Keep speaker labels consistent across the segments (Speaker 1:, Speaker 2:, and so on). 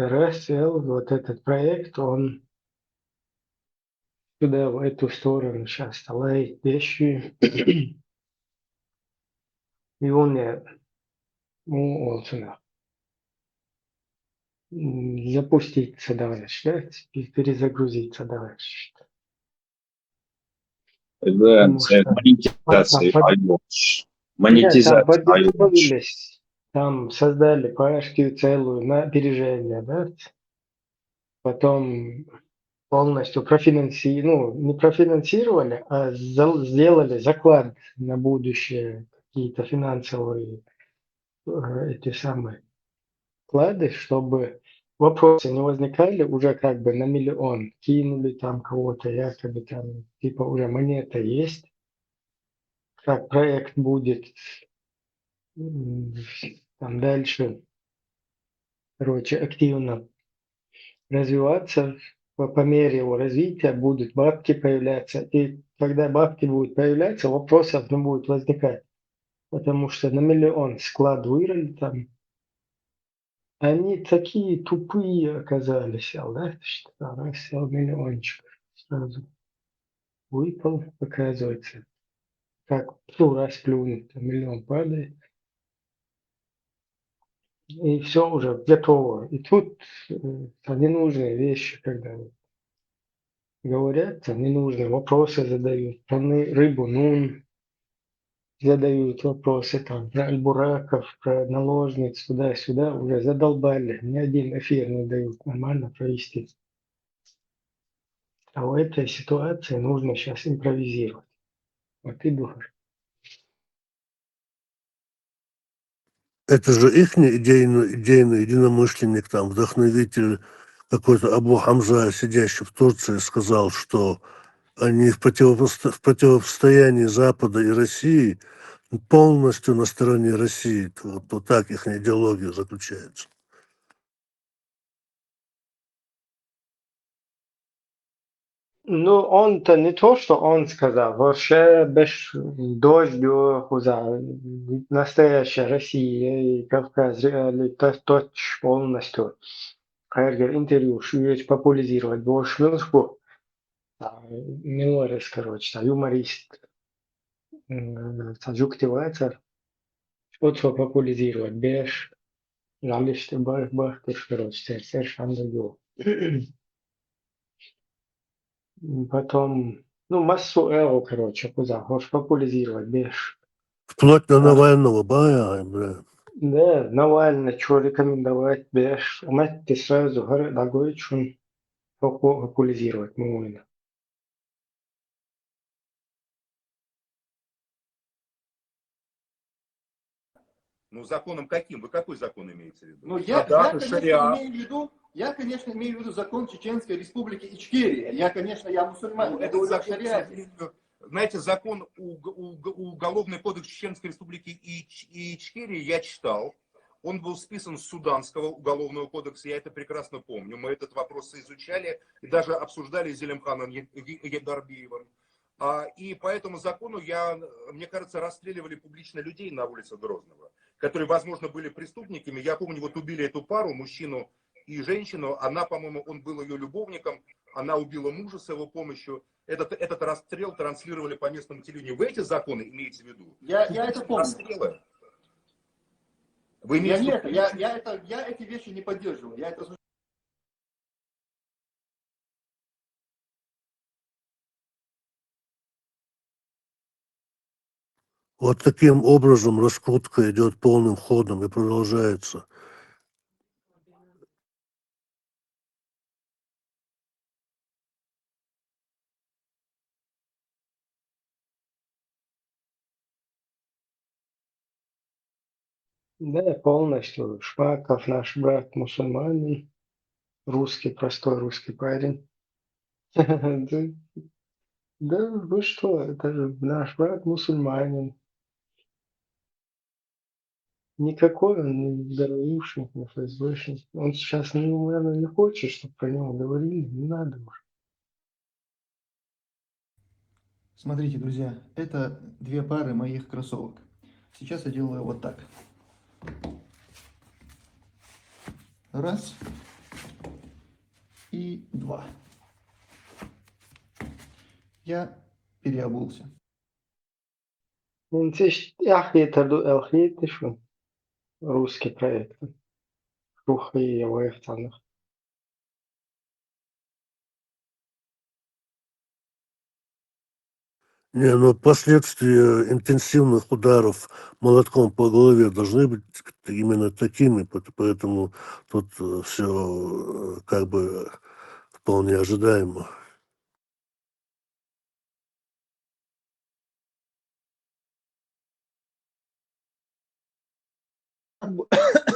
Speaker 1: РСЛ, вот этот проект, он туда, в эту сторону сейчас лает вещи. И он, он сюда запуститься дальше, да, перезагрузиться дальше.
Speaker 2: Да,
Speaker 1: Потому что
Speaker 2: монетизация.
Speaker 1: нет,
Speaker 2: Монетизация.
Speaker 1: там подготовились, там создали пашки целую на опережение, да, потом полностью не профинансировали, а сделали заклад на будущее, какие-то финансовые эти самые вклады, чтобы вопросы не возникали уже как бы на миллион. Кинули там кого-то, якобы там типа уже монета есть, как проект будет там дальше, короче, активно развиваться, по мере его развития будут бабки появляться. И когда бабки будут появляться, вопросов не будет возникать. Потому что на миллион склад вырыли там. Они такие тупые оказались, да? Что раз сел миллиончик сразу выпал, оказывается. Как раз плюнет, миллион падает. И все уже готово. И тут ненужные вещи, когда говорят, там ненужные вопросы задают. Про рыбу, задают вопросы там про альбураков, про наложниц, туда-сюда. Уже задолбали. Ни один эфир не дают нормально провести. А в этой ситуации нужно сейчас импровизировать. Вот и думаешь.
Speaker 3: Это же их идейный единомышленник, там, вдохновитель какой-то Абу Хамза, сидящий в Турции, сказал, что они в противостоянии Запада и России полностью на стороне России. Вот так их идеология заключается.
Speaker 1: Ну, он-то не то, что он сказал, вообще без дождю, настоящая Россия и Кавказ точ полностью. Хайргер интервью, шуешь популяризировать больше музыку. Милорес, короче, юморист, жуктивается, что популяризировать, без наличия бахтер, короче, совершенно другого. Потом, массу эго, короче, куда хочешь популяризировать, бежишь.
Speaker 3: Вплоть до Навального, бля.
Speaker 1: Да, Навальный, что рекомендовать, бежишь. Мать ты сразу дорогой, что популяризировать можно.
Speaker 4: Ну, законом каким? Вы какой закон имеете в виду?
Speaker 5: Ну, я, конечно, имею в виду закон Чеченской Республики Ичкерия. Я мусульманин.
Speaker 4: Ну, это закон, знаете, закон Уголовный кодекс Чеченской Республики Ичкерии я читал. Он был списан с Суданского уголовного кодекса, я это прекрасно помню. Мы этот вопрос изучали и даже обсуждали с Зелимханом Едарбиевым. И по этому закону, мне кажется, расстреливали публично людей на улице Грозного, которые, возможно, были преступниками. Я помню, вот убили эту пару, мужчину и женщину. Она, по-моему, он был ее любовником. Она убила мужа с его помощью. Этот расстрел транслировали по местному телевидению. Вы эти законы имеете в виду?
Speaker 5: Я это помню.
Speaker 4: Расстрелы? Вы имеете в виду?
Speaker 5: Я эти вещи не поддерживаю.
Speaker 3: Вот таким образом раскрутка идет полным ходом и продолжается.
Speaker 1: Да, полностью. Шпаков, наш брат мусульманин, простой русский парень. Да, вы что, это же наш брат мусульманин. Никакой он не ГРУшник, не ФСБшник. Он сейчас, наверное, не хочет, чтобы про него говорили. Не надо уже.
Speaker 5: Смотрите, друзья, это две пары моих кроссовок. Сейчас я делаю вот так. Раз. и 2. Я переобулся.
Speaker 1: Русский проект. Рухи Ваехтанах.
Speaker 3: Не, но последствия интенсивных ударов молотком по голове должны быть именно такими, поэтому тут все как бы вполне ожидаемо.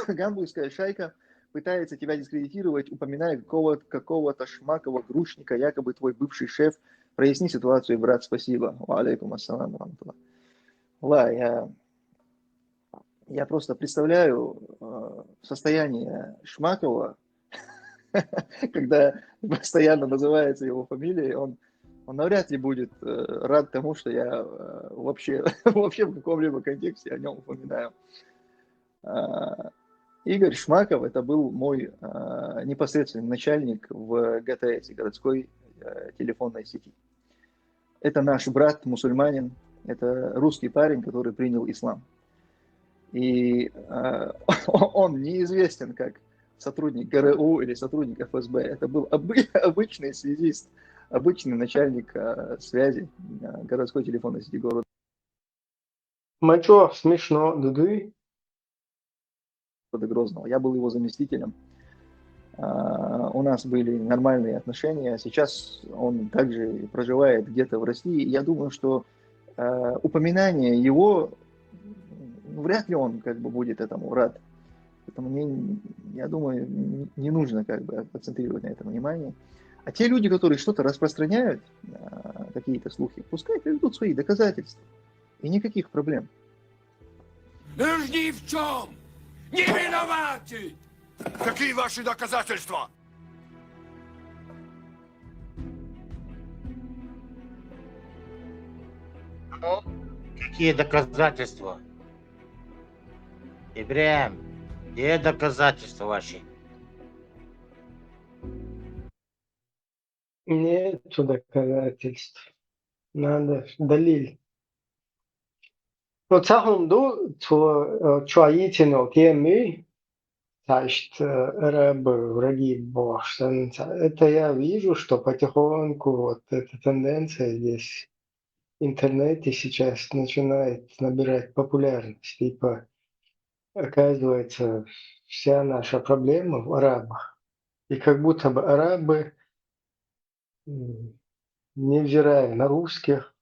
Speaker 5: Гамбургская шайка пытается тебя дискредитировать, упоминая какого-то Шмакова грушника, якобы твой бывший шеф. Проясни ситуацию, брат, спасибо. Ва алейкум ассалам. Ла, я просто представляю состояние Шмакова, когда постоянно называется его фамилией, он навряд ли будет рад тому, что я вообще в каком-либо контексте о нем упоминаю. Игорь Шмаков, это был мой непосредственный начальник в ГТС, городской телефонной сети. Это наш брат, мусульманин, это русский парень, который принял ислам. И он неизвестен как сотрудник ГРУ или сотрудник ФСБ. Это был обычный связист, обычный начальник связи городской телефонной сети города.
Speaker 1: Мачо, смешно, дуды.
Speaker 5: Грозного. Я был его заместителем. У нас были нормальные отношения. Сейчас он также проживает где-то в России. Я думаю, что упоминание его, вряд ли он как бы будет этому рад. Поэтому я думаю, не нужно как бы акцентрировать на этом внимание. А те люди, которые что-то распространяют, какие-то слухи, пускай приведут свои доказательства. И никаких проблем.
Speaker 2: Ни в чем! Не виноваты! Какие ваши доказательства?
Speaker 6: Ну, какие доказательства? Ибрahim, где доказательства ваши?
Speaker 1: Нету доказательств. Надо далиль. Вот сахунду чуаитину кеми, значит, рабы, враги Божьи. Это я вижу, что потихоньку вот эта тенденция здесь в интернете сейчас начинает набирать популярность. Типа, оказывается, вся наша проблема в арабах. И как будто бы арабы, невзирая на русских,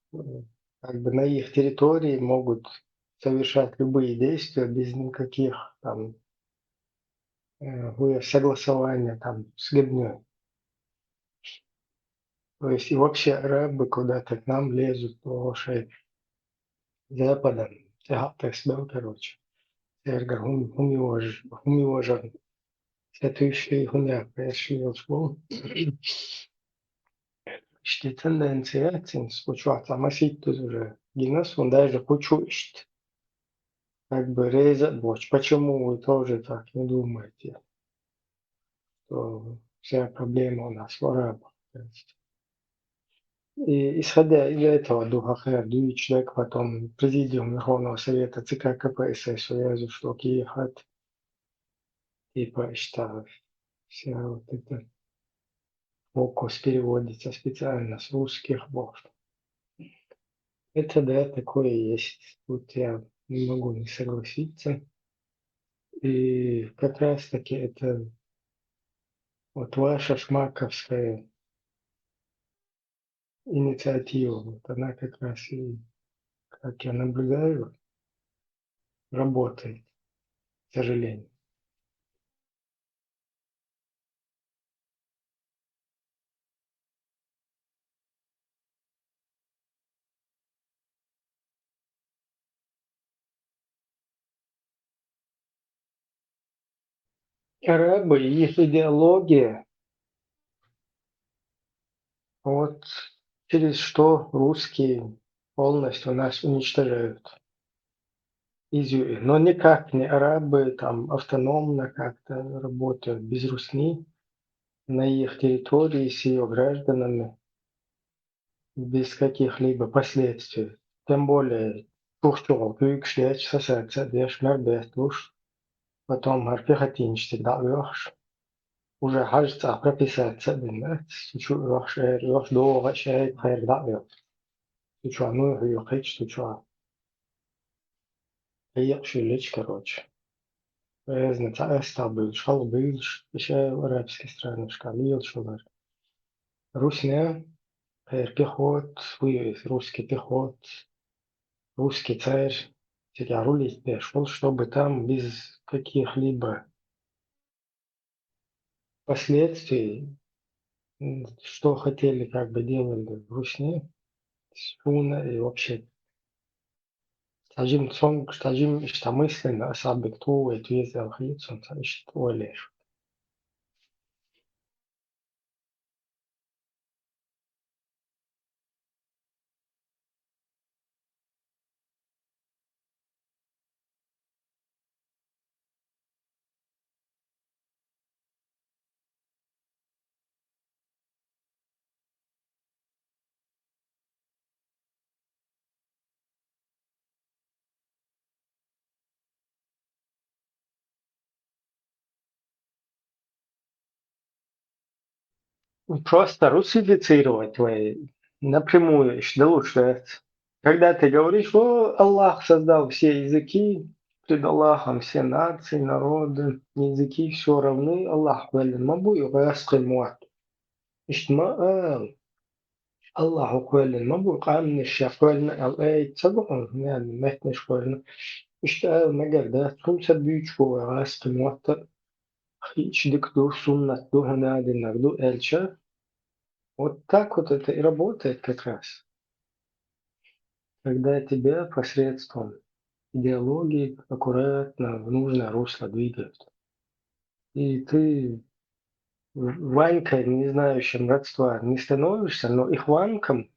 Speaker 1: как бы на их территории могут совершать любые действия без никаких там согласования там с Лебнёй. То есть и вообще арабы куда-то к нам лезут по шее Западом. Так себя, короче. Эргар, умиожар. Следующий хуйня, пришли в İşte тенденция случаться масить уже гинас, он даже почует, как бы резать боч. Почему вы тоже так не думаете, что вся проблема у нас в арабах? И исходя из этого духа Хэр, человек потом президиум Верховного Совета ЦК КПСС увязывает, что Киехат, типа, что вся вот эта фокус переводится специально с русских бог. Это да, такое есть. Тут я не могу не согласиться. И как раз таки это вот ваша шмаковская инициатива, вот она как раз и, как я наблюдаю, работает, к сожалению. Арабы и их идеология, вот через что русские полностью нас уничтожают. Но никак не арабы там автономно как-то работают без русни. на их территории с ее гражданами без каких-либо последствий. Тем более, Турчул, Крюкшляч, Сосаться, Деш, Мербестуш, потом Арпехотинчик, Далёш, уже кажется прописаться, да, чуть-чуть Рош, Долга, Шайт, Хайр, Далёш. Чуть-чуть, ну, ее хеч, чуть-чуть. Приехали, короче. Разница, стабиль, шалбиль, еще арабские страны, шкалил, шулар. Русня, пехот, русский пехот, русский царь, всякие рулить пешил, чтобы там без каких-либо последствий, что хотели, как бы делали в Русне, шуна и вообще. Стажим цонг, стажим, что мысленно, особенно кто это ездил, хлебцем, что лишь. Просто русифицировать твои напрямую, что лучше. Когда ты говоришь, о, Аллах создал все языки, пред Аллахом все нации, народы, языки все равны, Аллах велен мабу и раскрымуат. Ишма Аллаху велен мабу камни шафвелен алэй цабун, yani metniş велен. İşte megerде сумса büyüçку раскрымуат. Hiç дикду суннат ду ханадинар ду элча. Вот так вот это и работает как раз. Когда тебя посредством идеологии аккуратно в нужное русло двигают. И ты Ванькой, не знающим родства, не становишься, но ихваном,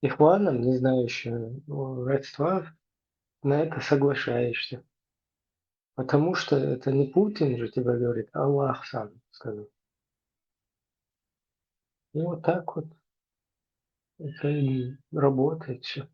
Speaker 1: не знающим родства, на это соглашаешься. Потому что это не Путин же тебе говорит, а Аллах сам сказал. И вот так вот это и работает все.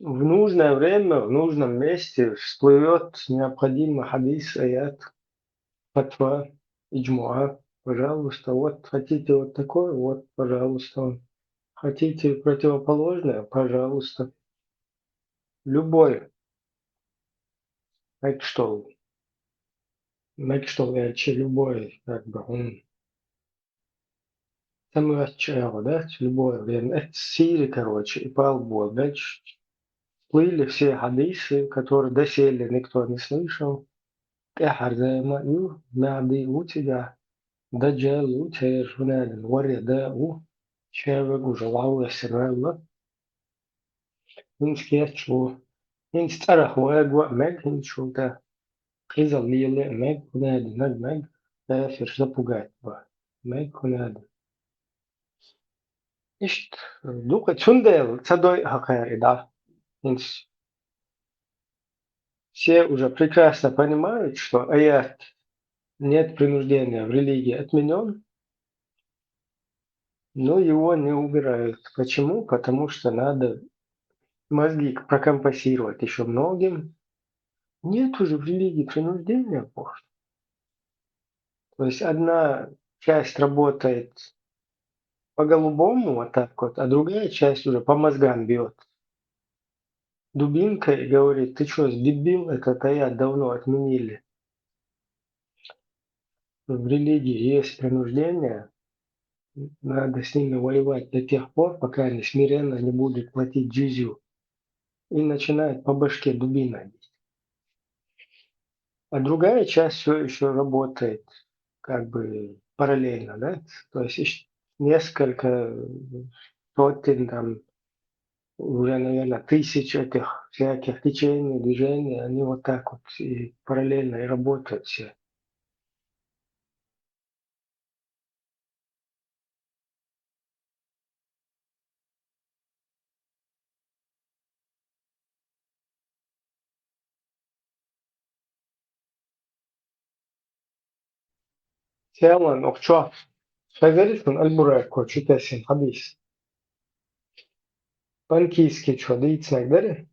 Speaker 1: В нужное время, в нужном месте всплывет необходимый хадис, аят, фатва, иджмуа. Пожалуйста, вот хотите вот такое, вот, пожалуйста. Хотите противоположное, пожалуйста. Любой. Мекштол, любой, как бы, он самый отчаял, да, любое время. Это Сири, короче, и Палбол. Дальше плыли все хадисы, которые доселе никто не слышал. Эхар займаю, мяды у тебя. Даджал у Тейрфунадин, Вареда у Чевагу, Жалауя Сирелла. Инскетчу. Инстарах Вагва, Мэг, Инчута. Хизал Лиле, Мэг, Кунадин, Наг Мэг. Эфир запугать бы. Мэг, Кунадин. Ишт, дука Чундел, Цадой Хакари, да. Все уже прекрасно понимают, что аят «нет принуждения в религии» отменен, но его не убирают. Почему? Потому что надо мозги прокомпасировать еще многим. Нет уже в религии принуждения, Бог. То есть одна часть работает по-голубому, вот так вот, а другая часть уже по мозгам бьет дубинкой и говорит, ты что, дебил, этот аят давно отменили. В религии есть принуждение, надо с ними воевать до тех пор, пока они смиренно не будут платить джизью. И начинают по башке дубиной бить. А другая часть все еще работает как бы параллельно, да? То есть несколько сотен, там, уже, наверное, тысяч этих всяких течений, движений, они вот так вот и параллельно и работают все. Сиаман, окчо, шайверисун альбурайко, чутесин, хабис. Банкийский, что, дыйцнак, да?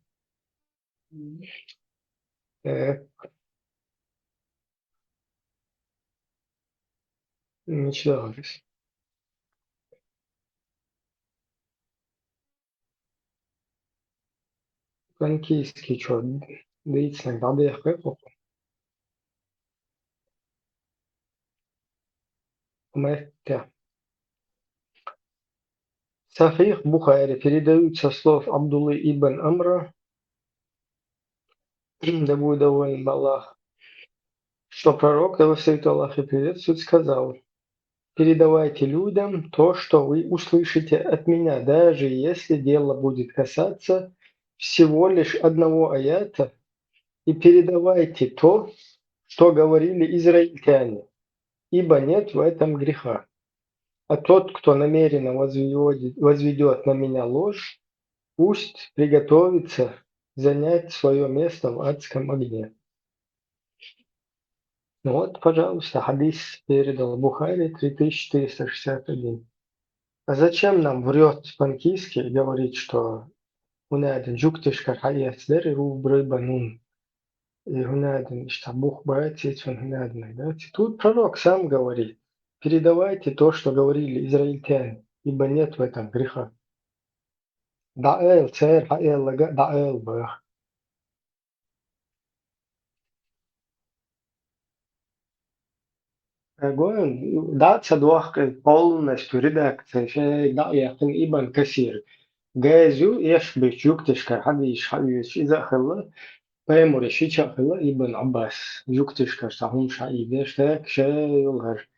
Speaker 1: Ничего, говоришь. Банкийский, что, дыйцнак, да, я хэпу. Мэтта. Сахих Бухари передают со слов Абдуллы ибн Амра, да будет доволен Аллах, что пророк, его святой Аллах и приветствует, сказал: «Передавайте людям то, что вы услышите от меня, даже если дело будет касаться всего лишь одного аята, и передавайте то, что говорили израильтяне, ибо нет в этом греха. А тот, кто намеренно возведет на меня ложь, пусть приготовится занять свое место в адском огне». Ну вот, пожалуйста, хадис передал Бухари 3461. А зачем нам врет Панкийский и говорит, что هنادن جوكتشكر حقيقة داري رو بريبانون هنادن штабух братец هنادن. Тут пророк сам говорит: передавайте то, что говорили израильтяне, ибо нет в этом греха. Даэл, цер, хаэл, даэл, бах. Гоин, даться двох полностью редакция, шей да яхтен ибн касир. Газю يشبه جوكتشكر حديش حديش إذا خلا بيمر شيء خلا ابن عباس جوكتشكر سهم شعيدة شتاك شيء يظهر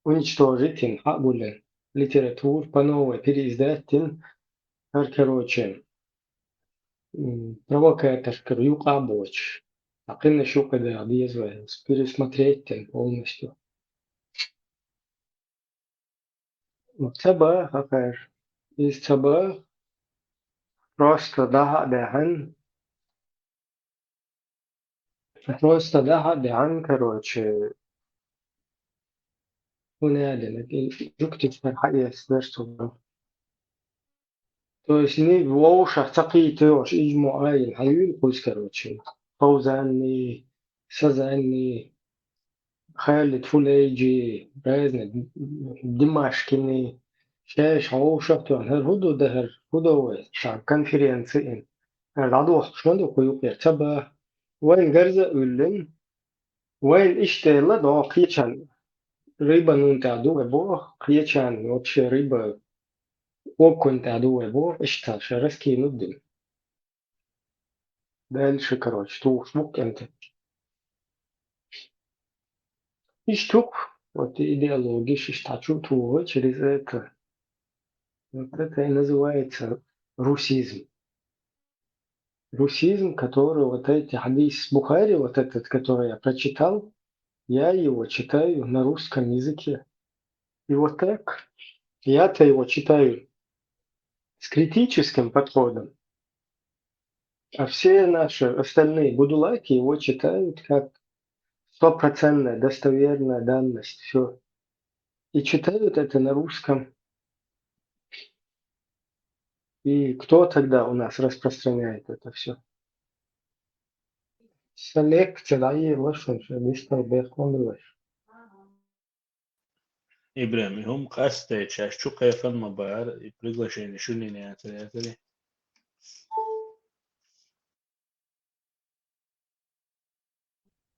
Speaker 1: уничтожить حقولا литератур по новой переиздать короче провокатор юка боч أقل شو كده عادية пересмотреть полностью. Цаба, хакар. Из Цаба просто ده عن короче هنالك يكتب الحقيقة درسه. То есть не в ушах цапитёшь и муаин хаюн кус короче. Фаузанни, Сазанни, Халид Фулейджи, разные Димашкини. شاش عوشة هر هدو دهر هدو شعب конференции. العدو شمالو كيو يرتبه وين جرزة أولن وين إشتغل ده قيتشان ريبا نون تعدو بو قيتشان وتش ريبا وكن تعدو بو إشتا شرسكي ندن ده الشكروش تو شمك أنت إشتوك вот идеологиш иштачу туго через это. Вот это и называется русизм. Русизм, который вот эти хадис Бухари, вот этот, который я прочитал, я его читаю на русском языке. И вот так я-то его читаю с критическим подходом, а все наши остальные будулаки его читают как стопроцентная достоверная данность. Все. И читают это на русском. И кто тогда у нас распространяет это все? Селекция, да, и лошадь, мистер Бехман.
Speaker 7: Ибрahim قصد чашчука ферма бар и приглашение шунини атали.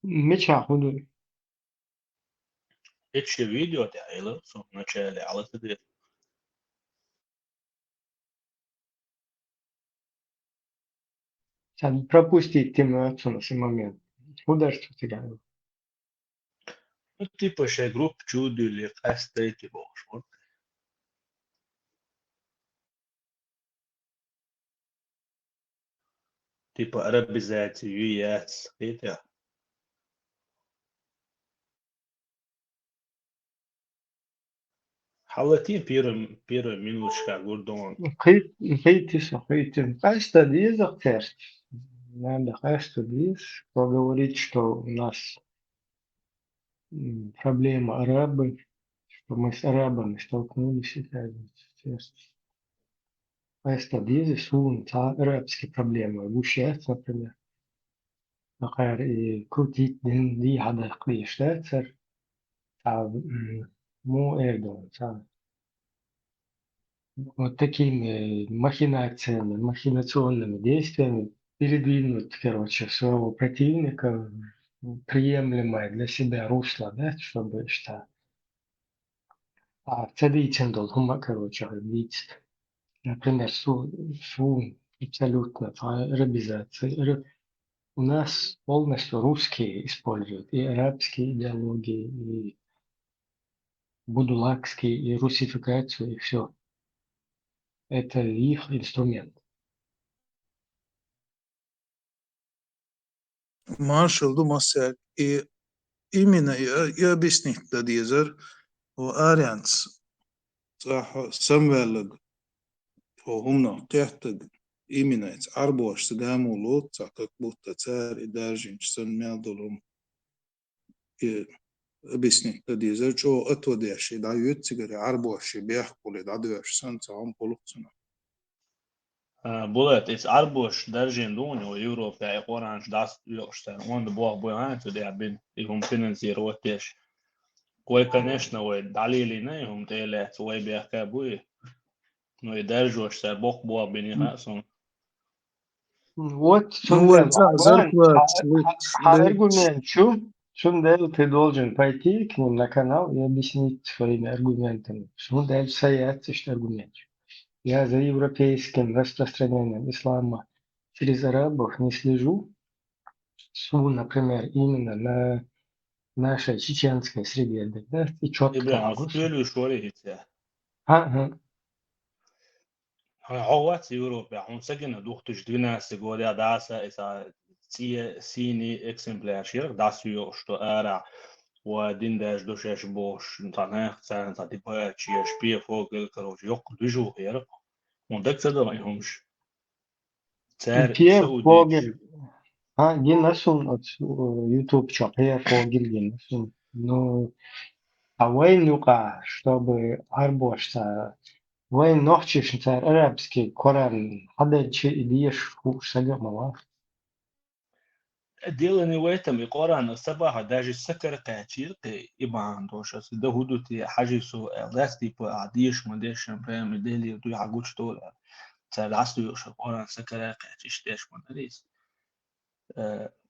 Speaker 1: Меча худу.
Speaker 7: Эти видео тяйло в начале алатыды.
Speaker 1: Сейчас пропустить темную на сей момент. Куда что ты говоришь?
Speaker 7: Ну типа ще групп чудили قصد эти бошмот. типа арабизация, юяц, это. حاولتين بيرو минуточка гурдон.
Speaker 1: Хейтис. А стадия захтер. Надо стадис поговорить, что у нас проблема арабы, что мы с арабами столкнулись и так далее. Стадия сун арабские проблемы. Вушият, например. Нахер и крутить ди хада клиштецер. Му Эрдоган. Вот такими махинациями, махинационными действиями передвинуть, короче, своего противника в приемлемое для себя русло, да, чтобы что. А цадичен должен, короче, ведь, например, абсолютно арабизация. У нас полностью русские используют и арабские идеологии, и будулакские, и русификацию, и все. Это их инструмент.
Speaker 8: Marshall Dumasek именно я объяснить дадизер و Арианс صح سمبلغ وهم قيحتق именно арбош сгаму лот как будто царь и даже сам мядолом и объяснить дадизер что отводящий да ютцигер арбош бяхкуле да дверш сан цам полуцна
Speaker 7: Bullet is arbosh darjin dun o Europa e orange das yoshta on the boa boyan to they bin ihum finansировать. Кое, конечно, ой, далили не ihum tele свой бяха буи. Но и держишься бог боа бенихасон.
Speaker 1: Вот
Speaker 8: ну вот зарплат
Speaker 1: аргумент Шундел, ты должен пойти к ним на канал и объяснить своими аргументами. Шундел саяц аргумент. Я за европейским распространением ислама через арабов не слежу. Например, именно на нашей чеченской среде, да, и четко
Speaker 7: Ибран,
Speaker 1: могу.
Speaker 7: успели шорить.
Speaker 1: Ага.
Speaker 7: عوات Европа, он сагина 2012 года даса это синий экземпляр ширк дасю что эра وادين داش دوشاش بوش نتانا خسان تاتي با تشيش بي فوق الكروج يوق بيجو غير وندك تدرا يهمش تار
Speaker 1: Pierre
Speaker 7: سعوديش
Speaker 1: Fogel. Гиннасун от YouTube чат, Pierre Fogel Гиннасун. Ну, а вين юка, чтобы арбошта, вين нохчиш нтар арабский Коран, хада чи идиеш хуш сагамала.
Speaker 7: ديلني ويتم يقرأ الصباح داج السكر قاتير إبان دوش ده هدوتي حاجة سو لاستي عديش مديش فاهم ديلي دو يعقوش طول تلاستو يوش قرأ سكر قاتيش داش مدريس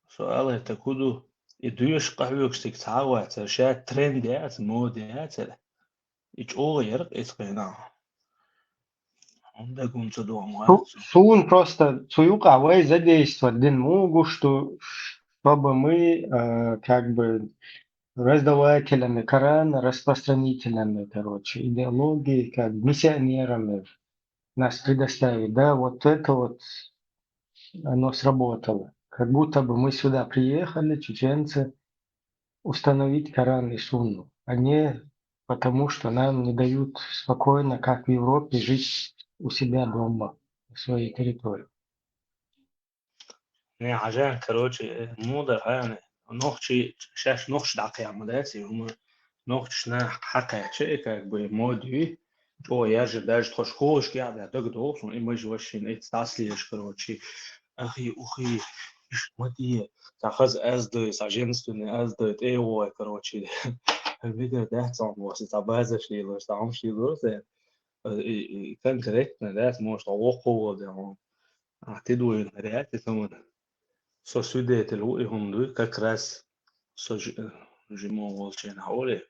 Speaker 7: سؤال تكودو يدوش قهوة كستك تعوى تشات ترندات مودات إيش أغير إسقينا عندكم تدوم واتسو
Speaker 1: Сун просто суюка, вей задействовать дин мугу, чтобы мы как бы раздавателями Корана, распространителями, короче, идеологии, как миссионерами нас предоставить, да, вот это вот оно сработало. Как будто бы мы сюда приехали, чеченцы, установить Коран и Сунну, а не потому, что нам не дают спокойно, как в Европе, жить у себя дома, в своей территории.
Speaker 7: يعني عشان كروتش موضة يعني نوخشي شاش نوخش دعكي عمداتي هم نوخش نا حقا شيء كاك بمودي جو يرجع داج تخش خوش كي عم يعتقد دوسون إما جوشين إيت تاسليش كروتشي أخي إيش مدي تاخذ أزدي ساجنستوني أزدي إيوه كروتشي الفيديو ده صار واسي تبازش شيء لوش تعم شيء لوش كان كريتنا ده موش توقع ده أعتدوا الرياضة ثمن Så sudete lo i hundu kakras so jimo volchen haole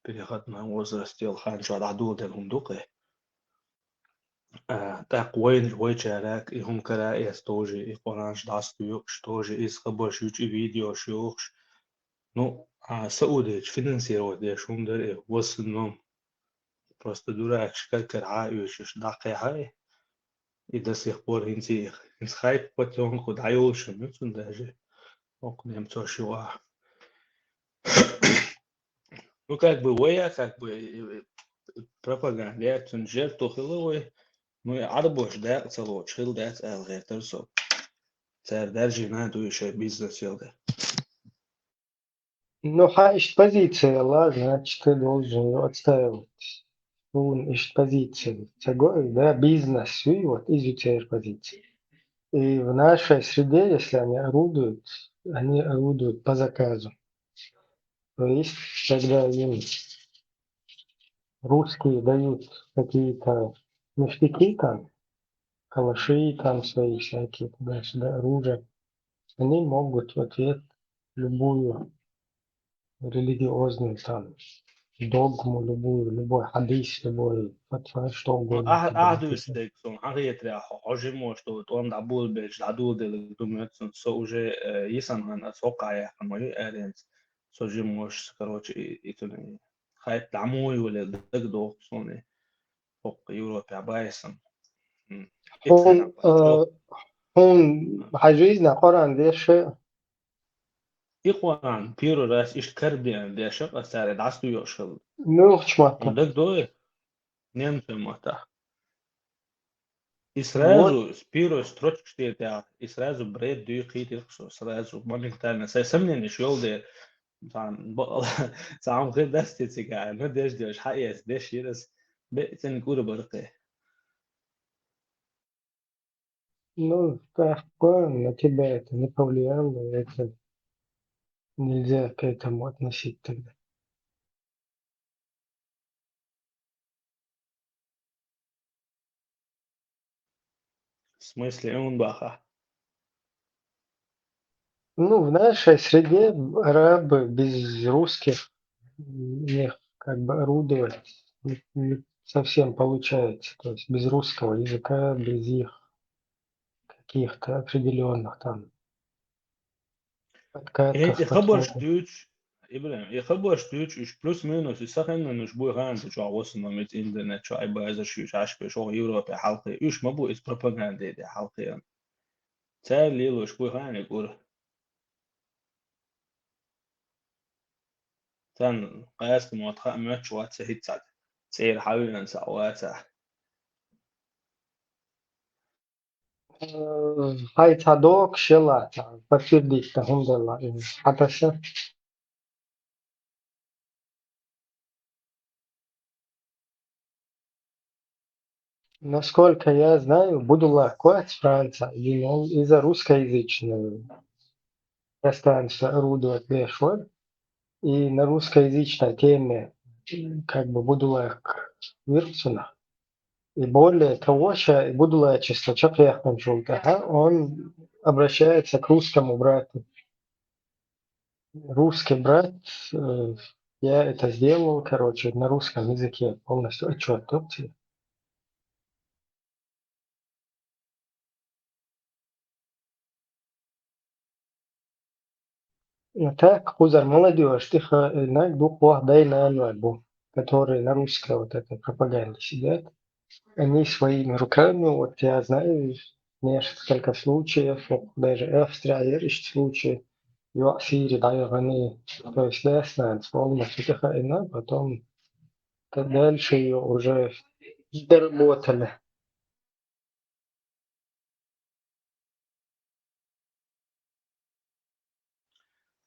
Speaker 7: переход на возраст ел ханчо аду del hunduke так وين ويشارك هم كلا استوجي يقولانش داستو شتوجي إس خبرش يجي فيديو شيوخش ну سعوديش فينانسيرو ديش هم در وصلنهم просто дурак как раюш дакай хай И до сих пор инс хайп потёнку даёшь, даже окнем цошива. Ну, как бы, вая, как бы, пропаганда, цунжер, тухиловой, ну, и арбош, да, цело, чил, да, элгетер, царь даже надо еще бизнес елда.
Speaker 1: Ну, ишь позиция, ладно, значит, ты должен ее отстаивать. Ишь позиция. Цагой, да, бизнес, и вот изучаешь позиции. И в нашей среде, если они орудуют по заказу. То есть, когда им русские дают какие-то ништяки там, калаши там свои всякие, туда-сюда, оружие, они могут в ответ любую религиозную там догму, любой хадис, любой фатва, что
Speaker 7: Ну,
Speaker 1: угодно туда написано.
Speaker 7: аhdustek, som harrietria hojimo, что он дабул беж даду del думает, со уже исан на сокая, мой эренц, сожимош, короче, и то не хайп домой или дагдох, соны, ок Европе абайсан.
Speaker 1: هم
Speaker 7: Итхайран бачо.
Speaker 1: هم حجيزنا قرآن ديش
Speaker 7: Иқван пиру раз иш карбиан дешак асаре дасту йошхал.
Speaker 1: نوخش
Speaker 7: Он
Speaker 1: مطا
Speaker 7: дагдой немцы мата. И
Speaker 1: вот
Speaker 7: сразу с первой строчки тебя, и сразу бред дюйхит ирксо, сразу моментально. Сомнение шёлде, там, сам гыдастицы га, ну деш деш, хайес, деш ирас, бетен гура барке.
Speaker 1: ну такое на тебя это не повлияло, это нельзя к этому относить тогда.
Speaker 7: В смысле, он баха.
Speaker 1: Ну, в нашей среде арабы без русских их как бы орудовать не совсем получается. То есть без русского языка, без их каких-то определенных там
Speaker 7: И
Speaker 1: откатов,
Speaker 7: хабар
Speaker 1: подходов.
Speaker 7: штуч, Ибрahim, и хабар штуч, уж плюс-минус, и сахен нуш бой хан, чё авосно мит интернет, чё айба за шуш, ашпе, шо Европе халқы, уж мабу из пропаганды де халқы. Царь лилуш бой хан, и гур. Sen قياس ماتش واتس هيتسات سير حاولنا نسواتها
Speaker 1: Хайцадок, Шелата, подтвердить Тахундалла. Атаса. Насколько я знаю, Будуллах Куац, Франция, он из-за русскоязычного пространства орудует Бешвар, и на русскоязычной теме как бы Будуллах Вирцуна. И более того, Будуллах Чисточок Яхманчултаха, он обращается к русскому брату. Русский брат, я это сделал, короче, на русском языке полностью отчет опции. Так, Хузар, молодежь, ты знак двух дай на альбом, которые на русской вот этой пропаганде сидят. Они своими руками, вот я знаю несколько случаев, вот даже Австрия есть случаи, Сири, да, они, то есть ясно, полностью тихо, потом дальше ее уже доработали.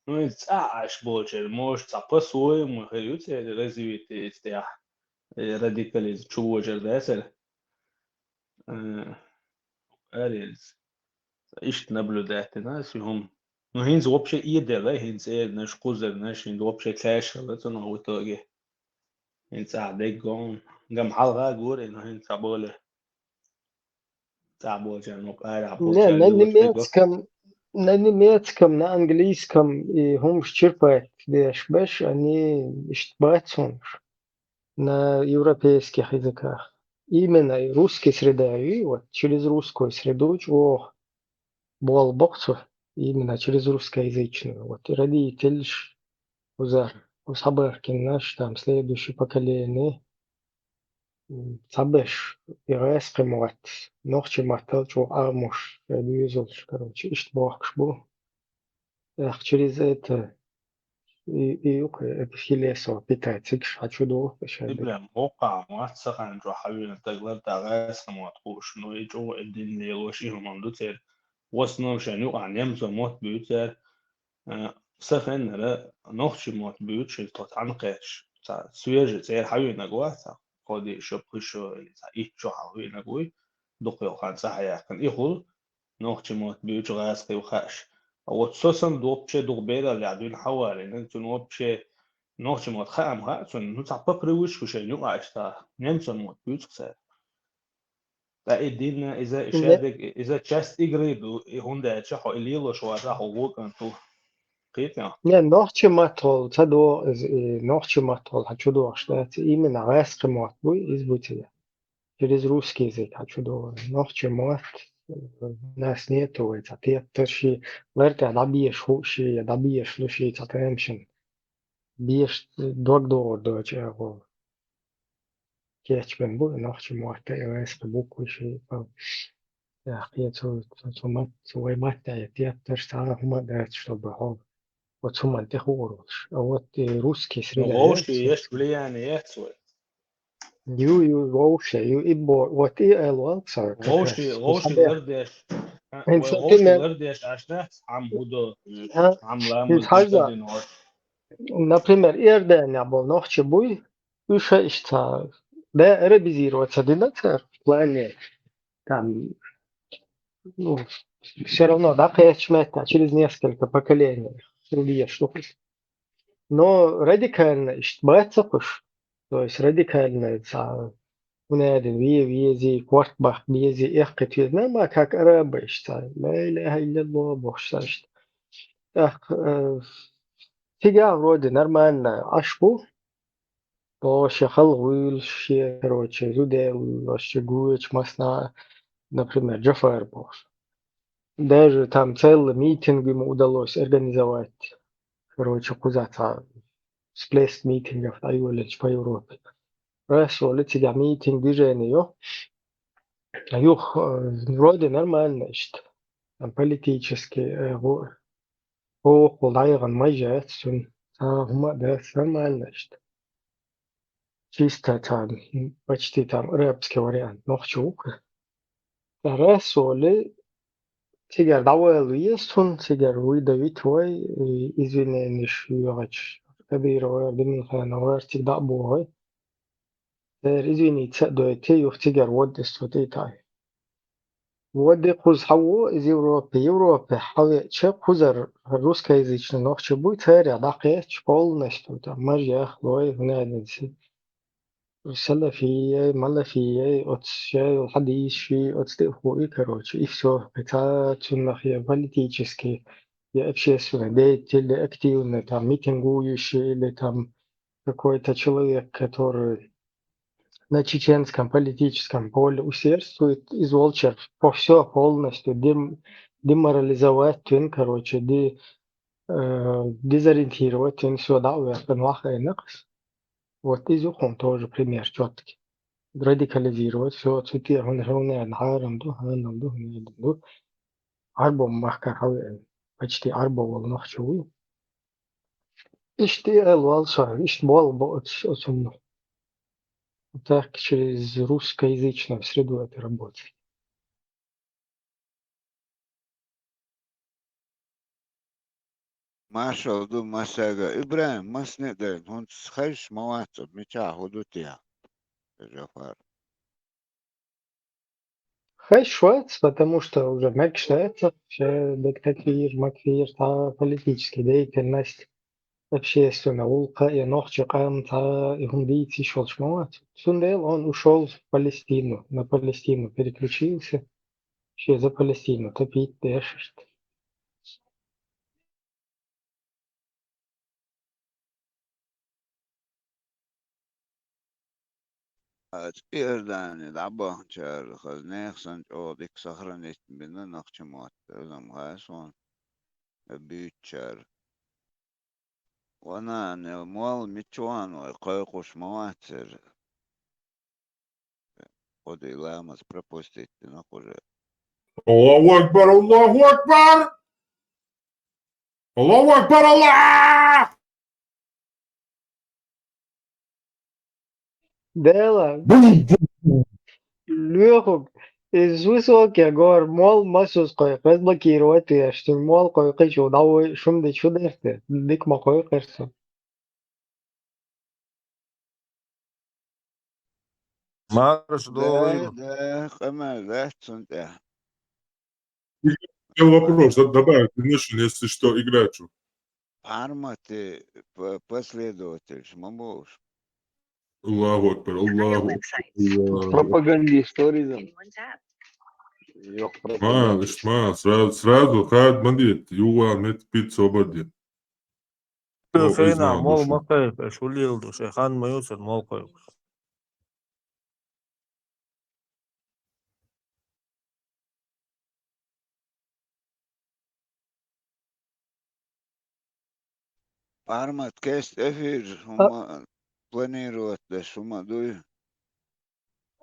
Speaker 7: Ну и цааш больше, может, по-своему, хаюте развить эти радикализм, чего же десер, арилс, ищет наблюдать, нас им. Ну, хинз вообще идея, хинз наш кузер, наш хинз вообще кэш, это на в итоге. Хинз дегон, гам халга гуре, но хинз более, ну, ара
Speaker 1: Не,
Speaker 7: больше, люди
Speaker 1: на немецком, на английском и хумшчирпать беш, они ищтбацун на европейских языках. Именно и русской среда, и вот через русскую среду, чего был боксов, именно через русскоязычную. Вот и родитель узар, усабаркин наш, там, следующее поколение, صبش يغاسق موات نوخش ماتل جو آموش بيوزلش كروتش اشتباهش بو اخشريز يوك بخيليسو بتاعتكش هتشدو بشهادة
Speaker 7: إبلا موقع موثق عن حبيبنا تقدر تغاس ما تخوش نو يجو الدين اللي وشيه مندوتر وصنو شنو عن يمزو موت بيوتر سفن لا نوخش موت بيوتش توت عن قاش سويج زي حبيبنا جواتا قودي شبخشو إيشو حبيبنا جوي دقيقة خان صحيح كان إيخول نوخش موت بيوتش غاس وخاش أو تسوسن دوبشة دوبيرا اللي عدوين حوالي ننتو نوبشة نوخش موت خام هاتون نوتع بقروش وشي نوع اشتا نمسون موت بيوتش لا الدين إذا شادك إذا تشاست إجريدو هوندا تشحو إليلو شو راحو ووكن تو قيتنا
Speaker 1: Ja, nochče matol, tado nochče matol, хочу что именно русский мат, вы избудете. Через русский язык хочу нохче мат, нас нету, это те терши, лерте добьешь хуши, добьешь луши, это темшин, бьешь до чего, кечбен бу, нохче мат, русский буквы ши, я хочу мат, свой мат, я те терш сара хума дать, чтобы хол. Вот сумма ты хорус. А вот русский среда
Speaker 7: نغوش
Speaker 1: яйца.
Speaker 7: يش بلي يعني يحسوي
Speaker 1: Ju вообще, ju ибо вот и элвалса как раз.
Speaker 7: غوش
Speaker 1: Сабе.
Speaker 7: الغرديش
Speaker 1: Инса
Speaker 7: وغوش
Speaker 1: например,
Speaker 7: الغرديش عشنا عم هدو
Speaker 1: а,
Speaker 7: عم لامل
Speaker 1: из
Speaker 7: تيتا
Speaker 1: Хальза,
Speaker 7: دينور
Speaker 1: например, Ирден я был ночью буй, еще что, да, ребизироваться, да, в плане, там, ну, все равно, да, печмета через несколько поколений, другие штуки. Но радикально, то есть радикально, ونادي ويزي كورتباخ بيزي إخت ويزنا ما كاك أرابا إشتا لا إله إلا الله بوخشتاشت أخ تيجا رود نرمان أشبو باش خلغويل شي كروتشي زودة وش جوش مسنا например Джафар бош даже там целый митинг ему удалось организовать короче куда-то всплеск митингов по Европе раз улицы митинг движение юх вроде нормально что политически هو والعيغن ما جاتشن هما ده нормально что чисто там почти там рабский вариант нохчук расоли тигер давал есть тигер выдавить твой извинения шугач كبير وبن خانوار تقدر بوه извините دوتي يفتجر ود استوتي ودي قوز حو из Европы حو че кузер русскоязычный нохче будет царя дакеч полностью там мажьях лой гнаденси السلفية ملفية отчай الحديث شيء отстыху короче и все это цуннахия политически и общественный деятель активный там митингующий или там какой-то человек который на чеченском политическом поле усердствует, изволчер по все полностью деморализовать, короче, дезориентировать, все, да, нахренакс. Вот из он тоже пример четкий. Радикализировать, все, цитир, он арбом махкар, почти арбовал нахчевую. Ишти элвал шар, ишт бол так через русскоязычную среду это работает.
Speaker 9: Marshall du masaga Ibrahim mas neder hon خش مواتب متاع حدودها Джафар.
Speaker 1: Хай Швец, потому что уже Мэг считается вообще диктатур, макфир, та политическая деятельность общественно, улка и нохчи кам, та и хундийцы шел шмовать. Сундел он ушел в Палестину, на Палестину переключился, еще за Палестину топить дешишь.
Speaker 9: إيردان العبا شار خزنيخ سنج أوديك سخرنيت بنا نخشمات لازم غاسون بيتشار وانا موال ميتشوان وقايقوش مواتر ходы ламас пропустить, ну, уже.
Speaker 10: Аллаху Акбар, Аллаху Акбар! Аллаху Акбар, Аллах!
Speaker 1: Dela,
Speaker 10: Бум!
Speaker 1: luego, Suso que agora mol masus koy разблокировать я что мол koy кычу давай шумды чудерте дик ма koy кырсы.
Speaker 11: Марш доил.
Speaker 9: Да, Камал, да, цунта.
Speaker 10: Я вопрос добавить, конечно, если что, играчу.
Speaker 9: Арма ты последователь, шмамуш.
Speaker 10: Аллаху Акбар, Аллаху Акбар.
Speaker 5: Пропагандист, туризм.
Speaker 10: ما сразу хад бандит, юа мет пицца обади.
Speaker 11: فينا مول مكة شوليل شيخان ما يوصل موقع.
Speaker 9: Арма ткест эфир, хума планирует, да шума дуй.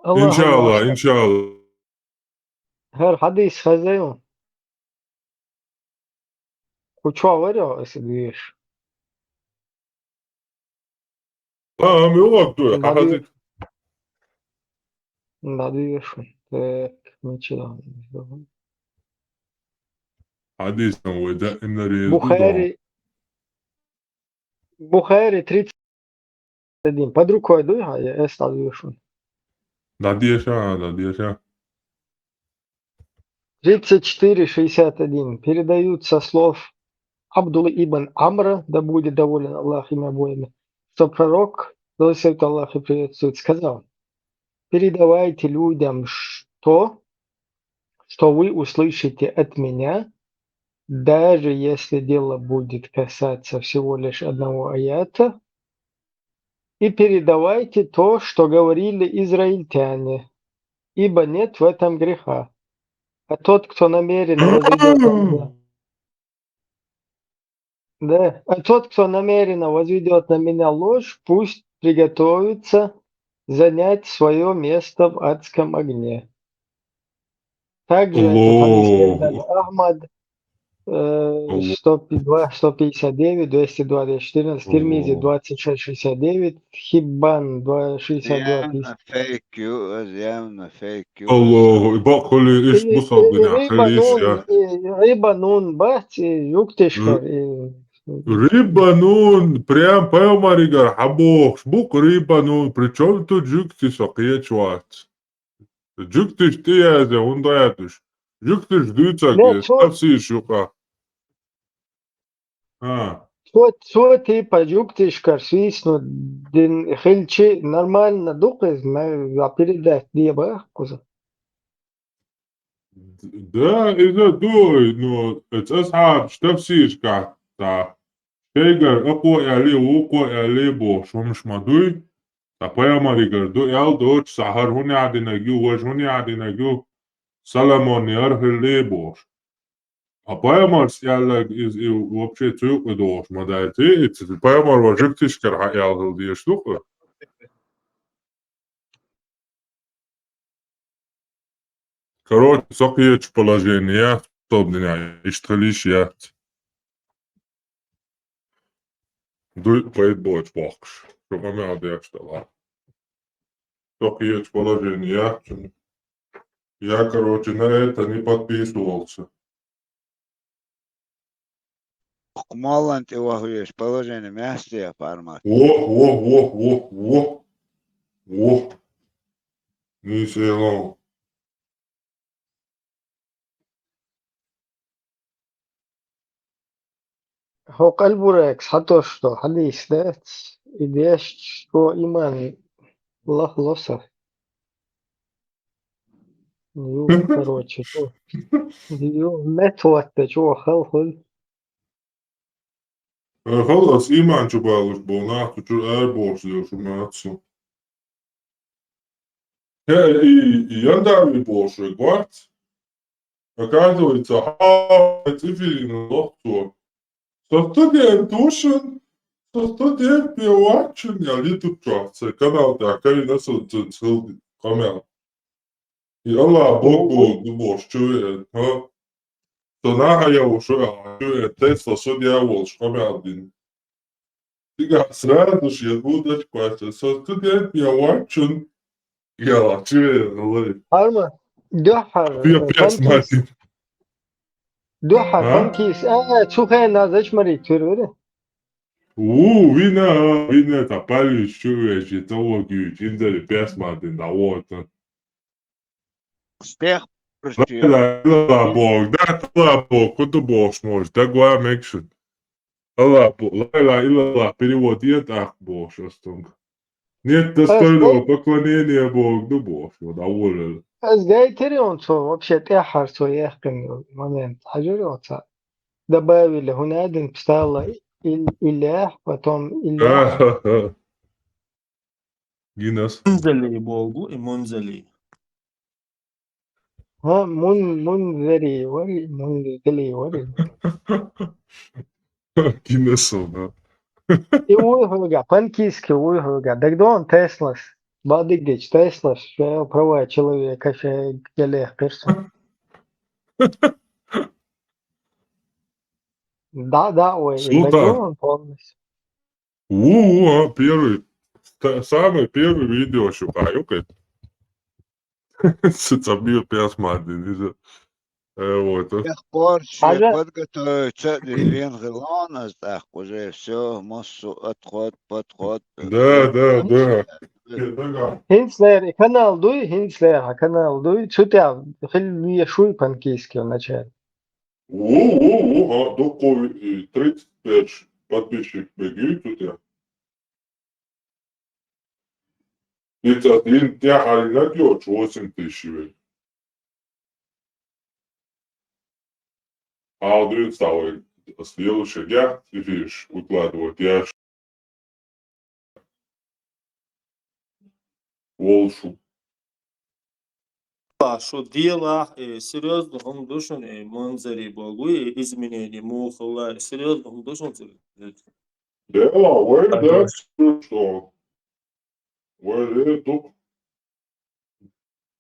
Speaker 10: إن شاء الله.
Speaker 1: Her hadis хазаyon. Кучу варя, если движ.
Speaker 10: ميوك دوي حديث.
Speaker 1: Надвиж. Так, ничего.
Speaker 10: حديث هو ده إن ريز
Speaker 1: Бухари 31. Под рукой дуй, а я ставишь.
Speaker 10: Дадеша.
Speaker 1: 34-61. Передают со слов Абдулла ибн Амра, да будет доволен Аллах им обоими, что пророк, благословит Аллах и приветствует, сказал: передавайте людям что вы услышите от меня, даже если дело будет касаться всего лишь одного аята, и передавайте то, что говорили израильтяне, ибо нет в этом греха. А тот, кто намеренно возведет на меня... Да, а тот, кто намеренно возведет на меня ложь, пусть приготовится занять свое место в адском огне. Также этот хадис передали Ахмад 152, 159, 202, 214, Тирмизи 2669, Хиббан 262, 50.
Speaker 9: явно фейк.
Speaker 10: الله يبقى لي إيش بصدني خليش يا.
Speaker 1: Рыба нун бахти, юктешкар.
Speaker 10: Рибанун, прям поймаригар, хабох, бук рибанун, причем тут жуктиш окьечват. Жуктиш ты язе, он даятуш. Жуктиш дюцак, ставси шука.
Speaker 1: Svo tipa juktishkar svīsnu din hilči нормально дукыз, а передать диеба куза.
Speaker 10: Да, إذا دوي, но это أصحاب تفسير كاتا. Пейгар أقوى عليه وقوى عليه بوش ومش مدوي. تبايا ماريجر دو يال دوش سهر هوني عدنا جو وش هوني عدنا جو سلامون يرهل ليه بوش. تبايا مارس يالك إز وبشي تيوك دوش مدايتي تبايا مار وجب تشكر حق يالهل ديش دوكا. Короче, сокиеч положение, подобное, ишталишьят. Дуй поет боч бокш. Что мы одержали. Сокиеч положение. Я, короче, на это не подписывался.
Speaker 9: Малан ты вахуешь, положение месте формат.
Speaker 10: Во. Не село.
Speaker 1: هو قلبه راكس حتى что حديث ده идея, что иман Allah лоса. Короче, метватта, чего خلخل.
Speaker 10: خلص إيمان شو بالوش بونات وشو أربوش لو شو ماتسو. يندعي بوش رجوات. Оказывается, циферин лохту. Состояние певачения литучаться. Канал такой насыл камел. يلا بوكو دبوش شو ها صناعة يا وشو تسلا صد يا وش قبل تيجي سرادش يهودش كويس صدقت يا واتشن يا شو الله
Speaker 1: Arma, Duhar,
Speaker 10: في بياس
Speaker 1: Pankis,
Speaker 10: ماتين
Speaker 1: Duhar,
Speaker 10: ها
Speaker 1: Pankis, Suche Nazach Marie, Turvere.
Speaker 10: وينا تبالي شو يجتوا جيجين بياس ماتين دعوة
Speaker 9: Стех прочил.
Speaker 10: لا بوك لا بوك كنت بوش نوش ده جوا ميكشن لا بوك لا إلا الله переводит ах бош остунг нет достойного поклонения Богу да бош доволен
Speaker 1: Сгайтери он что, вообще Техар, что ехкин момент. Хажуриоца. Добавили, Гунадин встала Илях, потом Илях.
Speaker 10: Гинес
Speaker 11: منزلي بولغو منزلي.
Speaker 1: ها منذري وري منذري وري.
Speaker 10: Гинес да
Speaker 1: И уйхуга, панкиски уйхуга. Дагдон Теслас. Бадыгич Теслас, что права человека, что Илях персон. Да, ой,
Speaker 10: Султан
Speaker 1: Дагдон полностью.
Speaker 10: первый самый первый видео шукаю Сацабил Пиасмадин вот
Speaker 9: Стех порчи
Speaker 1: Хажа,
Speaker 9: подготовиться Лилин Геланас, так уже все, массу подход.
Speaker 10: да
Speaker 1: Хинслер, канал дуй, чутя, хиль шуй панкиски вначале.
Speaker 10: Такой 35 подписчик бегит у тебя. Ведь один тебя найдешь 8 тысяч. Ведь. А один стал следующий день, ты видишь, выкладывать. Я волшу.
Speaker 11: شو ديلا серьезно هم دوشون منظري بولغو изменения мухла серьезно هم دوشون
Speaker 10: Да, да, что? Тут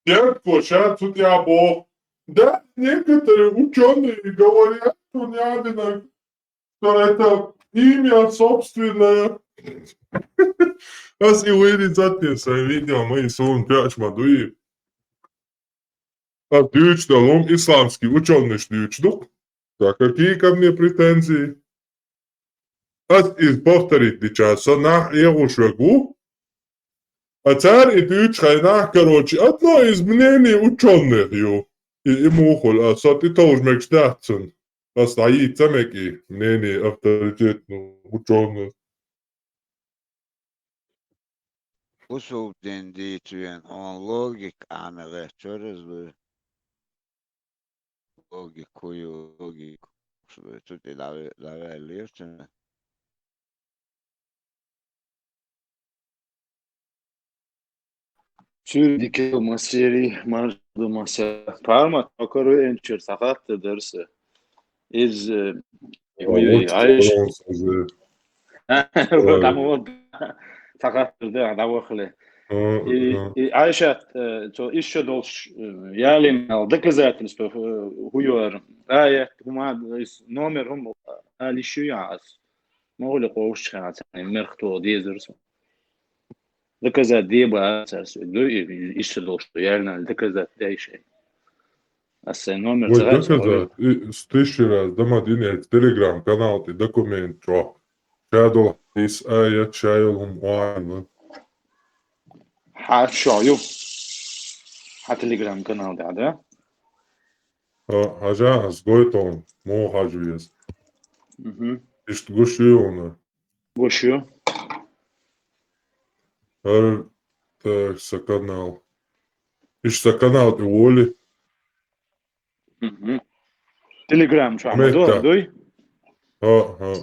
Speaker 10: Дядько, сейчас у тебя Бог. Да, некоторые ученые говорят, что Нябина, что это имя собственное. Аз и вырезать своим видео, мы сон пять мадуи. А дючдалом исламский ученый дючдук. Так какие ко мне претензии? Аз и повторить сейчас, на его шагу. А царь и дючхайна, короче, одно из мнений ученых, и мухол, а ты тоже мег штатцен. А стоит самеки мнение авторитетного ученых.
Speaker 9: Usulden diyeceğin on logik anığı çörüz logik koyu logik tut ilave ediyorsun.
Speaker 12: Türkiye masiri mardı masa parma tokaru ençer sakattı derse iz huyu ayş tamam sakattı da davakle Ayşat to işe dolş yalin doказательства huyor ayet huma номер hum ali şu yaz مغلق وش كانت مرخطو ديزرس доказать деба ищет что реально доказать дальше а свой номер
Speaker 10: Ой, доказать с 1000 раз домадине телеграм-канал ты документ что шадол из ая чайлум уайна.
Speaker 12: حاشايو تليجرام канал да
Speaker 10: Хажа сгойтон мо хажуес. Ишт гушиона.
Speaker 12: Гошио
Speaker 10: Так, канал. Ишт канал ты воли.
Speaker 12: Телеграм şu anda doy
Speaker 10: Ha.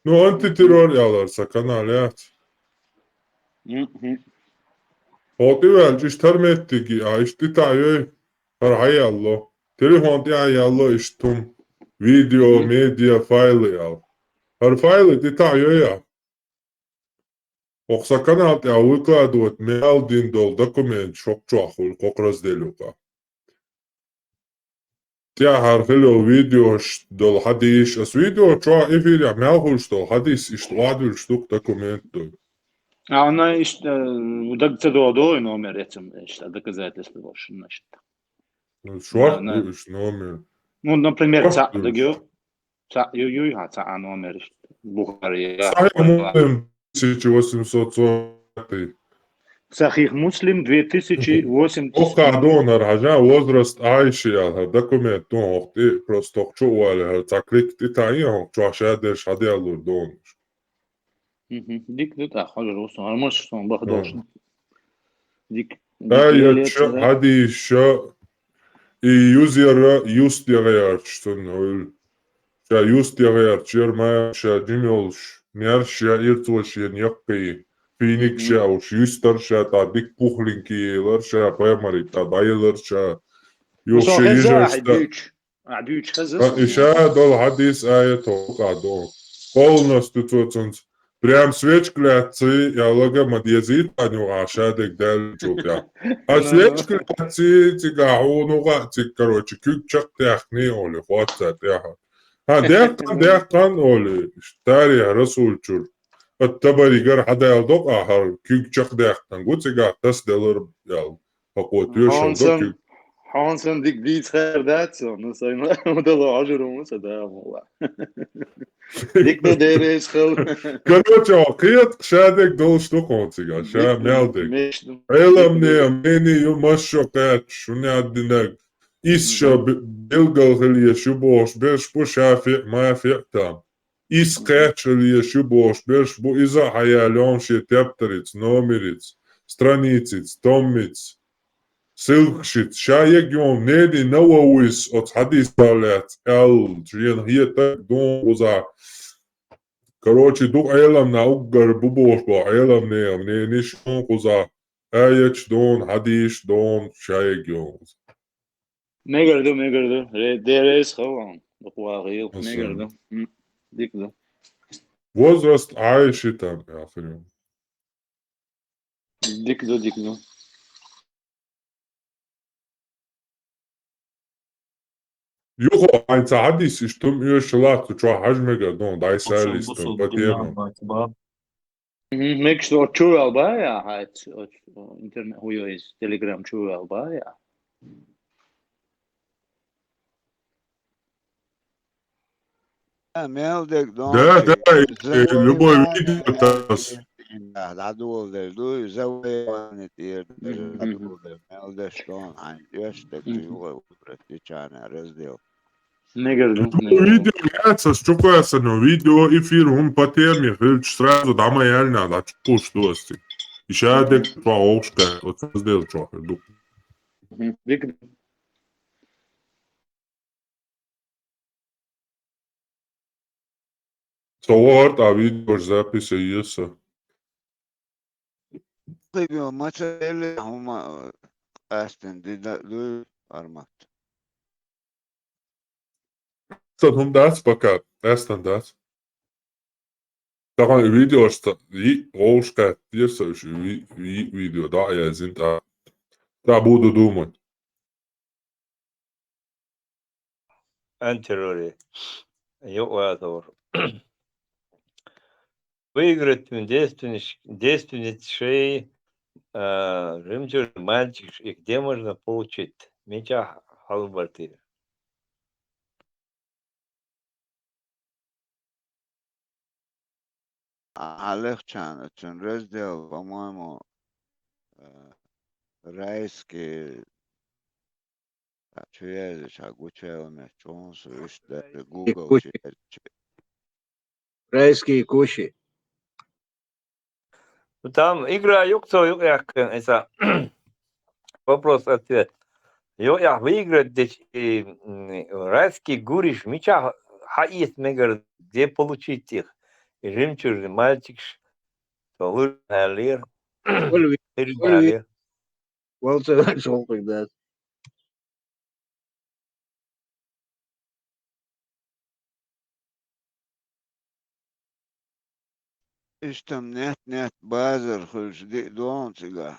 Speaker 10: Ну, антитеррор yalarsa kanal ya. Otivel iştermettigi ya işte tayo har hayallo. Telefon ya yallo iştum video media file ya. Har file de tayo ya. Оксаканат я выкладывать один дол документ шокчахул кок разделюка. Тяхар хило видео дол хадиш с видео чо эфире мяхул что хадис иштвадul штук документ дол.
Speaker 12: А она договор номер этим доказательства ваши, значит.
Speaker 10: Шварт номер.
Speaker 12: Ну, например,
Speaker 10: Шварт
Speaker 12: договор, номер Бухария.
Speaker 10: Сахих Муслим 1840.
Speaker 12: Сахих Муслим 2008.
Speaker 10: Ока донор хажа возраст Айшия документ дон ты просто чували заклик ты таи он чаша деш хадиалур дон.
Speaker 12: Дик да, хажа русу, а может что он бахдошно. Дик.
Speaker 10: Я хадиша и юзера юстиреер что ноль. Ша юстиреер черма ша димелш. Нерша иртвош якпи. Phoenix šaus, Justar šā tā dik puhlinki lar šā pēmari tā dailar šā. Jūs šī izrasta. Šā dol hadis āieto kā dol. Полностью цоцунц. Прям свечкляци, я лага мадьязит, а ню ашадек дал чупя. А свечкляци, тига хонуга, тик, короче, кюкчак тяхни оли, хватца тяха. А дяхтан оли, штари расульчур. التبري حدا يلدق آخر كيك شخ داختن قلت سيقا تسدلر يال فقوت يوشل
Speaker 12: Hansen dik dit scherdat zo, no sai no da loja rumus da والله. Dik no dere schil.
Speaker 10: Короче, قيت شادك دول شتوكون سيقا شا ميالدك علمني أميني يمشوقات شوني عدناك إيش بيلقل خليه شبوش بيش بو شافع ما فيع تام Искачали шубош, беш бу иза хаялон ши тептериц, номериц, странициц, томиц, сылкшиц, шаегион неди науис от хадис талят, чьен хиетак дон уза. Короче, дук айлам на уггар бубош бо айлам не нишон уза. Ayaç don, hadiş don, şaegион.
Speaker 12: Ne gördüm. Deres gewoon. Op waar ne gördüm. Dik da.
Speaker 10: Возраст Айши там, я хрен.
Speaker 12: Dik da.
Speaker 10: Юхо, айца хадис иштум юшалат, чо хажмега дон, дай сайлистум, патема.
Speaker 12: Mek što čuval baja, hajt, internet, hujo iz Telegram čuval baja.
Speaker 9: Мелдек дон.
Speaker 10: Да, любой видео тас.
Speaker 9: Дадул дерду, завоеваны тир, дадул дер, мелдеш дон, ан ёштек юга практичане раздел.
Speaker 12: Не gördüm.
Speaker 10: Видео яйца, щукается, но видео эфир, он по теме, хильч сразу, дама реально, да, чуку что сти. И ща дек това ошка, вот сделал чохе, дук.
Speaker 12: Dik.
Speaker 10: Соварт, а видео записи есть.
Speaker 9: Libio maçeli huma astin du armat.
Speaker 10: Tad dats пока, estan dats. Daran video sta i ошка, тирсающий видео, да, я sind da буду думать.
Speaker 13: Антироли. Йоатор. Выиграть действеннейший жемчужный мальчик, и где можно получить? Меча Халбарти.
Speaker 9: Алехчан, чон раздел, по-моему, райский, чуязыч, агучевыми, чонсу, Google,
Speaker 14: Райские кущи.
Speaker 13: Ну, там игра юкто, это вопрос-ответ. Я выиграть райский гуриш, меча хаит мегар, где получить их? И жемчужный мальчик, лир, лир.
Speaker 14: Волцевать шел тогда.
Speaker 9: اشتم نت بازر خلش دي دوان تيجا.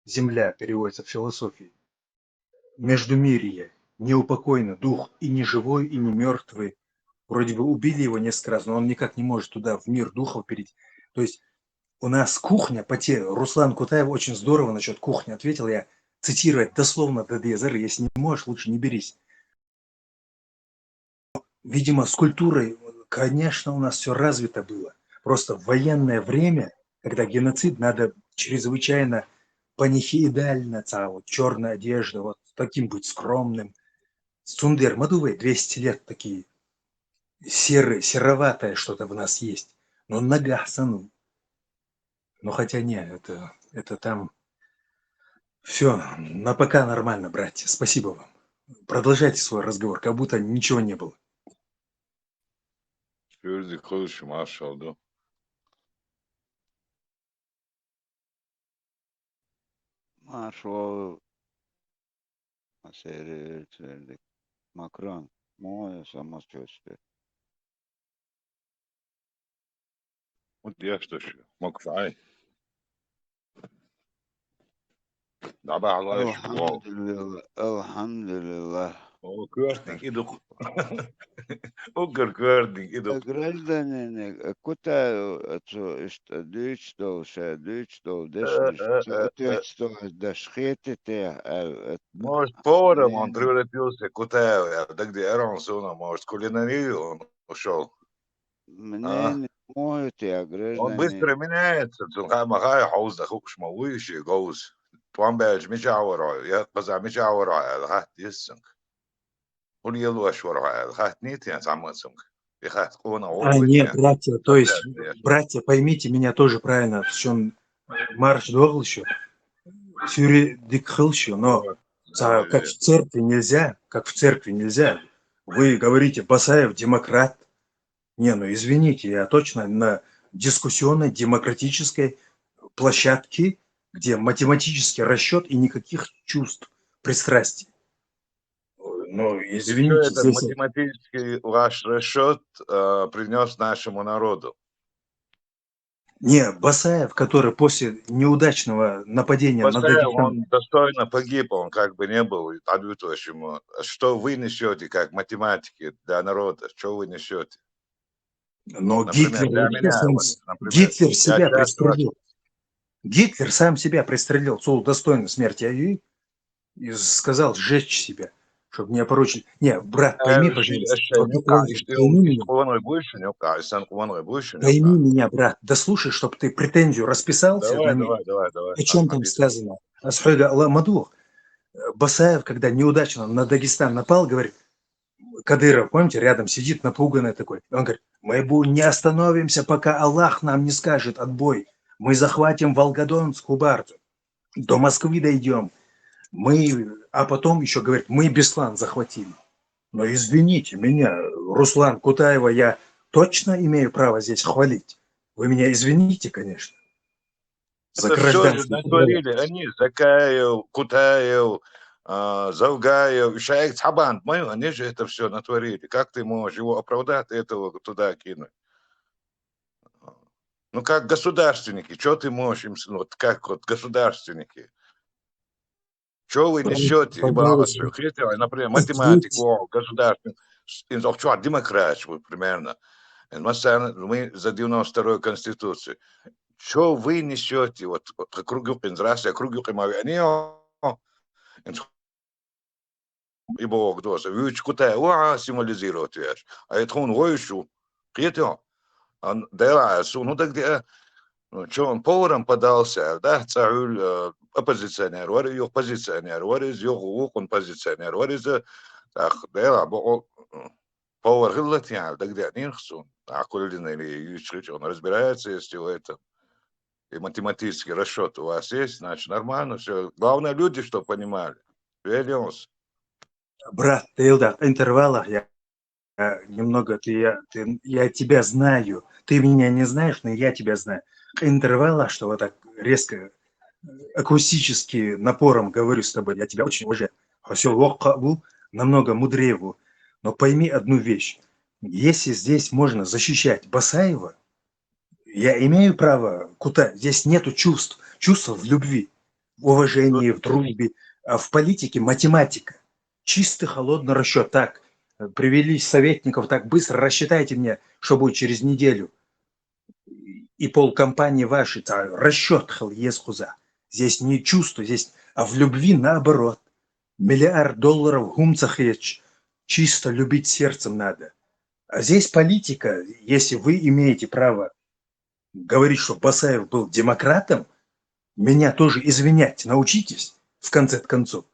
Speaker 15: Земля переводится в философии. Междумирье, неупокойный дух, и не живой, и не мертвый. Вроде бы убили его несколько раз, но он никак не может туда, в мир духов, перейти. То есть у нас кухня, Руслан Кутаев очень здорово насчет кухни ответил, я цитирую дословно ДДЗР, если не можешь, лучше не берись. Видимо, с культурой, конечно, у нас все развито было. Просто в военное время, когда геноцид, надо чрезвычайно панихидально, вот, черная одежда, вот таким быть скромным. Сундер, Мадувей, 200 лет такие, сероватое что-то в нас есть. Но нога сану. Но хотя нет, это там все, на пока нормально, братья. Спасибо вам. Продолжайте свой разговор, как будто ничего не было.
Speaker 2: Юрий Кулыч, маршал, да?
Speaker 9: Marshall seyrettirdik. Macron moja samostöster.
Speaker 2: Вот я что ж, мог фай. Dabei Allah ist wow.
Speaker 9: Elhamdülillah, elhamdülillah.
Speaker 2: O görding iduk. O görding iduk.
Speaker 9: Гражданин, куда это дичтол,
Speaker 2: Может, поваром он превратился, куда, да где Эронсона, может, кулинарию он ушел.
Speaker 9: Мне моют я
Speaker 2: Он
Speaker 9: гражданин.
Speaker 2: быстро меняется, махай хаус да хук шмауиши гоус. Туамбелж мичаура, я каза мичаура, хат иссинг. Он елуаш вара, хат нитен самасинг. И хат кона
Speaker 15: Нет, братья, то есть, братья, поймите меня тоже правильно, что он марш догл еще, сюри дикхл еще, но как в церкви нельзя, Вы говорите, Басаев демократ. Не, ну извините, я точно на дискуссионной демократической площадке, где математический расчет и никаких чувств, пристрастий. Ну, извините,
Speaker 2: это
Speaker 15: здесь...
Speaker 2: математический ваш расчет принес нашему народу.
Speaker 15: Не, Басаев, который после неудачного нападения на Дагестан...
Speaker 2: Он достойно погиб, он как бы не был адвитующим. Что вы несете как математики для народа? Что вы несете?
Speaker 15: Но
Speaker 2: Например,
Speaker 15: Гитлер себя пристрелил. Гитлер сам себя пристрелил, Цул достойно смерти, и сказал сжечь себя, чтобы не опорочить. Не, брат, пойми, пожалуйста. Пойми меня, брат. Да слушай, чтобы ты претензию расписался.
Speaker 2: Давай.
Speaker 15: О чем там сказано? Асхайга Аллах Мадух. Басаев, когда неудачно на Дагестан напал, говорит, Кадыров, помните, рядом сидит напуганный такой. Он говорит, мы не остановимся, пока Аллах нам не скажет отбой. Мы захватим Волгодонск, Кубарту. До Москвы дойдем. А потом еще говорит, мы Беслан захватили. Но извините меня, Руслан Кутаева, я точно имею право здесь хвалить. Вы меня извините, конечно.
Speaker 2: Это все же натворили они, Закаев, Кутаев, Завгаев, Шаик Цабан, они же это все натворили. Как ты можешь его оправдать, этого туда кинуть? Ну, как государственники, что ты можешь им, вот как вот государственники? Что вы несете? Например, математику, государственник, демократ, примерно. Мы за 92-ю Конституцию. Что вы несете? Вот кругу здравствуйте, кругу и бог доса. Вич кутай уа символизирует вещь. А это он воющу. Кьете? Он дела ну так где что он поваром подался, да, царь оппозиционер, вари его позиционер, вари из его он позиционер, вари из так дела повар гылат я, да где не хсун. А кулин или ючрич он разбирается, если в этом. И математический расчет у вас есть, значит нормально все. Главное люди, что понимали. Вернемся.
Speaker 15: Брат, ты Илдар, в интервалах я немного, я тебя знаю. Ты меня не знаешь, но я тебя знаю. В интервалах, что вот так резко, акустически напором говорю с тобой, я тебя очень уважаю. Все намного мудрее его. Но пойми одну вещь. Если здесь можно защищать Басаева, я имею право, куда? Здесь нету чувств. Чувства в любви, в уважении, в дружбе. А в политике математика. Чистый холодный расчет. Так, привели советников, так быстро рассчитайте мне, что будет через неделю. И полкомпании вашей, расчет хуза. Здесь не чувство, здесь, а в любви наоборот. $1 миллиард гумцах речь. Чисто любить сердцем надо. А здесь политика, если вы имеете право говорить, что Басаев был демократом, меня тоже извинять научитесь, в конце концов.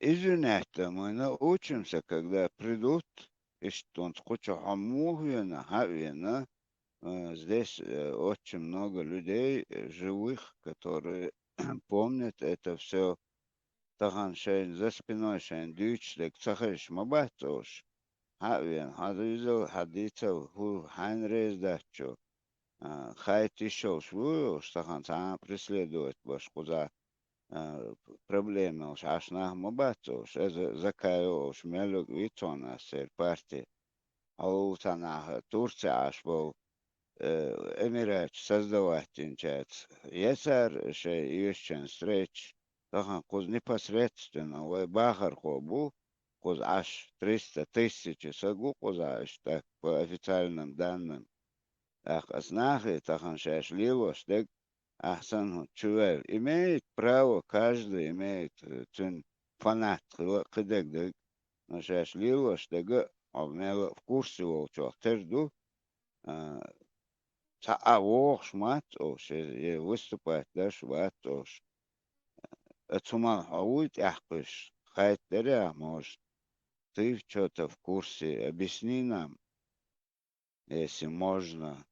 Speaker 9: Извиняйте, мы научимся, когда придут, и что он хочет хамугвина, здесь очень много людей живых, которые помнят это все. Тахан шейн за спиной шейн дүйчлек цахеш мабатош. Хавен хадизо хадицо ху хайнрез дачо. Хайт еще швую, тахан сам преследует баш куза проблемы уж аж на мабатош. Это закаёш мелюк витона сер партии. А у тана Турция аж был Эмират создавать инчается. Есар шей юшчен встреч. Тахан куз непосредственно в Бахархо был, куз аж 300 тысяч сагу куз аж так по официальным данным. Ах, знахи тахан шеш ливош, так ахсан чувел. Имеет право, каждый имеет фанат, кыдек, так, но шеш ливош, так, в курсе волчок, тежду, шмат, выступать, да, шмат, Цуман хауит яхпыш, хайтеря, может, ты что-то в курсе, объясни нам, если можно.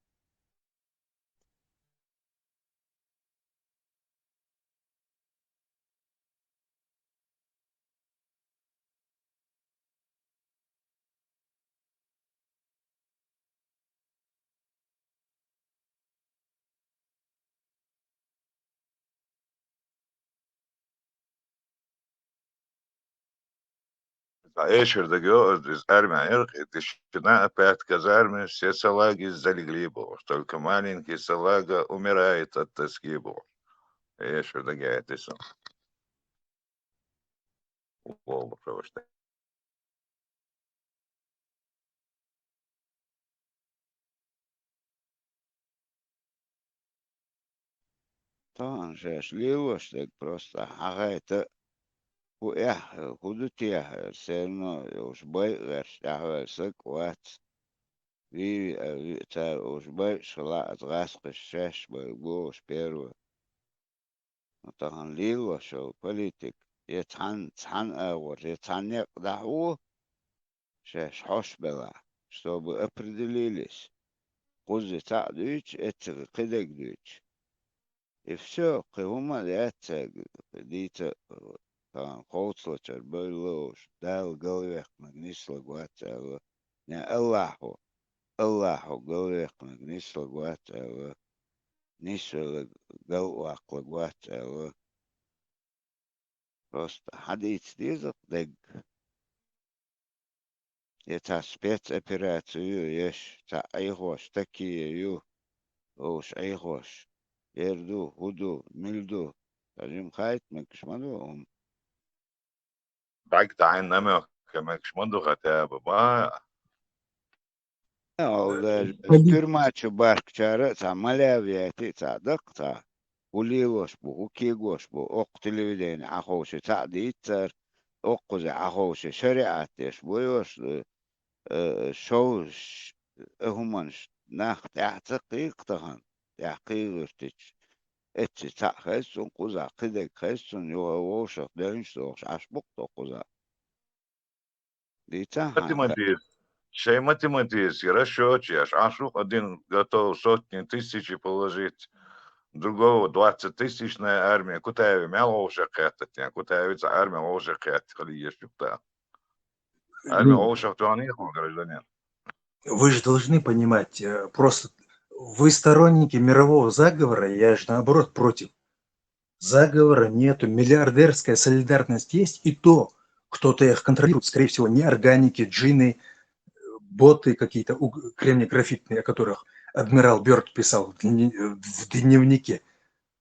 Speaker 2: Вечер договор из армии, тишина опять казармы, все салаги залегли было, только маленький салага умирает от тоски было. Вечер договор, ты сам. Волга просто.
Speaker 9: То он же ливош, так просто, ага, это худутия, все равно уж бойгаш, ага, сакват. Та уж бой шла от раска шеш, бойгош первый. То он ливош, политик. Цан авор, цан даху, шеш хош бела, чтобы определились. Кузы дույч, это кидек дույч. И все, кыгума лятся, дица, там, коуцлачар, байлош, дал головех, магнисла гуатава. Не Аллаху, головех, магнисла гуатава. Нисла галуакла гуатава. Просто хадиц дизок дег. Это спецоперацию еш, та айгош, такие ю, уж айгош. Ерду, худу, мильду. Тажим хайт, мекшмаду.
Speaker 2: Так тайн намек, как шмонду хотя бы, ба.
Speaker 9: Тюрьма чубарк чара, та малявия, ти та докта. وليغوش بو وكيغوش بو أق تلفزيون عخوش تعديتر أقوز عخوش شريعة بويوش شوش همانش ناخ تعتقيق تهان تعقيقش اتش تاخسون قوزا قدك خسون يووش دينش دوش عشبق قوزا دي تهان
Speaker 2: Математист. Шей математист, и расчетчик, а шух один готов сотни тысяч положить, другого 20-тысячная армия. Куда мяла уже катать, куда армия уже катать, коли есть что-то. Армия уже то не гражданин.
Speaker 15: Вы же должны понимать, просто вы сторонники мирового заговора, я же наоборот против. Заговора нету, миллиардерская солидарность есть, и то кто-то их контролирует, скорее всего, не органики, джинны, боты какие-то кремнеграфитные, о которых адмирал Бёрд писал в дневнике.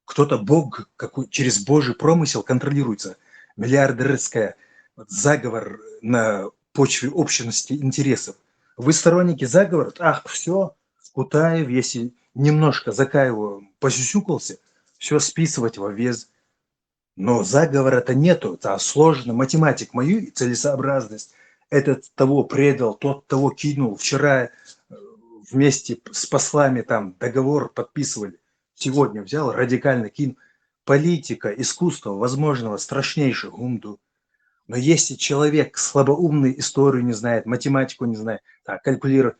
Speaker 15: Кто-то Бог, через Божий промысел контролируется. Миллиардерская заговор на почве общности интересов. Вы сторонники заговора, ах, все, Кутаев, если немножко Закаеву посюсюкался, все списывать во вес. Но заговора-то нету, это сложно. Математик мою и целесообразность. Этот того предал, тот того кинул. Вчера вместе с послами там договор подписывали. Сегодня взял, радикально кинул. Политика, искусство возможного страшнейших гумду. Но если человек слабоумный, историю не знает, математику не знает, так, калькулирует,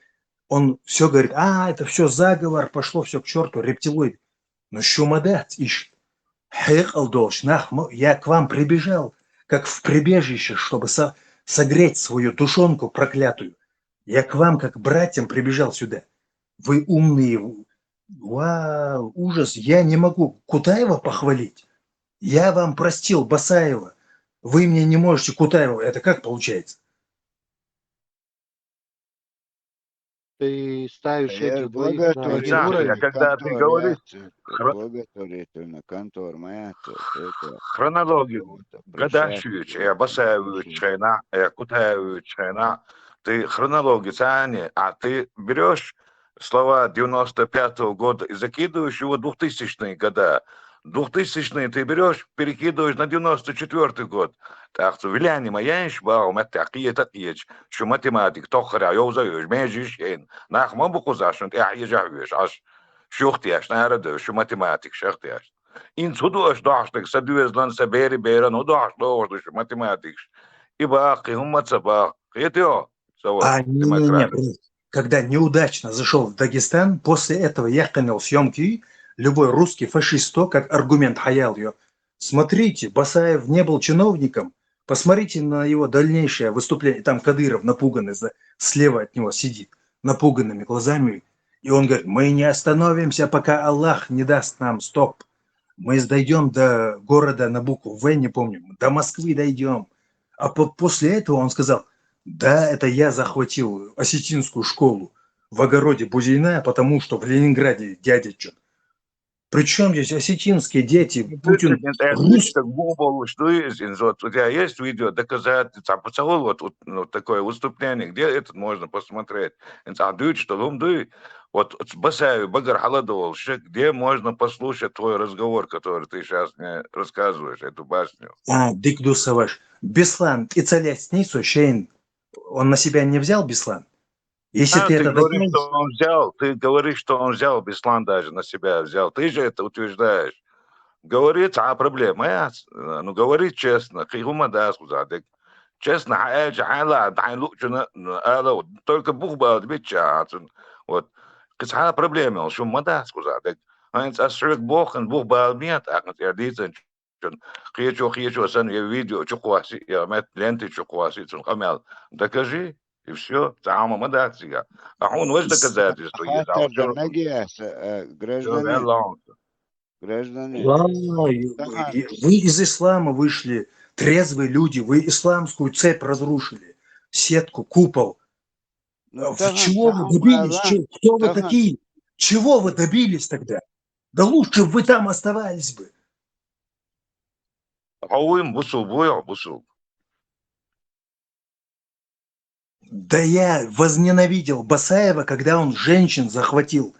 Speaker 15: он все говорит, это все заговор, пошло все к черту, рептилоид. Но что мадать ищет? Я к вам прибежал, как в прибежище, чтобы согреть свою душонку проклятую. Я к вам, как к братьям, прибежал сюда. Вы умные. Вау, ужас. Я не могу Кутаева похвалить. Я вам простил Басаева. Вы мне не можете Кутаева. Это как получается?
Speaker 14: Ты ставишь
Speaker 9: Я
Speaker 14: этих двоих на один
Speaker 9: благотворительный
Speaker 14: уровень.
Speaker 2: Когда ты говоришь
Speaker 9: благотворительный контор моя, это
Speaker 2: хронологию, Гадашевич, Басаевич, Кутаевич, ты хронологию тяни, а ты берешь слова 95-го года и закидываешь его в 2000-е года. 2000-е ты берешь, перекидываешь на 94-й год. Так что виляни маяш бау матакия такиеч, что математик тохра юзаешь, межишен, нах мабукузашен, ежавиш, аж шухтяш, нарадо, что математик шахтяш. Ин судуаш дашник, садуезлан сабери беран, удаш дошь математик. И баки, умацаба, это
Speaker 15: Не. Когда неудачно зашел в Дагестан, после этого я канал съемки, любой русский фашист, как аргумент хаял ее. Смотрите, Басаев не был чиновником, посмотрите на его дальнейшее выступление. Там Кадыров напуганный, слева от него сидит, напуганными глазами. И он говорит, мы не остановимся, пока Аллах не даст нам стоп. Мы дойдем до города на букву В, не помню, до Москвы дойдем. А после этого он сказал, да, это я захватил осетинскую школу в огороде Бузейна, потому что в Ленинграде дядячат. Причем здесь осетинские дети, Путин...
Speaker 2: У тебя есть видео, доказательства, вот такое выступление, где это можно посмотреть? Вот Басаев, Багар Халадовал, где можно послушать твой разговор, который ты сейчас мне рассказываешь, эту басню?
Speaker 15: Дикдусаваш. Беслан и Целясницу, Шейн, он на себя не взял, Беслан? Если ты это
Speaker 2: говоришь, что он взял, ты говоришь, что он взял, Беслан даже на себя взял. Ты же это утверждаешь. Говорит, проблема. Ну, говори честно. Честно, только Бог будет бечать. Вот. Какая проблема? Что мада сказать? Асрик Бог, Бог балмет, я дицен. Хочу, сан я видео, чукваси, я мет ленты чукваси, хамел. Докажи. И все, самое мадация. А он вот доказательства есть.
Speaker 9: Гражданин.
Speaker 15: Вы из ислама вышли, трезвые люди, вы исламскую цепь разрушили, сетку, купол. Чего вы добились? Кто вы такие? Чего вы добились тогда? Да лучше бы вы там оставались бы. Да я возненавидел Басаева, когда он женщин захватил,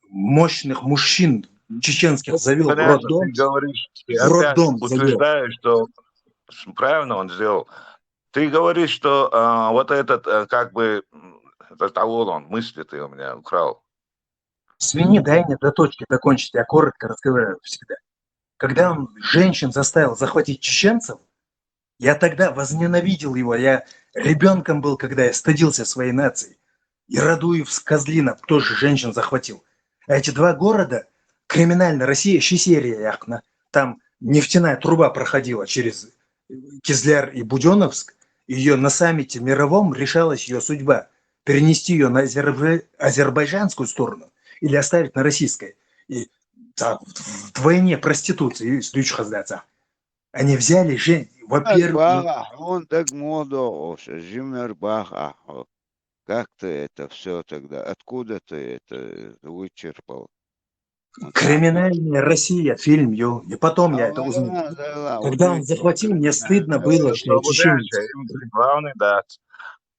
Speaker 15: мощных мужчин, чеченских завел в
Speaker 2: Понятно,
Speaker 15: роддом,
Speaker 2: ты говоришь, ты
Speaker 15: в
Speaker 2: опять
Speaker 15: роддом завел.
Speaker 2: утверждаешь, что правильно он сделал. Ты говоришь, что вот этот, как бы, это того он мысли ты у меня украл.
Speaker 15: Свини, дай мне до точки докончить, я коротко разговариваю всегда. Когда он женщин заставил захватить чеченцев, я тогда возненавидел его. Я ребенком был, когда я стыдился своей нации. И Радуев с Козлинов тоже женщин захватил. А эти два города, криминальная Россия, Щесерия, яхна, там нефтяная труба проходила через Кизляр и Буденновск. Ее на саммите мировом решалась ее судьба. Перенести ее на азербайджанскую сторону или оставить на российской. И вдвойне проституции, они взяли во-первых,
Speaker 9: он так молодо, Жимер Баха. Как ты это все тогда? Откуда ты это вычерпал?
Speaker 15: «Криминальная Россия» фильм, и потом я это узнал. Когда он захватил, мне стыдно было, что я чеченец.
Speaker 2: Главный, да.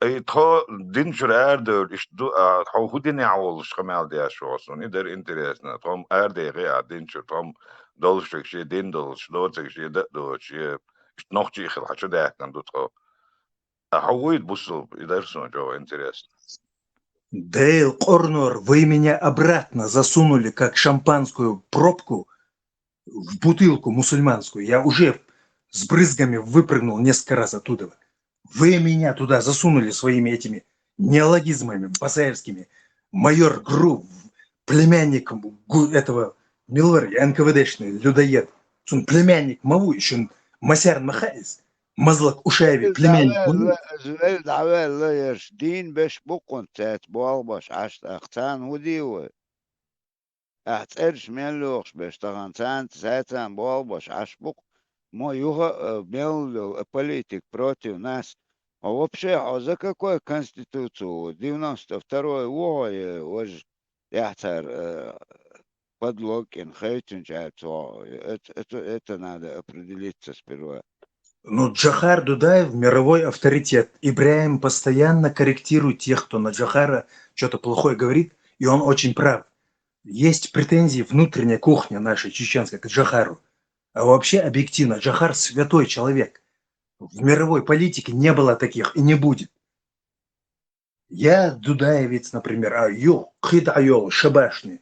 Speaker 2: И то динчур эрдер, то худин яул шамал диашос, он идер интересно. Том эрдер я динчур, том должек ши диндолш, должек ши додош, noch чихел, хочу дать нам тут. А хауит бусул, идерсон, что интересно.
Speaker 15: Дейл Корнор, вы меня обратно засунули, как шампанскую пробку, в бутылку мусульманскую. Я уже с брызгами выпрыгнул несколько раз оттуда. Вы меня туда засунули своими этими неологизмами басаевскими. Майор Гру, племянник этого Миллера, НКВДшный людоед. Он племянник Маву, еще Масяр Махаис, Мазлак Ушаеви, племянник Маву.
Speaker 9: زول دعوة لا يشدين باش بقون تات بالباش عشت أختان وديوه أحترش ملوخش باش تغنتان تساتان بالباش عش بق ما يوها ملو политик против нас. А вообще, а за какую конституцию? 92-й ой, уж яхтар подлогин, хейтинчается. Это надо определиться сперва.
Speaker 15: Ну, Джохар Дудаев – мировой авторитет. Ибраим постоянно корректирует тех, кто на Джохара что-то плохое говорит, и он очень прав. Есть претензии внутренняя кухня нашей чеченской к Джохару. А вообще, объективно, Джохар – святой человек. В мировой политике не было таких и не будет. Я дудаевец, например, Хидайол, Шабашный,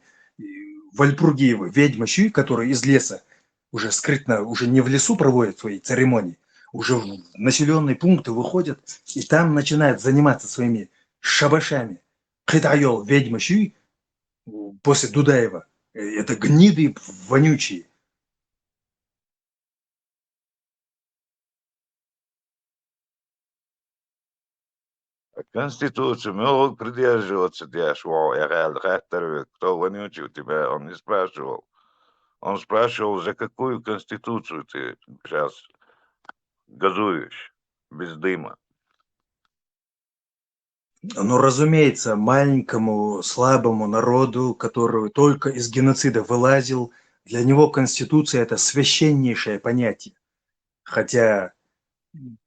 Speaker 15: Вальпургиева, ведьма Щуй, который из леса уже скрытно, уже не в лесу проводят свои церемонии, уже в населенные пункты выходят и там начинают заниматься своими шабашами. Хидайол, ведьма Щуй, после Дудаева, это гниды вонючие.
Speaker 2: Конституцию мог придерживаться Диашвал, я реально кто вонючий у тебя, он не спрашивал. Он спрашивал, за какую конституцию ты сейчас газуешь без дыма.
Speaker 15: Ну, разумеется, маленькому, слабому народу, который только из геноцида вылазил, для него Конституция – это священнейшее понятие. Хотя,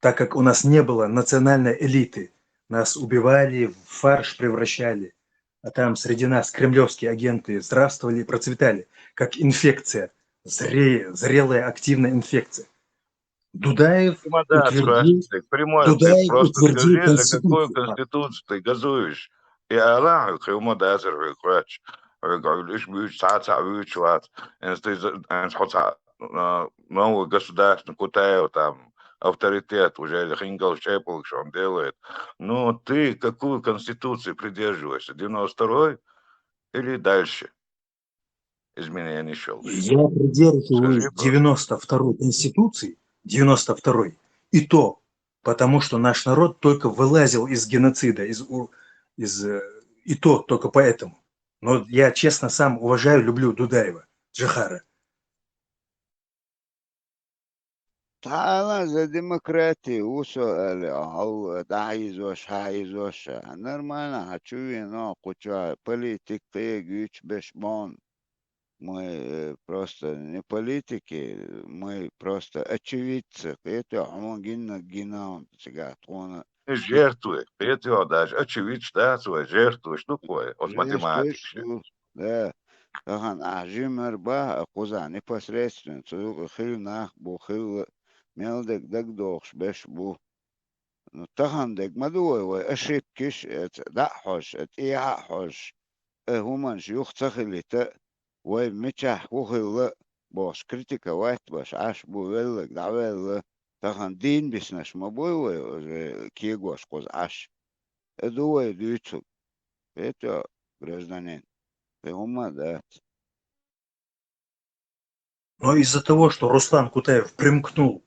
Speaker 15: так как у нас не было национальной элиты, нас убивали, в фарш превращали, а там среди нас кремлевские агенты здравствовали и процветали, как инфекция, зрелая активная инфекция. Дудаев утвердил,
Speaker 2: Ты просто скажи, за какую конституцию ты газуешь. И Аллах, ему дазер, выкрач. Лишь будет саца, вычват. Новый государственный Кутаев там авторитет уже Хингал Чепл, что он делает. Но ты какую конституцию придерживаешься? 92-й или дальше? Изменения шел.
Speaker 15: Я придерживаюсь 92-й Конституции, 92-й, и то, потому что наш народ только вылазил из геноцида, и то только поэтому. Но я честно сам уважаю, люблю Дудаева, Джохара.
Speaker 9: تعال за демократию усуали, а дайз ваш, хайз ваш. Нормально, хочу вино, куча политик, ты гюч бешмон. Мы просто не политики, мы просто очевидцы. Это гомогенно геном, цыгатона.
Speaker 2: Жертвы, это даже очевидно, да, свой жертвы, что такое, от математики.
Speaker 9: Да, Тахан ажимер ба куза непосредственно цук хил нах бу хил мелдек дагдохш беш бу. Ну тахан дек мадуй ой ошибкиш эт дахош эт иахош هومن شيوخ تخلي تا ومتشح وخلا باش كريتيكا واحد باش عاش بو ولك دعوة تخن دين بسنش ما بوي كيغوش قوز عاش ادوه ديوتسو это гражданин. Хума, да.
Speaker 15: Но из-за того, что Руслан Кутаев примкнул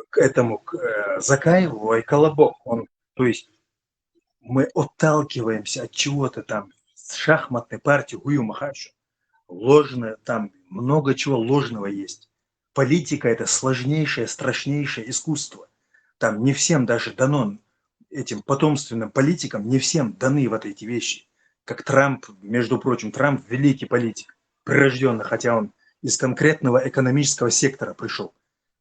Speaker 15: к этому, к Закаеву, и Колобок, он, то есть мы отталкиваемся от чего-то там, с шахматной партии Гую Махачу, ложное, там много чего ложного есть. Политика – это сложнейшее, страшнейшее искусство. Там не всем даже дано, этим потомственным политикам, не всем даны вот эти вещи. Как Трамп, между прочим, Трамп – великий политик, прирожденный, хотя он из конкретного экономического сектора пришел.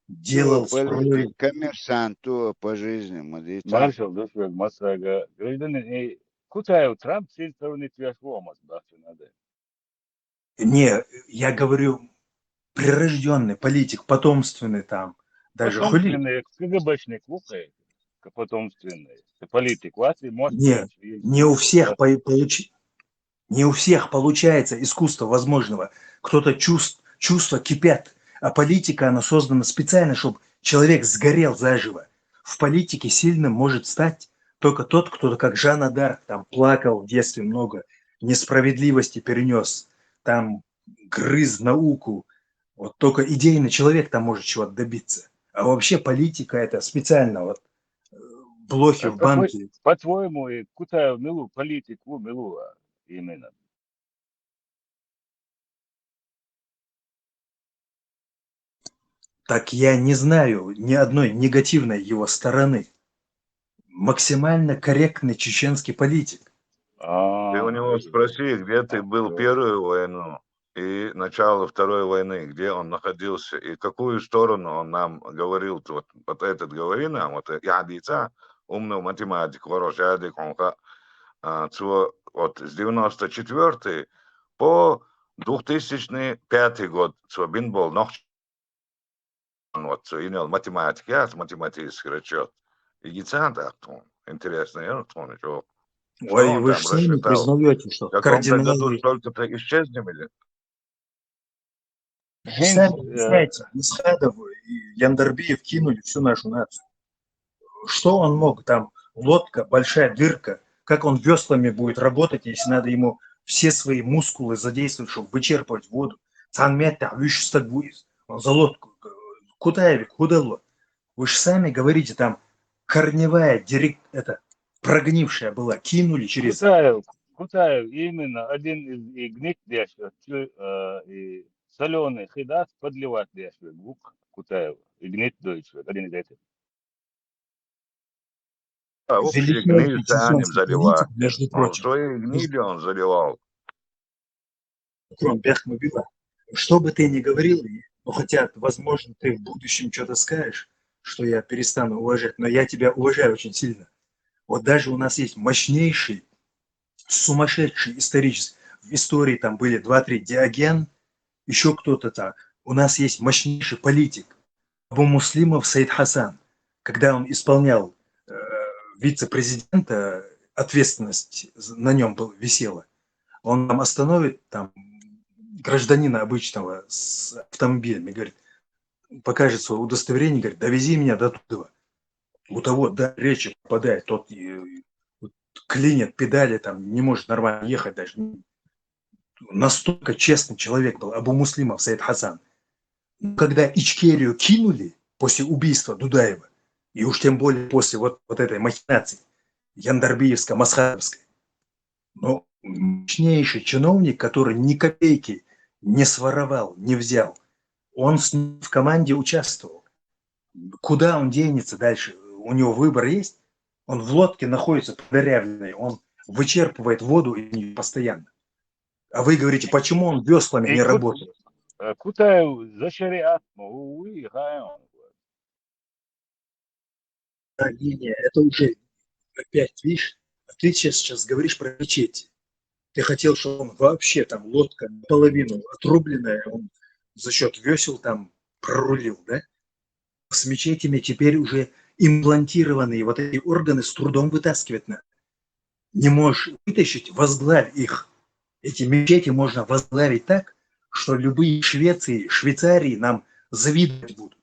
Speaker 15: Делал
Speaker 9: политик, коммерсант по жизни, мадица.
Speaker 16: Маршал, душвек, масага, гражданин, Кутаев, Трамп, все стороны твоя форма, бахчу надо.
Speaker 15: Не, я говорю, прирожденный политик, потомственный там, даже хули.
Speaker 16: Потомственный, КГБшник, лукай, потомственный, политик, вас и может
Speaker 15: Не, не у всех не у всех получается искусство возможного. Кто-то чувства кипят, а политика, она создана специально, чтобы человек сгорел заживо. В политике сильным может стать только тот, кто как Жанна д'Арк, там плакал в детстве много, несправедливости перенес, там грыз науку. Вот только идейный человек там может чего-то добиться. А вообще политика это специально вот блохи в банке.
Speaker 16: По-твоему, Кутаев милу, политику милу именно.
Speaker 15: Так я не знаю ни одной негативной его стороны. Максимально корректный чеченский политик.
Speaker 2: Ты у него спроси, где ты был первую войну и начало Второй войны, где он находился, и какую сторону он нам говорил, вот этот говори нам, вот я дитя, умный математик, хороший ядик, он вот с 94 по 2005 год, бин был вот, имел математик, я математический расчет. И дитя так, интересно, я помню, что
Speaker 15: Ой, вы же сами признаете, что кардиналы...
Speaker 2: Только исчезнем или?
Speaker 15: Сами знаете, Исхадов и Яндарбиев кинули всю нашу нацию. Что он мог там? Лодка, большая дырка. Как он веслами будет работать, если надо ему все свои мускулы задействовать, чтобы вычерпывать воду? Он за лодку. Кутаевик, худало. Вы же сами говорите, там корневая прогнившая была, кинули через...
Speaker 16: Кутаев именно один из гнит дешев, и соленый хидас подливать дешев, гук Кутаев, и гнит дойчев, один из этих.
Speaker 2: Общие гниль санем заливал. Между прочим. Свои гнили он заливал.
Speaker 15: Что бы ты ни говорил, ну хотя, возможно, ты в будущем что-то скажешь, что я перестану уважать, но я тебя уважаю очень сильно. Вот даже у нас есть мощнейший, сумасшедший исторический, в истории там были 2-3 Диоген, еще кто-то так. У нас есть мощнейший политик, Абу Муслимов Саид Хасан, когда он исполнял вице-президента, ответственность на нем висела, он там остановит там гражданина обычного с автомобилем и говорит, покажет свое удостоверение, говорит, довези меня до туда. У того, да, речи попадает, тот клинит педали, там не может нормально ехать даже. Настолько честный человек был, Абу Муслимов Саид Хасан. Когда Ичкерию кинули после убийства Дудаева, и уж тем более после вот этой махинации Яндарбиевско-Масхадовской, но мощнейший чиновник, который ни копейки не своровал, не взял, он в команде участвовал. Куда он денется дальше? У него выбор есть? Он в лодке находится продырявленной, он вычерпывает воду постоянно. А вы говорите, почему он веслами не работает?
Speaker 16: Кутаев за шариат,
Speaker 15: Да, не, это уже опять, видишь, ты сейчас говоришь про мечети. Ты хотел, чтобы он вообще там лодка наполовину отрубленная, он за счет весел там прорулил, да? С мечетями теперь уже имплантированные вот эти органы с трудом вытаскивать надо. Не можешь вытащить, возглавь их. Эти мечети можно возглавить так, что любые Швейцарии нам завидовать будут.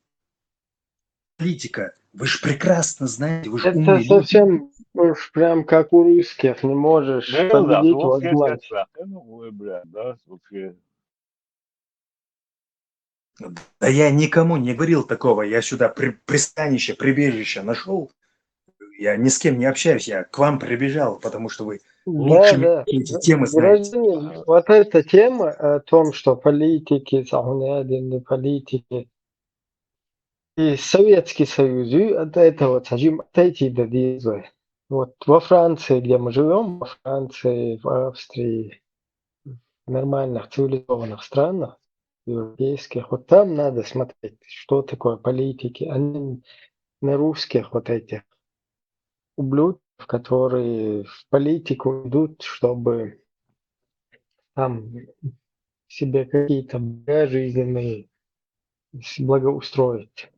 Speaker 15: Политика, вы же прекрасно знаете, вы же
Speaker 1: Это
Speaker 15: умные люди.
Speaker 1: совсем уж прям как у русских. Не можешь
Speaker 16: Да,
Speaker 1: победить,
Speaker 16: вообще
Speaker 1: возглавить.
Speaker 16: это, ну, блядь, да, вообще.
Speaker 15: Да я никому не говорил такого. Я сюда пристанище, прибежище нашел. Я ни с кем не общаюсь. Я к вам прибежал, потому что вы лучше меня эти темы знаете.
Speaker 1: Гражданин, вот эта тема о том, что политики, сахунядины, политики, и Советский Союз, и от этого хотим отойти до дизы. Вот во Франции, где мы живем, во Франции, в Австрии, в нормальных цивилизованных странах, европейских, вот там надо смотреть, что такое политики, а не на русских вот этих ублюдков, которые в политику идут, чтобы там себе какие-то жизненные благоустроить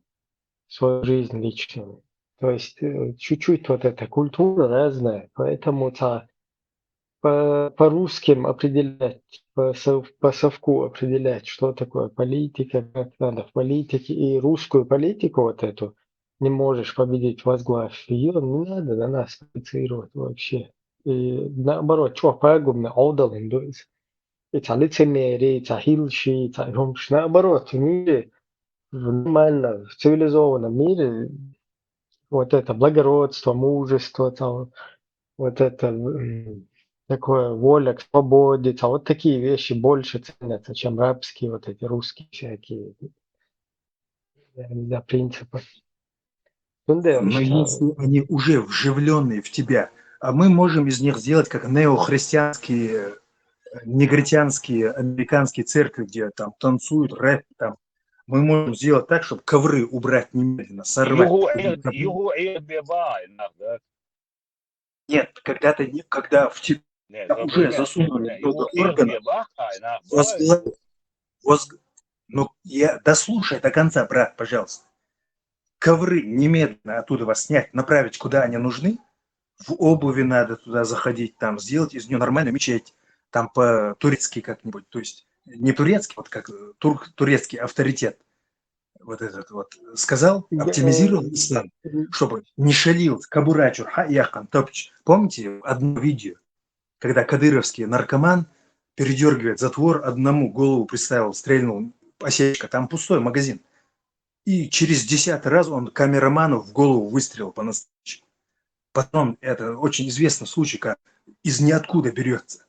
Speaker 1: свою жизнь личную. То есть чуть-чуть вот эта культура разная, поэтому по русским определять, по совку определять, что такое политика, как надо в политике, и русскую политику вот эту не можешь победить, возглавь ее, не надо на нас проецировать вообще. И наоборот, что пагубно, одален, то есть это лицемерие, это хилши, это громш. Наоборот, в мире, в нормально, в цивилизованном мире вот это благородство, мужество, там, вот это такое воля к свободе, вот такие вещи больше ценятся, чем рабские вот эти русские всякие принципы.
Speaker 15: Но если они уже вживленные в тебя, а мы можем из них сделать как неохристианские, негритянские, американские церкви, где там танцуют, рэп, там. Мы можем сделать так, чтобы ковры убрать немедленно, сорвать. Нет, когда в тебя уже засунули много органов, ну, дослушай до конца, брат, пожалуйста. Ковры немедленно оттуда вас снять, направить, куда они нужны. В обуви надо туда заходить, там сделать из нее нормальную мечеть, там по-турецки как-нибудь. То есть не турецкий, вот как турецкий авторитет. Вот этот вот сказал, оптимизировал ислам, чтобы не шалил кабура чурха яхан топч. Помните одно видео, когда кадыровский наркоман передергивает затвор, одному голову приставил, стрельнул, осечка, там пустой магазин. И через 10-й раз он камераману в голову выстрелил по-настоящему. Потом, это очень известный случай, как из ниоткуда берется.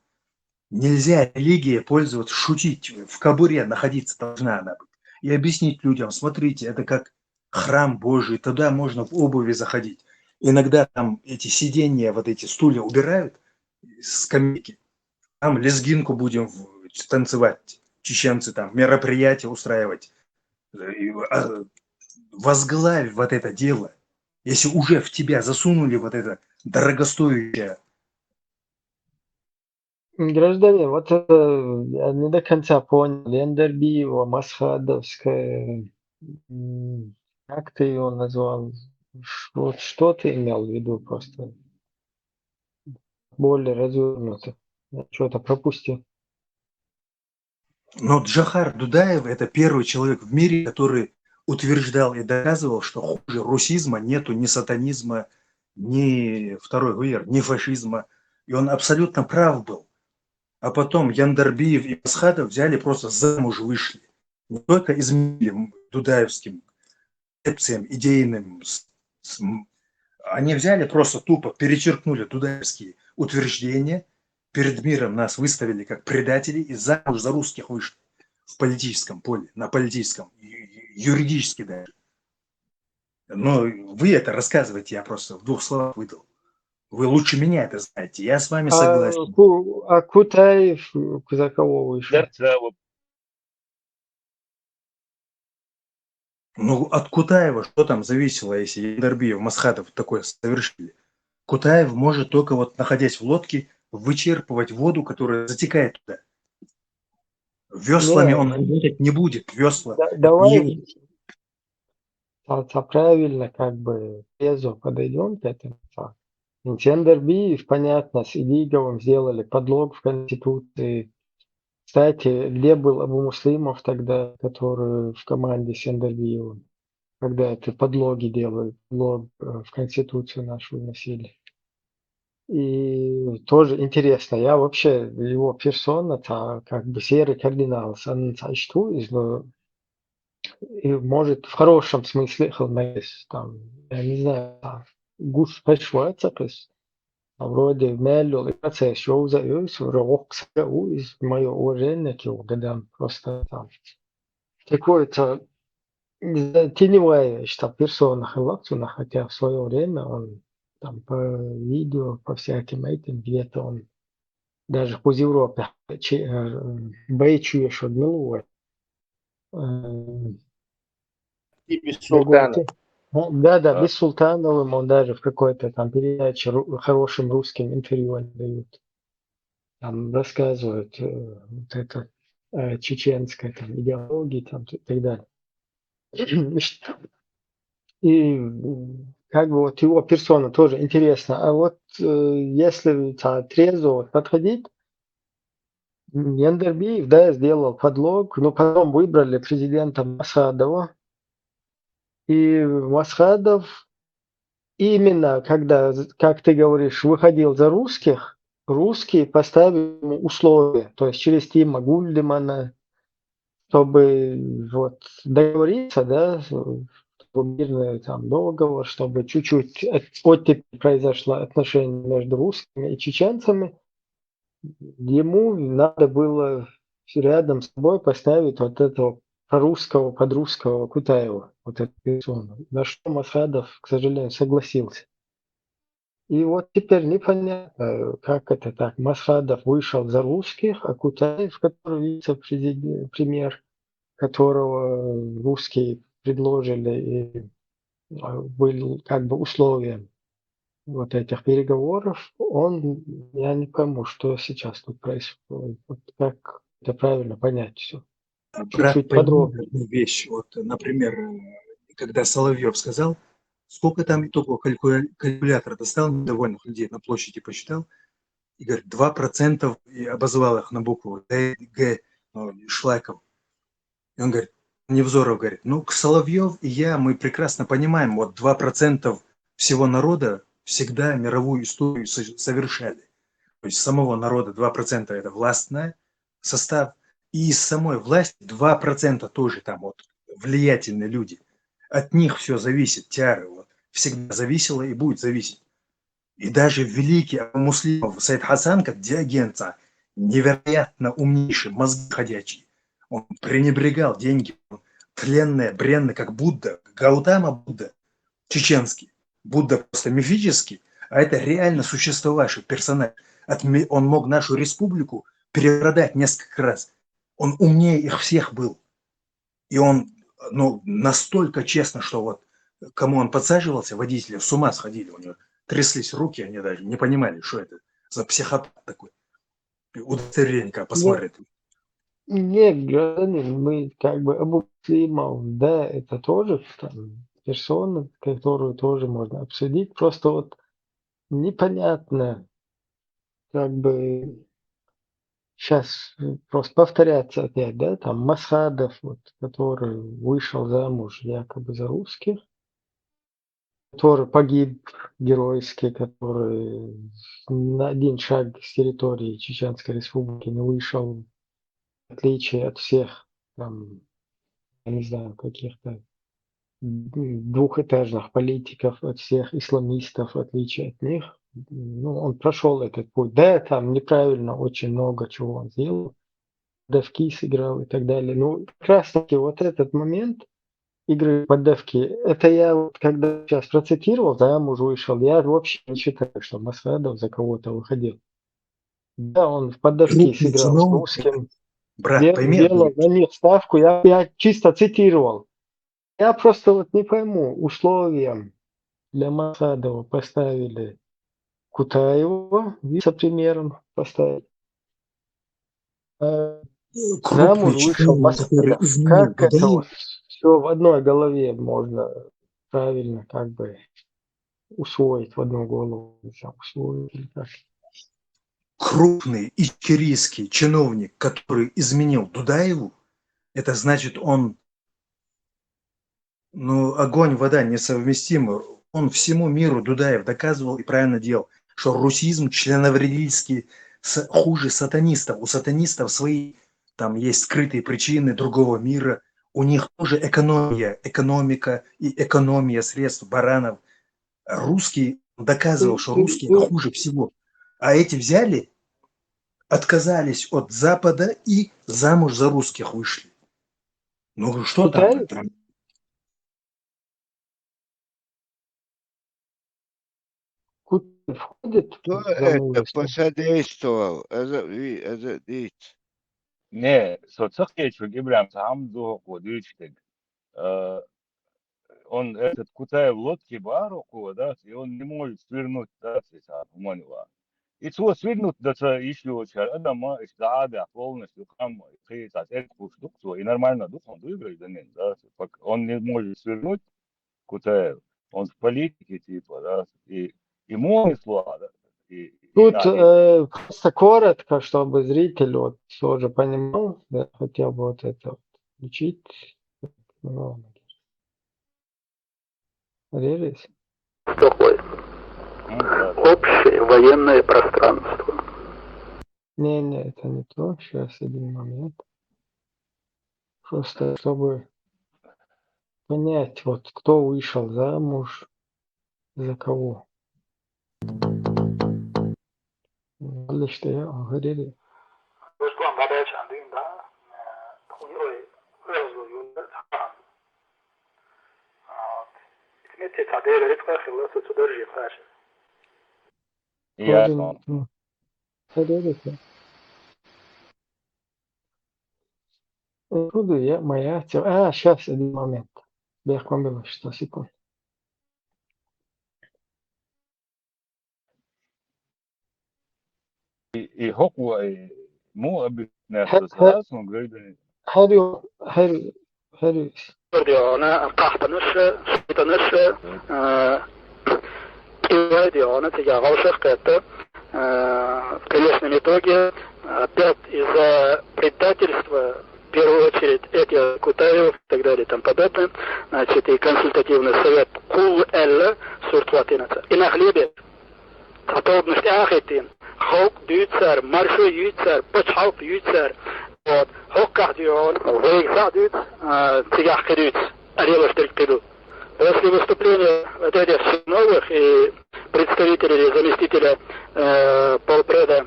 Speaker 15: Нельзя религия пользоваться, шутить, в кобуре находиться должна она быть. И объяснить людям, смотрите, это как храм Божий, туда можно в обуви заходить. Иногда там эти сиденья, вот эти стулья убирают, скамейки. Там лезгинку будем танцевать, чеченцы там, мероприятия устраивать. Возглавь вот это дело. Если уже в тебя засунули вот это дорогостоящее.
Speaker 1: Гражданин, вот это я не до конца понял. Лендербиева, Масхадовская, как ты его назвал? Вот что ты имел в виду просто? Более развернуто. Я что-то пропустил.
Speaker 15: Но Джохар Дудаев – это первый человек в мире, который утверждал и доказывал, что хуже русизма нету ни сатанизма, ни второй ГУР, ни фашизма. И он абсолютно прав был. А потом Яндарбиев и Масхадов взяли просто замуж вышли. Не только изменили дудаевским концепциям идейным. Они взяли просто тупо, перечеркнули дудаевские утверждения, перед миром нас выставили как предателей и замуж за русских вышли в политическом поле, на политическом, юридически даже. Но вы это рассказываете, я просто в 2 словах выдал. Вы лучше меня это знаете, я с вами согласен.
Speaker 1: А Кутаев за кого вышел?
Speaker 15: Ну, от Кутаева что там зависело, если Яндарбиев, Масхадов такое совершили? Кутаев может только вот находясь в лодке вычерпывать воду, которая затекает туда. Веслами он
Speaker 1: Не,
Speaker 15: работать не будет. Весла от него.
Speaker 1: давай правильно как бы трезво подойдем к этому. Индиан понятно, с Идиговым сделали подлог в Конституции. Кстати, где был Абу Муслимов тогда, который в команде с Ендербиевым, когда это подлоги делают, подлог в Конституцию нашу вносили. И тоже интересно, я вообще его персона, как бы серый кардинал, но и может в хорошем смысле там, я не знаю, гуш пешвацакас, а вроде мелю и процесс шоуза из рокса из мое уважение к его годам просто там какое-то не знаю, теневая что персона Халатуна, хотя в свое время он там по видео, по всяким этим где-то он даже по Европе бейчуешь одну
Speaker 6: И без
Speaker 1: другой.
Speaker 6: султана.
Speaker 1: Да,
Speaker 6: Да.
Speaker 1: без Султановым он даже в какой-то там передаче хорошим русским интервью они дают. Там рассказывают вот это чеченская там идеология там и так далее. И как бы вот его персона тоже интересна. А вот если трезво подходить, Ендербиев, да, сделал подлог, но потом выбрали президента Масхадова. И Масхадов именно, когда, как ты говоришь, выходил за русских, русские поставили ему условия, то есть через Тима Гульдемана, чтобы вот договориться, да, чтобы мирный там договор, чтобы чуть-чуть оттепель произошла отношение между русскими и чеченцами, ему надо было рядом с собой поставить вот этого подрусского Кутаева, вот эту персону, на что Масхадов, к сожалению, согласился. И вот теперь непонятно, как это так. Масхадов вышел за русских, а Кутаев, который вице-премьер, которого русские предложили и был как бы условием вот этих переговоров, я не пойму, что сейчас тут происходит. Вот как это правильно понять все.
Speaker 15: Брат,
Speaker 1: Чуть-чуть
Speaker 15: пойми
Speaker 1: подробнее.
Speaker 15: одну вещь. Вот, например, когда Соловьев сказал, сколько там итогового калькулятора достал недовольных людей на площади, посчитал, и говорит, 2% и обозвал их на букву Д, Г, Шлаков. И он говорит, Невзоров говорит, ну, Соловьев и я, мы прекрасно понимаем, вот 2% всего народа всегда мировую историю совершали. То есть самого народа 2% это властный состав, и из самой власти 2% тоже там вот влиятельные люди. От них все зависит, тиары, вот, всегда зависело и будет зависеть. И даже великий Муслимов Саид Хасан, как диагент, невероятно умнейший, мозги ходячие. Он пренебрегал деньги, тленные, бренные, как Будда, Гаутама Будда, чеченский. Будда просто мифический, а это реально существовавший персонаж. Он мог нашу республику перепродать несколько раз. Он умнее их всех был. И он настолько честно, что вот кому он подсаживался, водители с ума сходили у него. Тряслись руки, они даже не понимали, что это за психопат такой. Удостоверение посмотрят.
Speaker 1: Не, гражданин, мы как бы Абу Муслимов, да, это тоже там, персона, которую тоже можно обсудить. Просто вот непонятно, как бы сейчас просто повторяться опять, да, там Масхадов, вот, который вышел замуж якобы за русских, который погиб геройски, который на один шаг с территории Чеченской Республики не вышел, в отличие от всех, там, я не знаю, каких-то двухэтажных политиков, от всех исламистов, в отличие от них. Ну, он прошел этот путь. Да, там неправильно очень много чего он сделал. Давки сыграл и так далее. Ну, как раз таки вот этот момент игры поддавки, это я вот когда сейчас процитировал, замуж вышел, я вообще не считаю, что Масхадов за кого-то выходил. Да, он в поддавки
Speaker 15: Крупный
Speaker 1: сыграл с
Speaker 15: чиновник,
Speaker 1: русским,
Speaker 15: брат, пойми
Speaker 1: делал
Speaker 15: одну
Speaker 1: на них ставку, я чисто цитировал. Я просто вот не пойму, условием для Масхадова поставили Кутаева вице-премьером поставить.
Speaker 15: Крупный
Speaker 1: Замуж вышел
Speaker 15: чиновник, который
Speaker 1: Москва.
Speaker 15: изменил
Speaker 1: Как это
Speaker 15: Дудаеву.
Speaker 1: все в одной голове можно правильно как бы усвоить в одну голову? Усвоить или как?
Speaker 15: Крупный ичкерийский чиновник, который изменил Дудаеву, это значит, он, ну, огонь, вода несовместимы. Он всему миру, Дудаев, доказывал и правильно делал, что русизм членовредительский хуже сатанистов. У сатанистов свои, там есть скрытые причины другого мира. У них тоже экономика и экономия средств баранов. Русский доказывал, что русские хуже всего. А эти взяли, отказались от Запада и замуж за русских вышли. Ну что там?
Speaker 1: Входит
Speaker 9: Кто
Speaker 1: в
Speaker 9: это
Speaker 1: замужество?
Speaker 9: посодействовал? Дить.
Speaker 16: Не, соцсеть Гибрам сам до ходичтег. Он этот Кутай в лодке бароку, да, и он не может свернуть, да, Уманила. И что свернуть, да, еще очар, адама, да, полностью хам, и нормально дух, он выиграет, да, он не может свернуть Кутаев, он в политике, типа, да, и ему слова, да,
Speaker 1: Тут просто коротко, чтобы зритель вот тоже понимал, да, хотел бы вот это вот учить. Ну, режись.
Speaker 17: Такое общее военное пространство.
Speaker 1: Не, это не то. Сейчас один момент. Просто чтобы понять, вот кто вышел замуж, за кого. Лишь что я говорили.
Speaker 16: Ясно.
Speaker 1: Буду я моя. Сейчас один момент. Бехкомбила, что секунд.
Speaker 16: И хокку му объясняется сразу, он говорит,
Speaker 1: Харю.
Speaker 17: Ana qahtanış, şeytanış, она тебя волшебка, в конечном итоге опять из-за предательства, в первую очередь, эти Кутаев и так далее и тому подобное, значит, и консультативный совет Кул Элла Суртватинаца. И на хлебе готовность ахитин, хок дюйцер, маршу юйцер, почхауп юйцер, вот, хоккардион, вейксадюц, цигахкадюц, орелоштеркпиду. После выступления вот этих новых и представителей, заместителя полпреда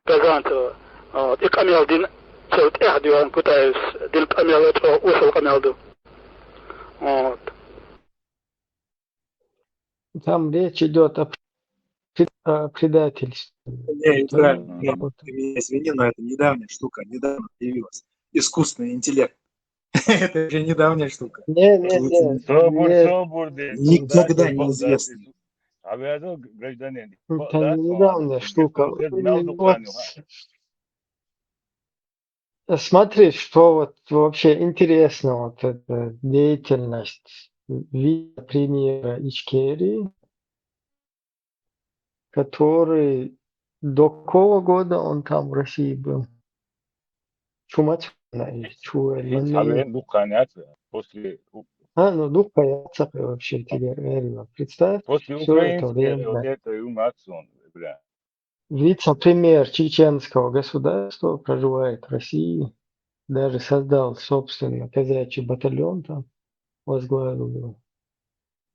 Speaker 17: Казанцева, вот, и Камелдин, целт Эхдион Кутаевс, Дин Камелдо, ушел Камелду. Вот.
Speaker 1: Там речь идет о предательстве.
Speaker 15: Не, правильно. Ты меня извини, но это недавняя штука, недавно появилась. Искусственный интеллект. Это же недавняя штука. Никогда неизвестно.
Speaker 1: Это недавняя штука. Смотри, что вот вообще интересно, вот эта деятельность вице-премьера Ичкерии, который до какого года он там в России был?
Speaker 16: после
Speaker 1: Духаяца вообще тебе реально. Представь,
Speaker 16: после
Speaker 1: все это время.
Speaker 16: вот это юмаксон, бля.
Speaker 1: Вице-премьер чеченского государства проживает в России, даже создал собственный казачий батальон там, возглавил его.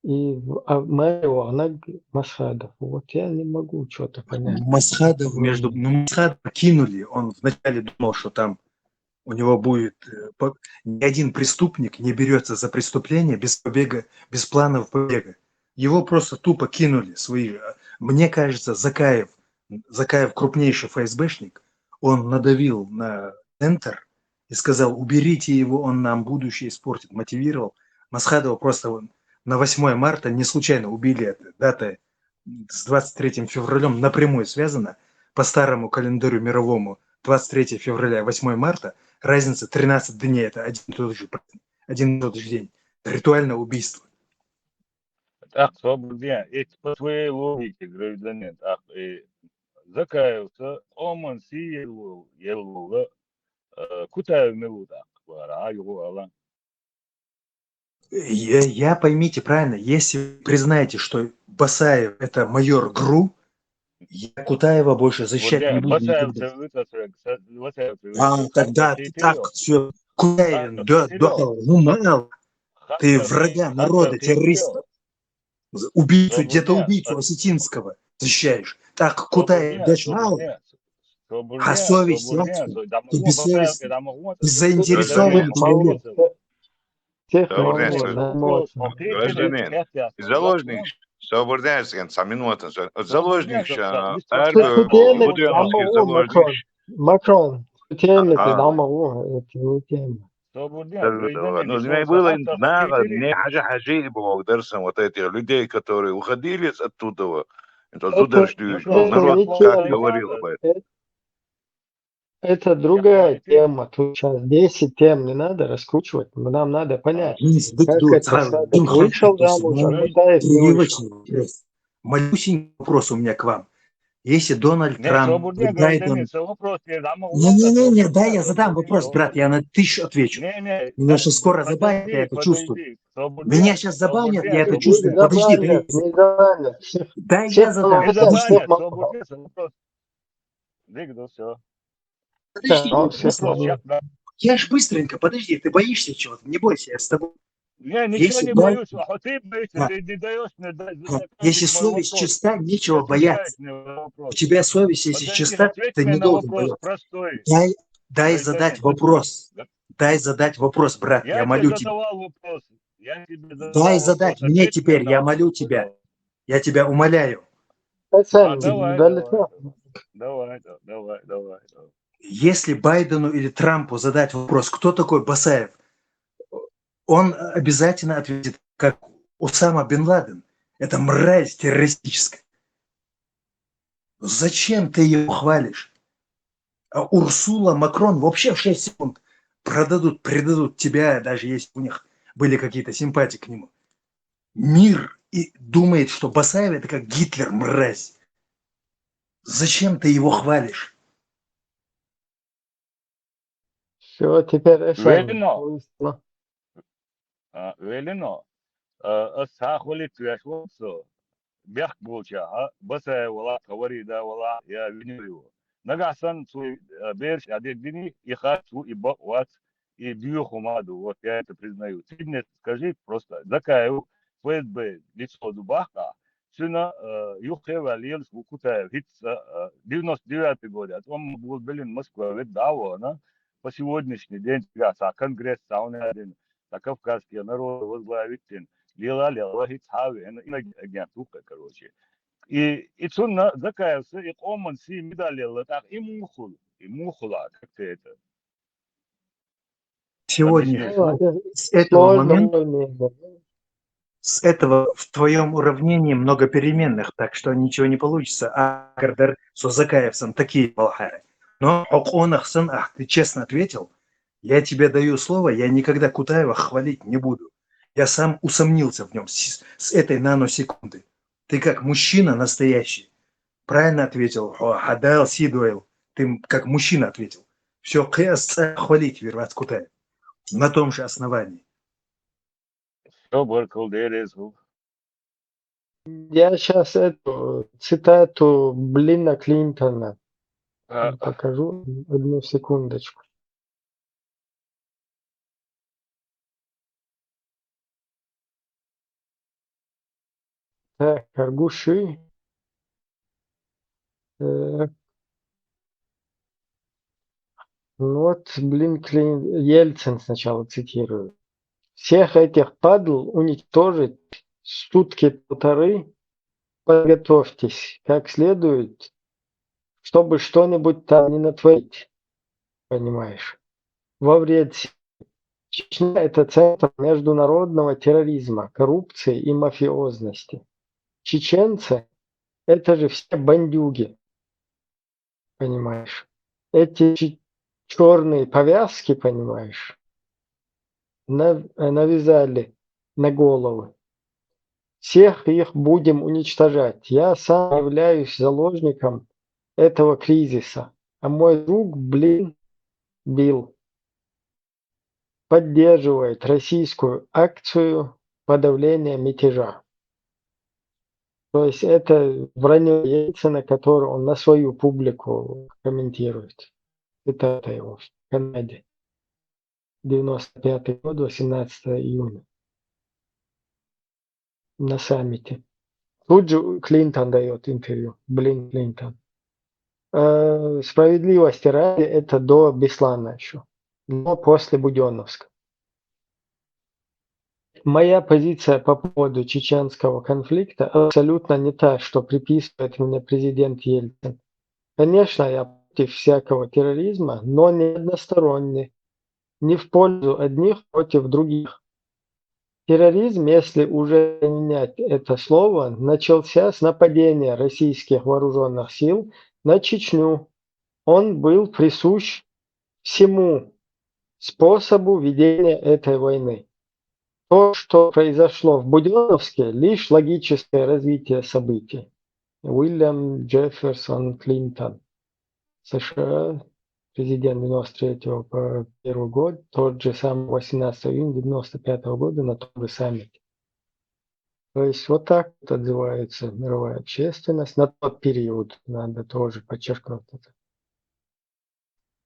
Speaker 1: И Марио, она Масхадов. Вот я не могу что-то понять.
Speaker 15: Масхадов Масхадов кинули. Он вначале думал, что там у него будет... Ни один преступник не берется за преступление без побега, без планов побега. Его просто тупо кинули свои... Мне кажется, Закаев крупнейший ФСБшник, он надавил на Enter и сказал, уберите его, он нам будущее испортит, мотивировал. Масхадова просто на 8 марта не случайно убили, это дата с 23 февралем напрямую связано. По старому календарю мировому 23 февраля, 8 марта, разница 13 дней. Это один и тот же праздник, один и тот же день. Ритуальное убийство.
Speaker 16: Так, свободен. И по твоей логике, гражданин, так, и закаялся, оман сиел, елула, кутаю милу так, вара, его ала.
Speaker 15: Я поймите правильно, если вы признаете, что Басаев это майор ГРУ, я Кутаева больше защищать не буду никогда. Тогда ты так все, Кутаевин, да, гумал, ты врага народа, террориста, убийцу, где-то убийцу Осетинского защищаешь. Так Кутаев, дочмал, а совесть есть, ты бессовестный, ты заинтересован в человеке.
Speaker 2: Гражданин, заложник, свободен, саминута, заложник, буденовский заложник.
Speaker 1: Макрон, теме ты дамагу, это не тема.
Speaker 2: Ну, мне было надо, мне хажи было, дарсом вот этих людей, которые уходили оттуда, оттуда народ как говорил об этом.
Speaker 1: Это другая тема. Тут сейчас 10 тем не надо раскручивать. Нам надо понять, как это Садов вышел замуж, а Кутаев не вышел.
Speaker 15: Малюсенький вопрос у меня к вам. Если Дональд Трамп и Байден... Не, дай я задам вопрос, брат, я на 1000 отвечу. Меня сейчас скоро забанят, я это чувствую. Меня сейчас забанят, я это чувствую. Подожди, дай я задам. Подожди, я ж быстренько, подожди, ты боишься чего-то? Не бойся, я с тобой.
Speaker 16: Я ничего не боюсь, а ты боишься, ты не даешь мне...
Speaker 15: Если совесть чиста, нечего бояться. У тебя совесть, если чиста, ты не должен бояться. Дай задать вопрос. Дай задать вопрос, брат, я молю тебя. Дай задать мне теперь, я молю тебя. Я тебя умоляю.
Speaker 16: Давай.
Speaker 15: Если Байдену или Трампу задать вопрос, кто такой Басаев, он обязательно ответит, как Усама бен Ладен. Это мразь террористическая. Зачем ты его хвалишь? А Урсула, Макрон вообще в 6 секунд предадут тебя, даже если у них были какие-то симпатии к нему. Мир и думает, что Басаев это как Гитлер, мразь. Зачем ты его хвалишь?
Speaker 1: Все, теперь
Speaker 16: Велено. Сахвали твяшвоцо. Бях булча, Басаев вала каварида вала, я виню его. Нагасан свой берш, адедини, и хату, и бакват, и бьюхумаду, вот я это признаю. Ты мне скажи просто, закаю ФСБ лицо Дубаха, сюна юхева лилс в Кутаев, 99 год, а он был, Москва, ведь даво, по сегодняшний день, конгресс, один, кавказские народы возглавитель, лила, хитхави, агентука, короче. И цунна закаялся, и оман си медалил, так и мухула, как ты это.
Speaker 15: Сегодня, с этого момента, с этого в твоем уравнении много переменных, так что ничего не получится. А Кардар со Закаевцем такие балхары. Но Оконахсан, ты честно ответил, я тебе даю слово, я никогда Кутаева хвалить не буду. Я сам усомнился в нем с этой наносекунды. Ты как мужчина настоящий. Правильно ответил. Хадал Сидуэл. Ты как мужчина ответил. Все, хвалить Вирват Кутаев. На том же основании.
Speaker 1: Я сейчас эту цитату Блина Клинтона покажу. Одну секундочку. Так, Аргуши. Вот, Ельцин сначала цитирую. Всех этих падл уничтожить сутки-полторы. Подготовьтесь как следует, чтобы что-нибудь там не натворить. Понимаешь? Во вред. Чечня – это центр международного терроризма, коррупции и мафиозности. Чеченцы Это же все бандюги, понимаешь? Эти черные повязки, понимаешь, навязали на головы. Всех их будем уничтожать. Я сам являюсь заложником этого кризиса. А мой друг, Билл, поддерживает российскую акцию подавления мятежа. То есть это вранье Ельцина, которое он на свою публику комментирует. Цитата его в Канаде. 95 год, 18 июня. На саммите. Тут же Клинтон дает интервью. Клинтон. Справедливости ради, это до Беслана еще. Но после Буденновска. Моя позиция по поводу чеченского конфликта абсолютно не та, что приписывает мне президент Ельцин. Конечно, я против всякого терроризма, но не односторонний, не в пользу одних против других. Терроризм, если уже менять это слово, начался с нападения российских вооруженных сил на Чечню. Он был присущ всему способу ведения этой войны. То, что произошло в Буденновске, лишь логическое развитие событий. Уильям Джефферсон Клинтон, США, президент 93 по 1 год, тот же самый 18 июня 95 года на том же саммите. То есть вот так вот отзывается мировая общественность на тот период, надо тоже подчеркнуть это.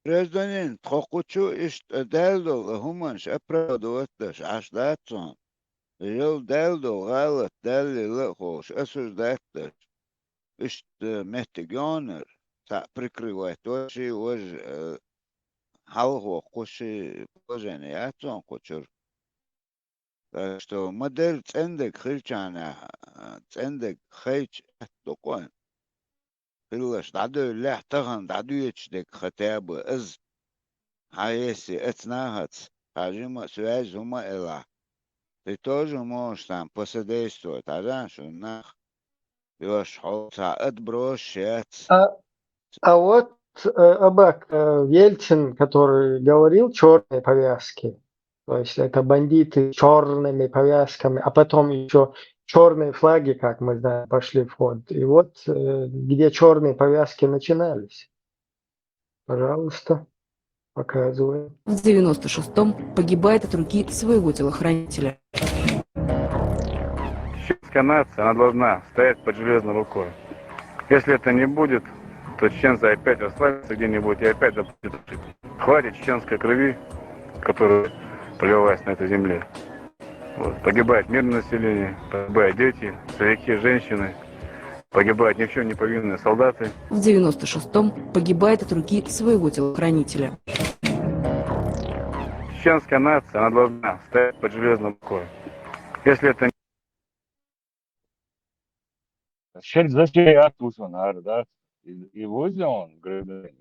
Speaker 9: Гражданин, тхокучу ишт дайлдол хуманш оправдываешь ашдатсон. Жил дайлдол галат дайли лохош осуждаташ. Ишт мехтегионер. Та прикрывает очень уж халхо куши положение ацон кучур. Так что модель цендек хильчана цендек хейч токон. Хиллаш даду лях тахан даду ячдек хотя бы из хаеси эцнахац хажима связь ума эла. Ты тоже можешь там посодействовать, а раньше нах ёш холца отбросить.
Speaker 1: А вот Абак Ельцин, который говорил черные повязки, то есть это бандиты с черными повязками, а потом еще черные флаги, как мы знаем, пошли в ход. И вот где черные повязки начинались. Пожалуйста, показывай.
Speaker 18: В 96-м погибает от руки своего телохранителя.
Speaker 19: Чеченская нация, она должна стоять под железной рукой. Если это не будет, то чеченцы опять расслабятся где-нибудь и опять запустят. Хватит чеченской крови, которая пролилась на этой земле. Вот. Погибает мирное население, погибают дети, старики, женщины, погибают ни в чем не повинные солдаты.
Speaker 18: В 96-м погибает от руки своего телохранителя.
Speaker 19: Чеченская нация, она должна стоять под железной рукой. Если это
Speaker 16: Зачем я слушал, да? И возле он гражданин,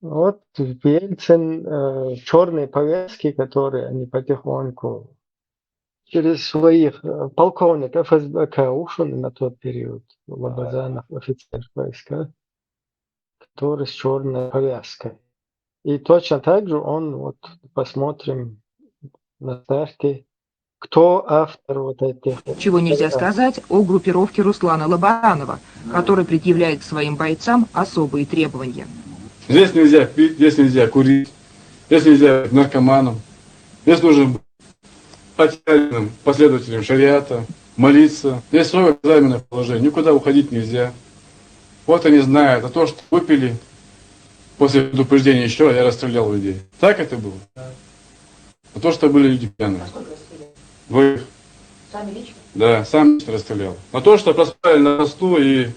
Speaker 1: Вот Ельцин, черные повязки, которые они потихоньку через своих полковников ФСБ ушли на тот период, Лобазанов, офицер войска, который с черной повязкой. И точно так же он, вот посмотрим на старте, кто автор вот этих.
Speaker 20: Чего нельзя сказать о группировке Руслана Лобанова, который предъявляет к своим бойцам особые требования.
Speaker 21: Здесь нельзя пить, здесь нельзя курить, здесь нельзя быть наркоманом. Здесь нужно быть потерянным последователем шариата, молиться. Здесь свое экзаменное положение, никуда уходить нельзя. Вот они знают, а то, что выпили, после предупреждения еще я расстрелял людей. Так это было? А то, что были люди пьяные. Двоих.
Speaker 20: Сами лично?
Speaker 21: Да, сам лично расстрелял. А то, что проспали на мосту и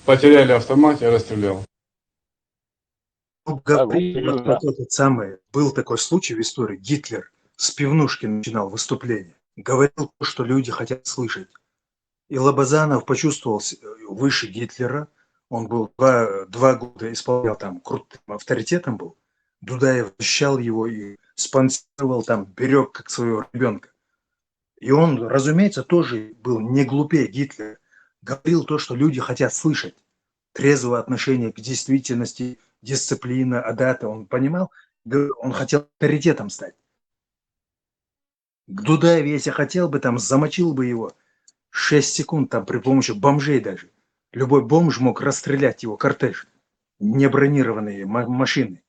Speaker 21: потеряли автомат, я расстрелял.
Speaker 15: Говорили, как этот самый, был такой случай в истории, Гитлер с пивнушки начинал выступление, говорил то, что люди хотят слышать. И Лобазанов почувствовал выше Гитлера, он был два года исполнял там, крутым авторитетом был, Дудаев защищал его и спонсировал там, берег как своего ребенка. И он, разумеется, тоже был не глупее Гитлера. говорил то, что люди хотят слышать. Трезвое отношение к действительности, дисциплина, адата. Он понимал, он хотел авторитетом стать. К Дудаеве, если хотел бы, там замочил бы его 6 секунд там при помощи бомжей даже. Любой бомж мог расстрелять его кортеж. Небронированные машины.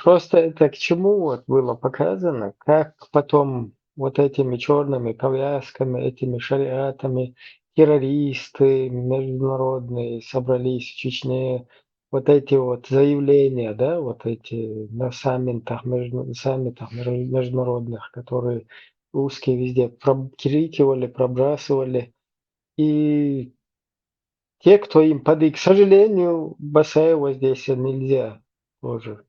Speaker 1: Просто это к чему вот было показано, как потом вот этими черными повязками, этими шариатами террористы международные собрались в Чечне, вот эти вот заявления, да, вот эти на саммитах международных, которые русские везде прокрикивали, пробрасывали. И те, кто им к сожалению, Басаева здесь нельзя тоже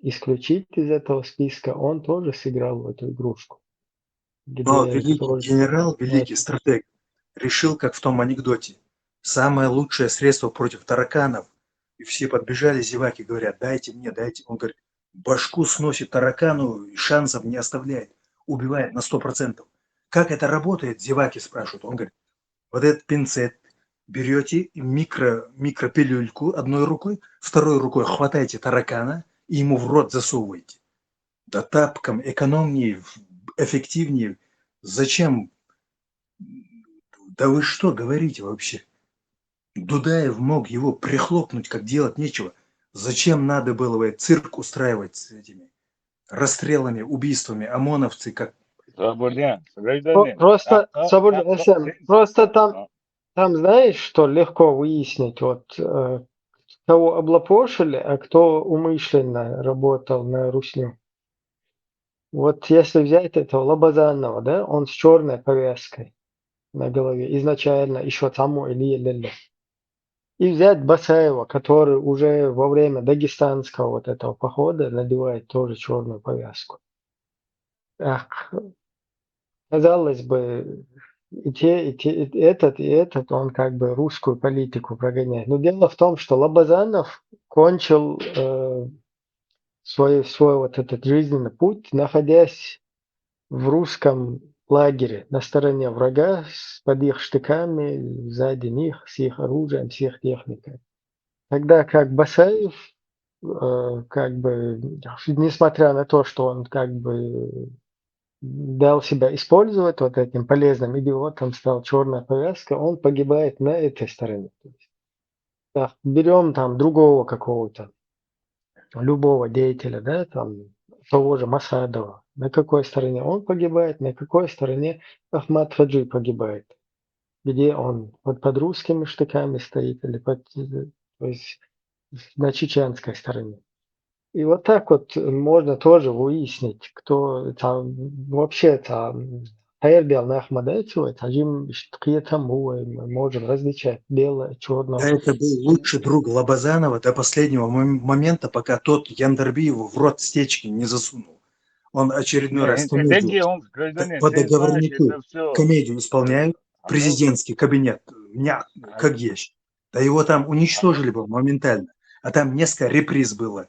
Speaker 1: исключить из этого списка, он тоже сыграл в эту игрушку.
Speaker 15: Но
Speaker 1: Где
Speaker 15: великий
Speaker 1: тоже
Speaker 15: генерал, великий стратег решил, как в том анекдоте, самое лучшее средство против тараканов. И все подбежали, зеваки, говорят, дайте мне, дайте. Он говорит, башку сносит таракану и шансов не оставляет. Убивает на 100%. Как это работает, зеваки спрашивают. Он говорит, вот этот пинцет берете микропилюльку одной рукой, второй рукой хватаете таракана и ему в рот засовываете. Да тапком экономнее, эффективнее. Зачем? Да вы что говорите вообще? Дудаев мог его прихлопнуть, как делать нечего. Зачем надо было цирк устраивать с этими расстрелами, убийствами, ОМОНовцы, как...
Speaker 1: Просто там знаешь, что легко выяснить, вот кого облапошили, а кто умышленно работал на русню. Вот если взять этого Лобазанова, да, он с черной повязкой на голове, изначально еще тому или. И взять Басаева, который уже во время дагестанского вот этого похода надевает тоже черную повязку. Ах, казалось бы, и этот, он как бы русскую политику прогоняет. Но дело в том, что Лобазанов кончил свой вот этот жизненный путь, находясь в русском лагере на стороне врага, под их штыками, сзади них, с их оружием, с их техникой. Тогда как Басаев, как бы, несмотря на то, что он как бы дал себя использовать вот этим полезным идиотом, стал черная повязка, он погибает на этой стороне. Так, берем там другого какого-то, любого деятеля, да, там, того же Масадова. На какой стороне он погибает, на какой стороне Ахмад Хаджи погибает. Где он под русскими штыками стоит или то есть на чеченской стороне. И вот так вот можно тоже выяснить, кто там вообще там Хайербел на Ахмадетова, Таджим Шткиетаму, мы можем различать белое, черное.
Speaker 15: Да, это был лучший друг Лобазанова до последнего момента, пока тот Яндарбиеву в рот стечки не засунул. Он очередной раз комедию, по договорнику комедию исполняют, президентский кабинет, как есть. Да его там уничтожили бы моментально. А там несколько реприз было.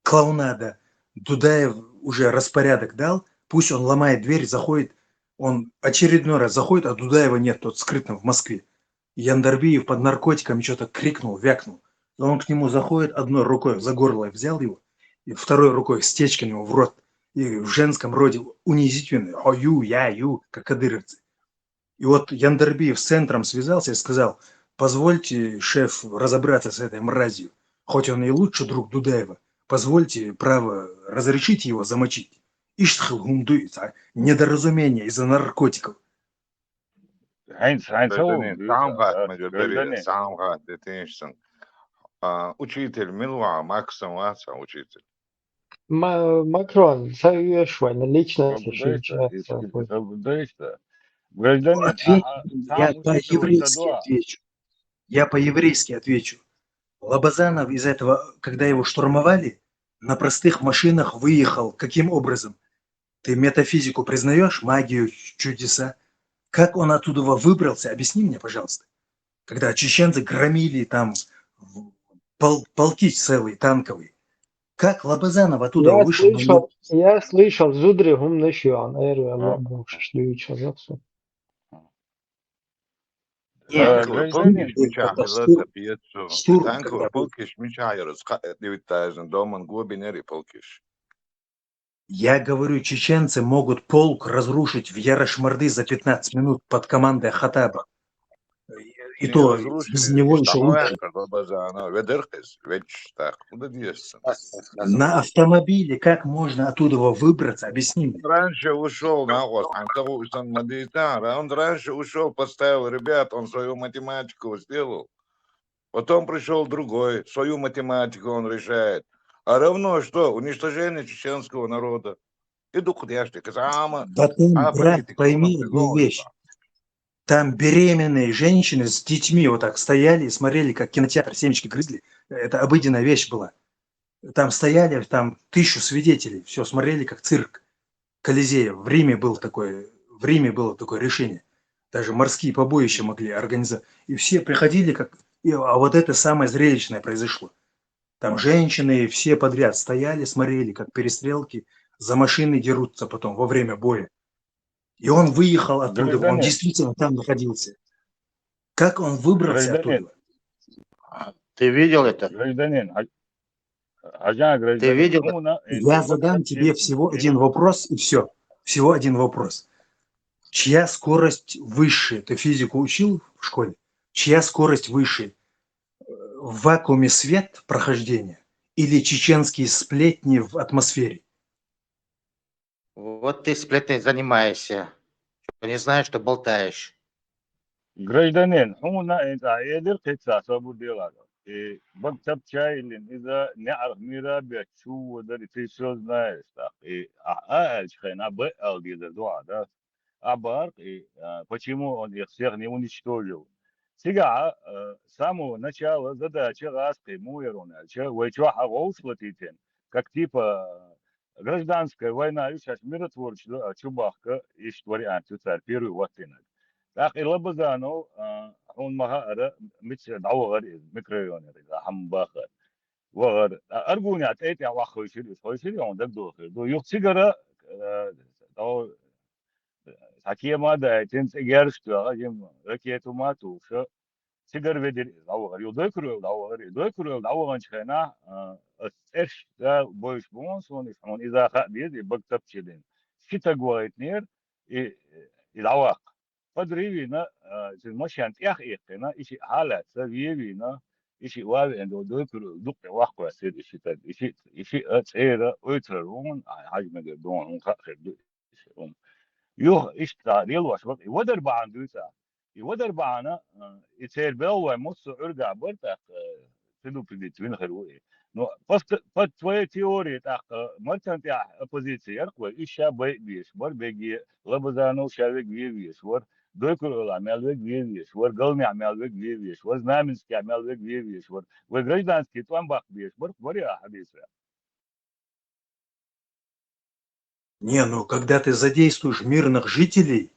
Speaker 15: Клоунада. Дудаев уже распорядок дал, пусть он ломает дверь, заходит, он очередной раз заходит, а Дудаева нет, тот скрытно в Москве. Яндарбиев под наркотиками что-то крикнул, вякнул. И он к нему заходит, одной рукой за горло взял его, и второй рукой стечкой ему в рот. И в женском роде унизительно, ю, как кадыровцы. И вот Яндарбиев с центром связался и сказал, позвольте, шеф, разобраться с этой мразью. Хоть он и лучший друг Дудаева, позвольте право разрешить его замочить. Иштхл гумдуется, недоразумение из-за наркотиков.
Speaker 2: Учитель, Милуа, Максим Ваца, учитель.
Speaker 1: Макрон, совершенно лично сейчас.
Speaker 15: Я по-еврейски отвечу. Лобазанов из этого, когда его штурмовали, на простых машинах выехал. Каким образом? Ты метафизику признаешь, магию, чудеса? Как он оттуда выбрался? Объясни мне, пожалуйста. Когда чеченцы громили там полки целые, танковые. Как Лобазанов оттуда вышел?
Speaker 1: Я слышал, Зудри гумнышьян, слышал.
Speaker 16: Гражданин,
Speaker 2: Мичахилата пьецу.
Speaker 15: штурм,
Speaker 2: Танку
Speaker 15: когда был.
Speaker 2: полкиш Мичахирус. 9,000 доман глубинери полкиш.
Speaker 15: Я говорю, чеченцы могут полк разрушить в Ярошмарды за 15 минут под командой Хатаба. И
Speaker 2: Не
Speaker 15: то без
Speaker 2: разрушили.
Speaker 15: него еще лучше.
Speaker 2: Иштамуяхкар, бабазана. Ведерхес. Ведь так. Куда действует?
Speaker 15: На автомобиле как можно оттуда выбраться? Объясни мне.
Speaker 2: Раньше ушел на гост, он того он мадитар, он раньше ушел, поставил ребят, он свою математику сделал. Потом пришел другой, свою математику он решает. А равно что? Уничтожение чеченского народа. И духляшки, казама,
Speaker 15: Да там, брат, пойми одну вещь. Там беременные женщины с детьми вот так стояли и смотрели, как кинотеатр семечки грызли. Это обыденная вещь была. Там стояли, там 1000 свидетелей. Все, смотрели, как цирк Колизея. В Риме было такое решение. Даже морские побоища могли организовать. И все приходили, а вот это самое зрелищное произошло. Там женщины все подряд стояли, смотрели, как перестрелки за машины дерутся потом во время боя. И он выехал оттуда, он действительно там находился. Как он выбрался оттуда?
Speaker 6: Ты видел это?
Speaker 16: Гражданин,
Speaker 6: Ты видел?
Speaker 15: Я задам тебе всего один вопрос и все. Всего один вопрос. Чья скорость выше? Ты физику учил в школе? Чья скорость выше? В вакууме свет прохождения или чеченские сплетни в атмосфере?
Speaker 6: Вот ты сплетней занимаешься. Не знаешь, что болтаешь.
Speaker 16: Гражданин, хуна انت عيدر قصة صابو ديلاga. بكتب شايلين إذا نعرف ميرابيا شو ودري تيشو знаешь так. Альчхайна Б. Алгидер Дуада. Абар, почему он их всех не уничтожил? Сега, с самого начала задача Раски Муэрунача, Вайчуаха Роуслатитин, как типа гражданская война, и сейчас миротворчество, Чубахка, и вариант, царь, первый ватинок. Так, и Лабазану, он мага, митча, даугар, микрорайон, Хамбахар. وغير أرجوني أتأتي على خويشري عندك دوخي دو يخسجرة أو حكي ما ده تنس إجارش تو أجيم ركيتو ما تو شو سجر بدر أو غير يدوكرو أو غنش خنا إيش ده بويش بونس ونفهم إذا خديت يبقى تبشلين شتا جوات نير العواق فدريبينا المشي أنت إخنا إشي حالات سبيبينا إشي واقع عنده دوكرو دق واقع سيد إشي تد إشي أتسيرة أترون حجم جدون هم خير هم يوه إيش تعديل واشبك يودر بعن دوسا يودر بعنا يصير بلوه مصر أرجع برتاق تدو في توين خلوه نو فت توي تيوري تاق مرتن تاع أوبوزيسيون يرقوا إيش بيش بر بيجي لبزانو شابك بيش ور دوكرو عمل بيك بيش ور قلمي عمل بيك بيش ور знаменский عمل بيك بيش ور гражданский توان бак بيش бор боря حديثة.
Speaker 15: Не, ну когда ты задействуешь мирных жителей,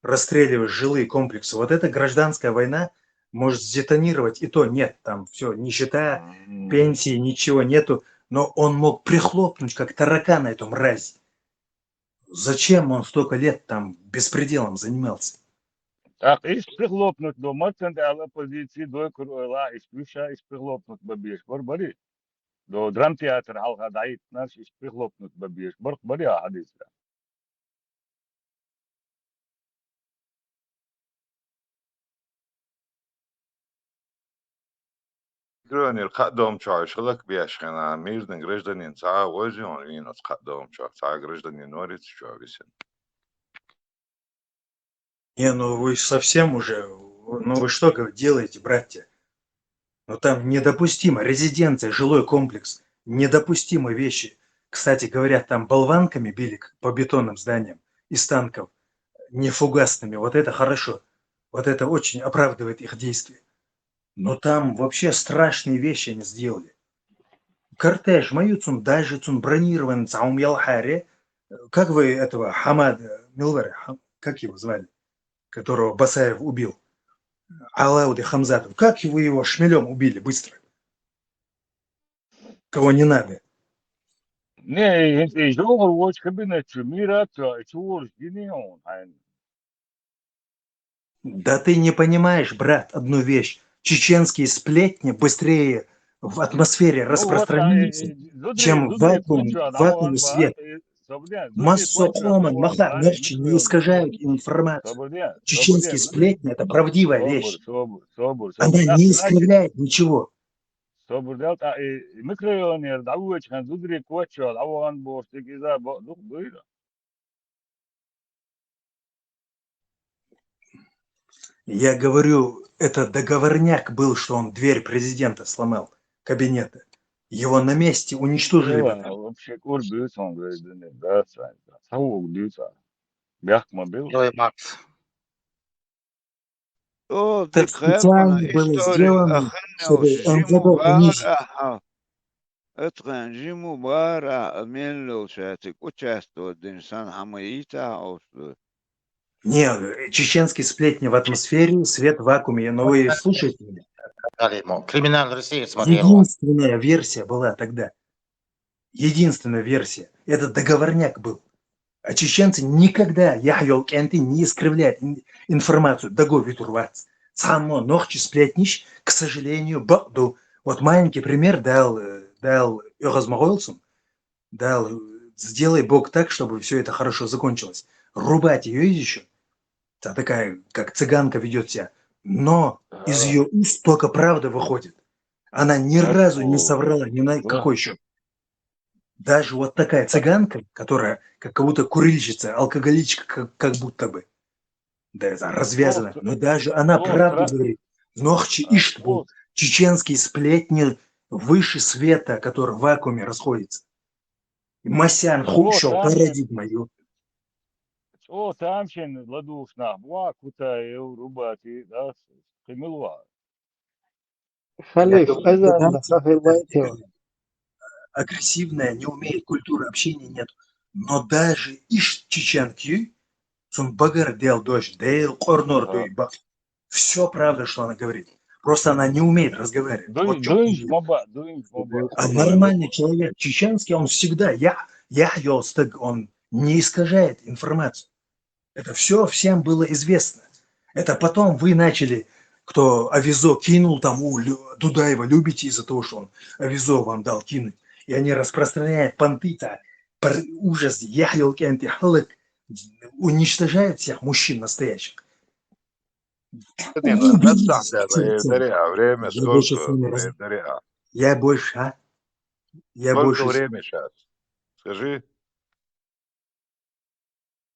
Speaker 15: расстреливаешь жилые комплексы, вот эта гражданская война может сдетонировать, и то нет, там все, нищета, пенсии, ничего нету, но он мог прихлопнуть, как таракана эту мразь. Зачем он столько лет там беспределом занимался?
Speaker 16: Так, إيش بيخلطنك دو مرتن على بوزيسي دوكرو لا إيش إيش بيخلطنك ببيش بور بري دو درام تياتر حلقة دعيت ناس إيش بيخلطنك ببيش بور بري حديثة.
Speaker 2: Грёнер قدم чаш, хлак бешхана, мирный гражданин, ца возьми он винос قدم чаш, ца гражданин норец чависен.
Speaker 15: Не, ну вы совсем уже, ну вы что делаете, братья? Ну там недопустимо, резиденция, жилой комплекс, недопустимые вещи. Кстати говоря, там болванками били по бетонным зданиям из танков, не фугасными, вот это хорошо, вот это очень оправдывает их действия. Но там вообще страшные вещи они сделали. Кортеж, маюцун, дажицун, бронированный, цаум ялхаре. Как вы этого Хамада Милвера, как его звали, которого Басаев убил? Алауды Хамзатов. Как вы его шмелем убили быстро? Кого не надо.
Speaker 16: Не, انت جوهر وش كبينة شميرة شور جنيون.
Speaker 15: Да ты не понимаешь, брат, одну вещь. Чеченские сплетни быстрее в атмосфере
Speaker 16: Ну вот,
Speaker 15: распространяются, чем в
Speaker 16: Зудри
Speaker 15: вакууме
Speaker 16: Куча,
Speaker 15: свет.
Speaker 16: Зудри Куча,
Speaker 15: Массооман, маха, легче не искажают информацию. Чеченские сплетни – это правдивая вещь. Она не искривляет ничего.
Speaker 16: Собрдelt микроионер, давучхан, Зудри Куча, Даван Бостик, Иза, было.
Speaker 15: Я говорю, это договорняк был, что он дверь президента сломал, кабинета. Его на месте уничтожили бы там.
Speaker 16: Вообще, кур бьются, да, сау бьются. Бяхма был.
Speaker 6: Ой, Макс.
Speaker 9: О,
Speaker 15: Это
Speaker 9: дикрепана
Speaker 15: специально было
Speaker 9: история
Speaker 15: сделано,
Speaker 9: аханео
Speaker 15: чтобы
Speaker 9: жиму
Speaker 15: МВД унизить.
Speaker 9: бара. Это жиму бара мелло шатик участвует инсан хамаита ослу.
Speaker 15: Не, чеченские сплетни в атмосфере, свет в вакууме. Но вы слушаете меня?
Speaker 6: Криминал России смотрел.
Speaker 15: Единственная версия была тогда. Единственная версия. Это договорняк был. А чеченцы никогда, Яхьол Кенты, не искривляют информацию. Dago Витурвац. Само нохчи сплетнич, к сожалению, баду. Вот маленький пример дал Йохазмагойлсом. Дал, сделай Бог так, чтобы все это хорошо закончилось. Рубать ее еще. Та такая, как цыганка ведет себя. Но из ее уст только правда выходит. Она ни разу не соврала ни на какой счет. Даже вот такая цыганка, которая как будто курильщица, алкоголичка, как будто бы, да, это развязана, но даже она правду говорит. Нохчи Иштбул, чеченские сплетни выше света, который в вакууме расходится. Масян хушел, породит мою.
Speaker 16: О, тамчин ладушна, кута рубати, да, химилва.
Speaker 1: Халиф, азан, сахибайте.
Speaker 15: Агрессивная, не умеет культуры общения, нет. Но даже иш чеченки, сон багар дел дождь, дейл корнор дуйба. Все правда, что она говорит. Просто она не умеет разговаривать. Вот а нормальный человек чеченский, он всегда, он не искажает информацию. Это все всем было известно. Это потом вы начали, кто Авизо кинул, там у Дудаева любите из-за того, что он Авизо вам дал кинуть. И они распространяют понты-то, ужас, уничтожают всех мужчин настоящих.
Speaker 2: Время сколько?
Speaker 15: Я больше,
Speaker 2: Сколько время сейчас? Скажи.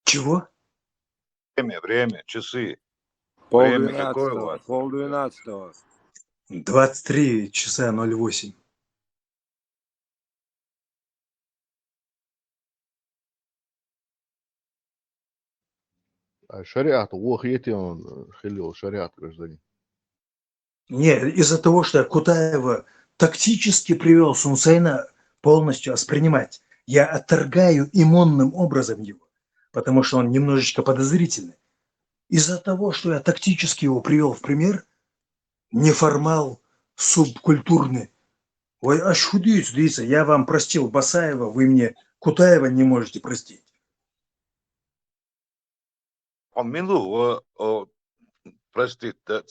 Speaker 15: Чего?
Speaker 2: Время, часы.
Speaker 14: Время
Speaker 2: какое у вас?
Speaker 14: 11:30.
Speaker 15: 23 часа 08.
Speaker 3: А шариат, он хилил шариат гражданин.
Speaker 15: Не, из-за того, что Кутаева тактически привел Сунсейна полностью воспринимать. Я отторгаю иммунным образом его, потому что он немножечко подозрительный. Из-за того, что я тактически его привел в пример, неформал, субкультурный. Ой, аж худеется, я вам простил Басаева, вы мне Кутаева не можете простить.
Speaker 2: Милу, простит, да,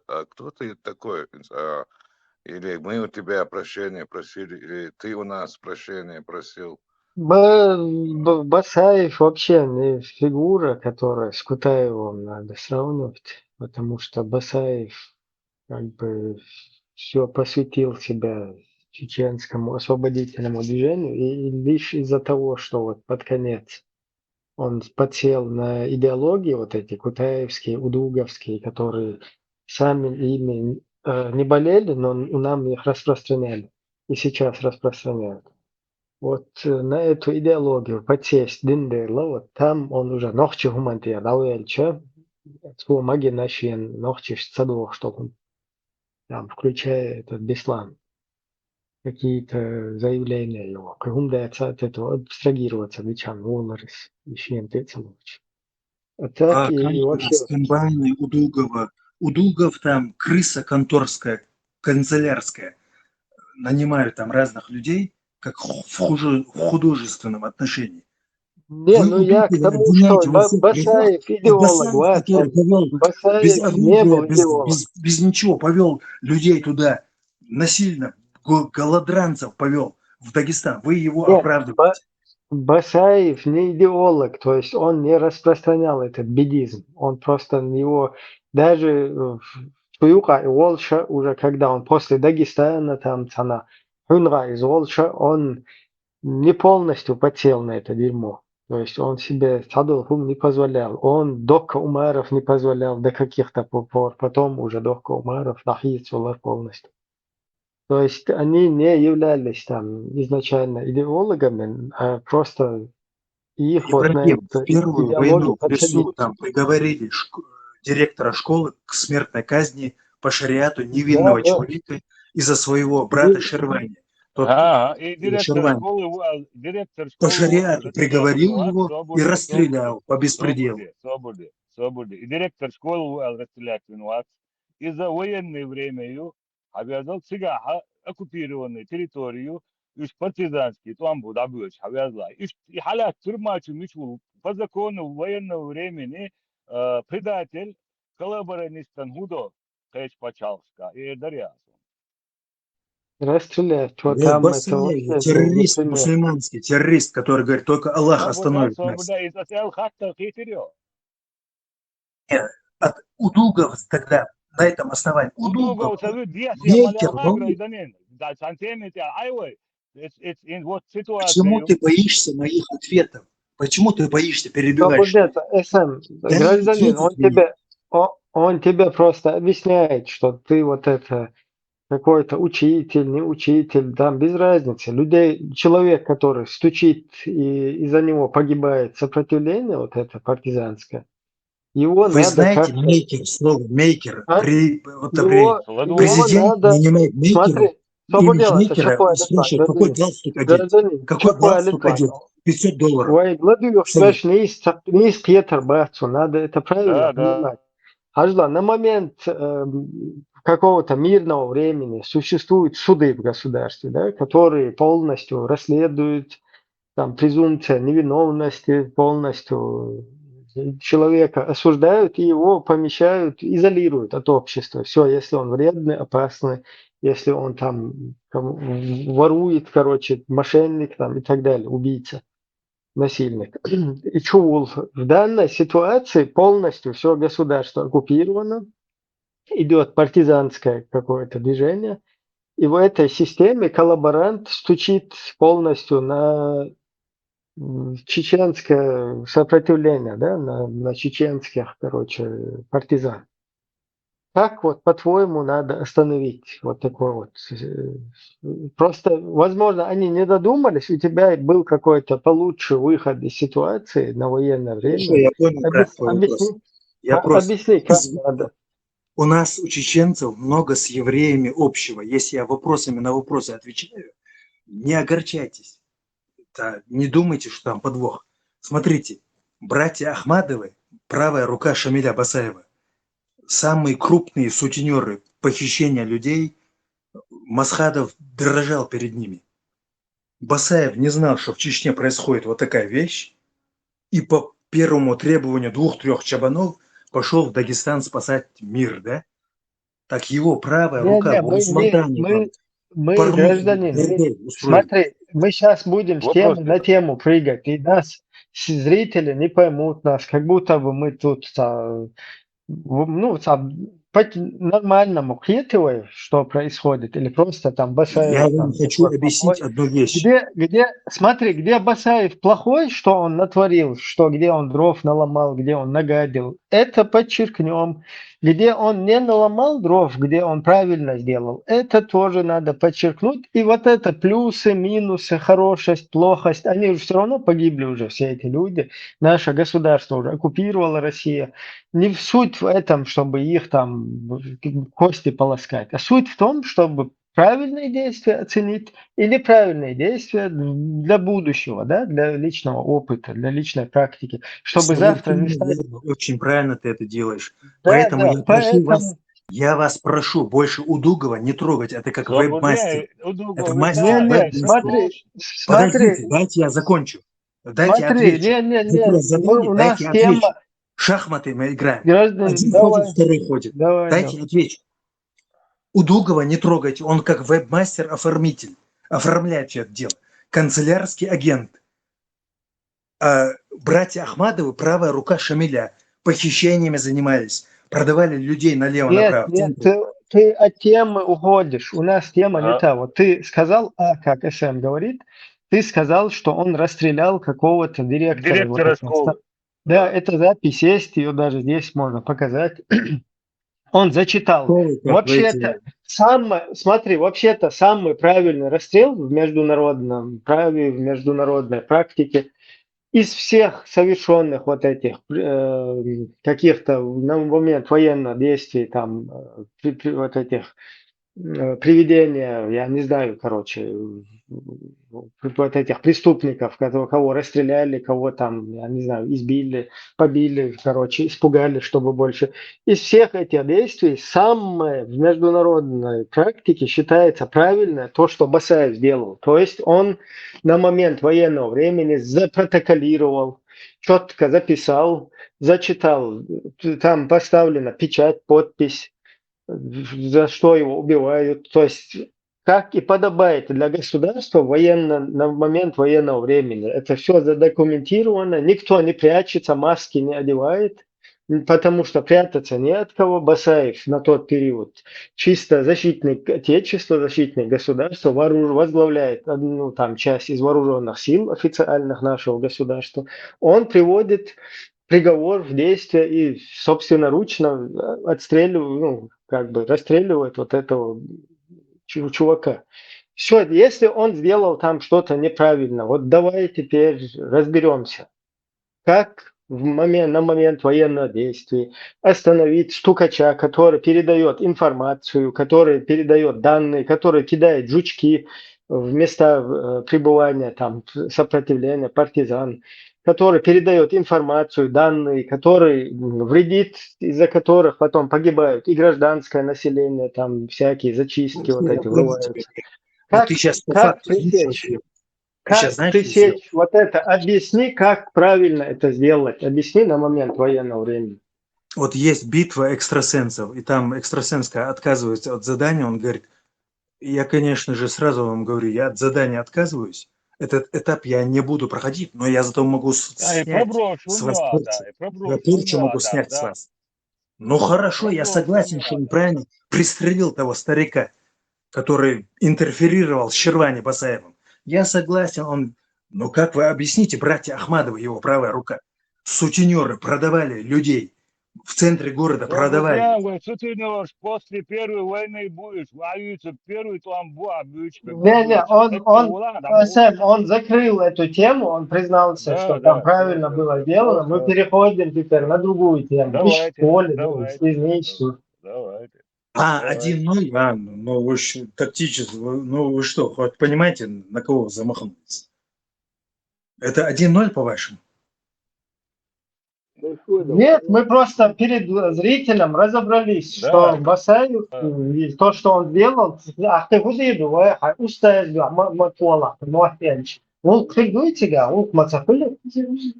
Speaker 2: а кто ты такой? Или мы у тебя прощения просили, или ты у нас прощения просил?
Speaker 1: Басаев вообще не фигура, которая с Кутаевым надо сравнивать, потому что Басаев как бы все посвятил себя чеченскому освободительному движению, и лишь из-за того, что вот под конец он подсел на идеологии вот эти кутаевские, удуговские, которые сами ими не болели, но нам их распространяли и сейчас распространяют. Вот на эту идеологию подсесть Диндерла, вот там он уже нохчи гумантия дауэльча, свой маги нашин нохчи садов, что он там, включая этот Беслан, какие-то заявления его, кругумдается от этого, абстрагироваться, вечан, волнарис, еще лучше. А так и вообще...
Speaker 15: Комбайны Удугов там крыса конторская, канцелярская, нанимают там разных людей, как в художественном отношении.
Speaker 1: Не,
Speaker 15: Вы
Speaker 1: ну я к
Speaker 15: Удугова
Speaker 1: тому, что
Speaker 15: обвиняете во всех грехах,
Speaker 1: Басаев
Speaker 15: а
Speaker 1: идеолог,
Speaker 15: Басаев, который повел без
Speaker 1: Басаев не
Speaker 15: оружия,
Speaker 1: был идеолог.
Speaker 15: без ничего, повел людей туда насильно, голодранцев повел в Дагестан. Вы его
Speaker 1: Нет,
Speaker 15: оправдываете.
Speaker 1: Басаев не идеолог, то есть он не распространял этот бедизм. Он просто его даже в Туюка и Волша, уже когда он после Дагестана, там, цана, Хунра из Волша, он не полностью подсел на это дерьмо. То есть он себе Садулхум не позволял. Он Докка Умаров не позволял до каких-то пор. Потом уже Докка Умаров нахидцулар полностью. То есть они не являлись там изначально идеологами, а просто их вот на
Speaker 15: Ибрагим,
Speaker 1: эту
Speaker 15: в первую
Speaker 1: идеологию
Speaker 15: войну в лесу
Speaker 1: подсадили.
Speaker 15: там приговорили директора школы к смертной казни по шариату
Speaker 1: Да,
Speaker 15: невинного
Speaker 1: да.
Speaker 15: человека из-за своего брата Шервани. Тот
Speaker 16: И директор
Speaker 15: Шервани по
Speaker 16: школы
Speaker 15: шариату приговорил
Speaker 16: расстреляли,
Speaker 15: его и расстрелял по беспределу.
Speaker 16: свободы. И директор школы расстреляли из-за военное время обязал цыгаха оккупированную территорию уж партизанский, там будет обычно обязала. И халят тюрьма чумичу по закону военного времени предатель, коллаборационист Худо, Хэч Пачалска и Дарьяс.
Speaker 1: Расстрелять. Что
Speaker 15: Вот
Speaker 1: там это
Speaker 15: Басаев,
Speaker 1: вообще не
Speaker 15: террорист
Speaker 1: пример.
Speaker 15: мусульманский, террорист, который говорит, только Аллах
Speaker 16: Свобода,
Speaker 15: остановит нас.
Speaker 16: свобода, из-за этого хатта хитрё.
Speaker 15: От Удугов тогда на этом основании.
Speaker 16: Удугов,
Speaker 15: Удугов,
Speaker 16: совет, диас, я
Speaker 15: Мейкер,
Speaker 16: малялха, гражданин. Да, сантиметр, айвой. Это вот
Speaker 15: почему
Speaker 16: ситуация.
Speaker 15: ты боишься моих ответов? Почему ты боишься, перебиваешь
Speaker 1: Свободец,
Speaker 15: меня? Дай
Speaker 1: гражданин,
Speaker 15: ответить мне.
Speaker 1: он тебе просто объясняет, что ты вот это какой-то учитель, не учитель, там без разницы. Человек, который стучит и из-за него погибает сопротивление, вот это партизанское, его
Speaker 15: Вы
Speaker 1: надо
Speaker 15: знаете
Speaker 1: как-то...
Speaker 15: мейкер, слово мейкер,
Speaker 1: А?
Speaker 15: при вот,
Speaker 1: Его
Speaker 15: президент
Speaker 1: надо...
Speaker 15: нанимает мейкера,
Speaker 1: Смотри,
Speaker 15: имидж
Speaker 1: свободела, это
Speaker 15: мейкера,
Speaker 1: чапуя
Speaker 15: и
Speaker 1: литва,
Speaker 15: спрашивает, какой галстук одеть. Какой
Speaker 1: чапуя
Speaker 15: галстук
Speaker 1: литва.
Speaker 15: одеть? $500.
Speaker 1: Ой, Владимир,
Speaker 15: Чтобы
Speaker 1: не из Петр Бацу, надо это правильно
Speaker 16: Да.
Speaker 1: понимать. Ажла, на момент какого-то мирного времени существуют суды в государстве, да, которые полностью расследуют, там, презумпция невиновности, полностью человека осуждают и его помещают, изолируют от общества. Все, если он вредный, опасный, если он там ворует, короче, мошенник там, и так далее, убийца, насильник. И Чувул в данной ситуации полностью все государство оккупировано, идет партизанское какое-то движение, и в этой системе коллаборант стучит полностью на чеченское сопротивление, да, на чеченских, короче, партизан. Как вот, по-твоему, надо остановить вот такой вот? Просто, возможно, они не додумались, у тебя был какой-то получше выход из ситуации на военное
Speaker 15: Хорошо,
Speaker 1: время.
Speaker 15: я понял, брат, твой вопрос. Я просто...
Speaker 1: Объясни, как надо.
Speaker 15: У нас, у чеченцев, много с евреями общего. Если я вопросами на вопросы отвечаю, не огорчайтесь. Да, не думайте, что там подвох. Смотрите, братья Ахмадовы, правая рука Шамиля Басаева, самые крупные сутенеры похищения людей, Масхадов дрожал перед ними. Басаев не знал, что в Чечне происходит вот такая вещь, и по первому требованию 2-3 чабанов пошел в Дагестан спасать мир, да? Так его правая рука в Усматане,
Speaker 1: мы гражданин, смотри, мы сейчас будем с темы на тему прыгать, и нас зрители не поймут нас, как будто бы мы тут по-нормальному хитываем, что происходит, или просто там Басаев...
Speaker 15: Я вам хочу объяснить одну вещь.
Speaker 1: Смотри, где Басаев плохой, что он натворил, где он дров наломал, где он нагадил, это подчеркнем. Где он не наломал дров, где он правильно сделал, это тоже надо подчеркнуть. И вот это плюсы, минусы, хорошесть, плохость, они же все равно погибли уже, все эти люди. Наше государство уже оккупировала Россия. Не суть в этом, чтобы их там кости полоскать, а суть в том, чтобы правильные действия оценить и неправильные действия для будущего, да, для личного опыта, для личной практики, чтобы завтра не стать...
Speaker 15: Очень правильно ты это делаешь.
Speaker 1: Да,
Speaker 15: Поэтому я вас прошу больше Удугова не трогать. Это как веб-мастер. Это мастер веб-мастер. Подождите, дайте я закончу. Дайте
Speaker 1: Смотри,
Speaker 15: отвечу.
Speaker 1: не,
Speaker 15: Вопрос задали,
Speaker 1: у нас
Speaker 15: дайте
Speaker 1: тема,
Speaker 15: отвечу. Шахматы мы играем.
Speaker 1: граждане,
Speaker 15: Один
Speaker 1: давай,
Speaker 15: ходит, второй ходит.
Speaker 1: давай.
Speaker 15: Дайте отвечу. Удугова не трогайте, он как веб-мастер-оформитель. Оформляет все это дело. Канцелярский агент. А братья Ахмадовы правая рука Шамиля. Похищениями занимались. Продавали людей налево-направо.
Speaker 1: Нет, ты от темы уходишь. У нас тема не та. Вот ты сказал, как СМ говорит, ты сказал, что он расстрелял какого-то директора.
Speaker 16: Директора
Speaker 1: вот
Speaker 16: школы.
Speaker 1: Да, это запись есть, ее даже здесь можно показать. Он зачитал. Вообще-то, смотри, вообще-то самый правильный расстрел в международном праве, в международной практике из всех совершенных вот этих каких-то на момент военных действий, там, вот этих приведения, я не знаю, короче, вот этих преступников, кого расстреляли, кого там, я не знаю, избили, побили, короче, испугали, чтобы больше. Из всех этих действий самое в международной практике считается правильное то, что Басаев сделал. То есть он на момент военного времени запротоколировал, четко записал, зачитал, там поставлена печать, подпись, за что его убивают. То есть, как и подобает для государства на момент военного времени. Это все задокументировано, никто не прячется, маски не одевает, потому что прятаться не от кого. Басаев на тот период чисто защитник Отечества, защитник государства, возглавляет одну там часть из вооруженных сил официальных нашего государства. Он приводит приговор в действие и собственноручно отстреливает, расстреливает вот этого чувака. Все, если он сделал там что-то неправильно, вот давай теперь разберемся, как на момент военного действия остановить стукача, который передает информацию, который передает данные, который кидает жучки в места пребывания, там, сопротивления, партизан, который передает информацию, данные, который вредит, из-за которых потом погибают и гражданское население, там всякие зачистки вот эти врываются.
Speaker 15: Вот ты сейчас по
Speaker 1: Как
Speaker 15: факту
Speaker 1: пресечь?
Speaker 15: Сейчас,
Speaker 1: Как пресечь вот это? Объясни, как правильно это сделать. Объясни на момент военного времени.
Speaker 15: Вот есть битва экстрасенсов, и там экстрасенс отказывается от задания, он говорит, я, конечно же, сразу вам говорю, я от задания отказываюсь, этот этап я не буду проходить, но я зато могу снять с вас порчу, могу снять с вас. Ну хорошо, я согласен, что он правильно пристрелил того старика, который интерферировал с Щервани Басаевым. Я согласен, но как вы объясните, братья Ахмадовы, его правая рука, сутенеры продавали людей, в центре города продавали.
Speaker 16: Сутенер, после Первой войны будешь, воюются первый там будешь.
Speaker 1: Он закрыл эту тему, он признался, что там правильно было сделано. Мы переходим теперь на другую тему.
Speaker 16: Давайте.
Speaker 15: 1-0, ну вы тактически, ну вы что, хоть понимаете, на кого замахнулись? Это 1-0 по-вашему?
Speaker 1: Нет, мы просто перед зрителем разобрались, что Басаев, то, что он сделал, он придуйтега, он мацапыли.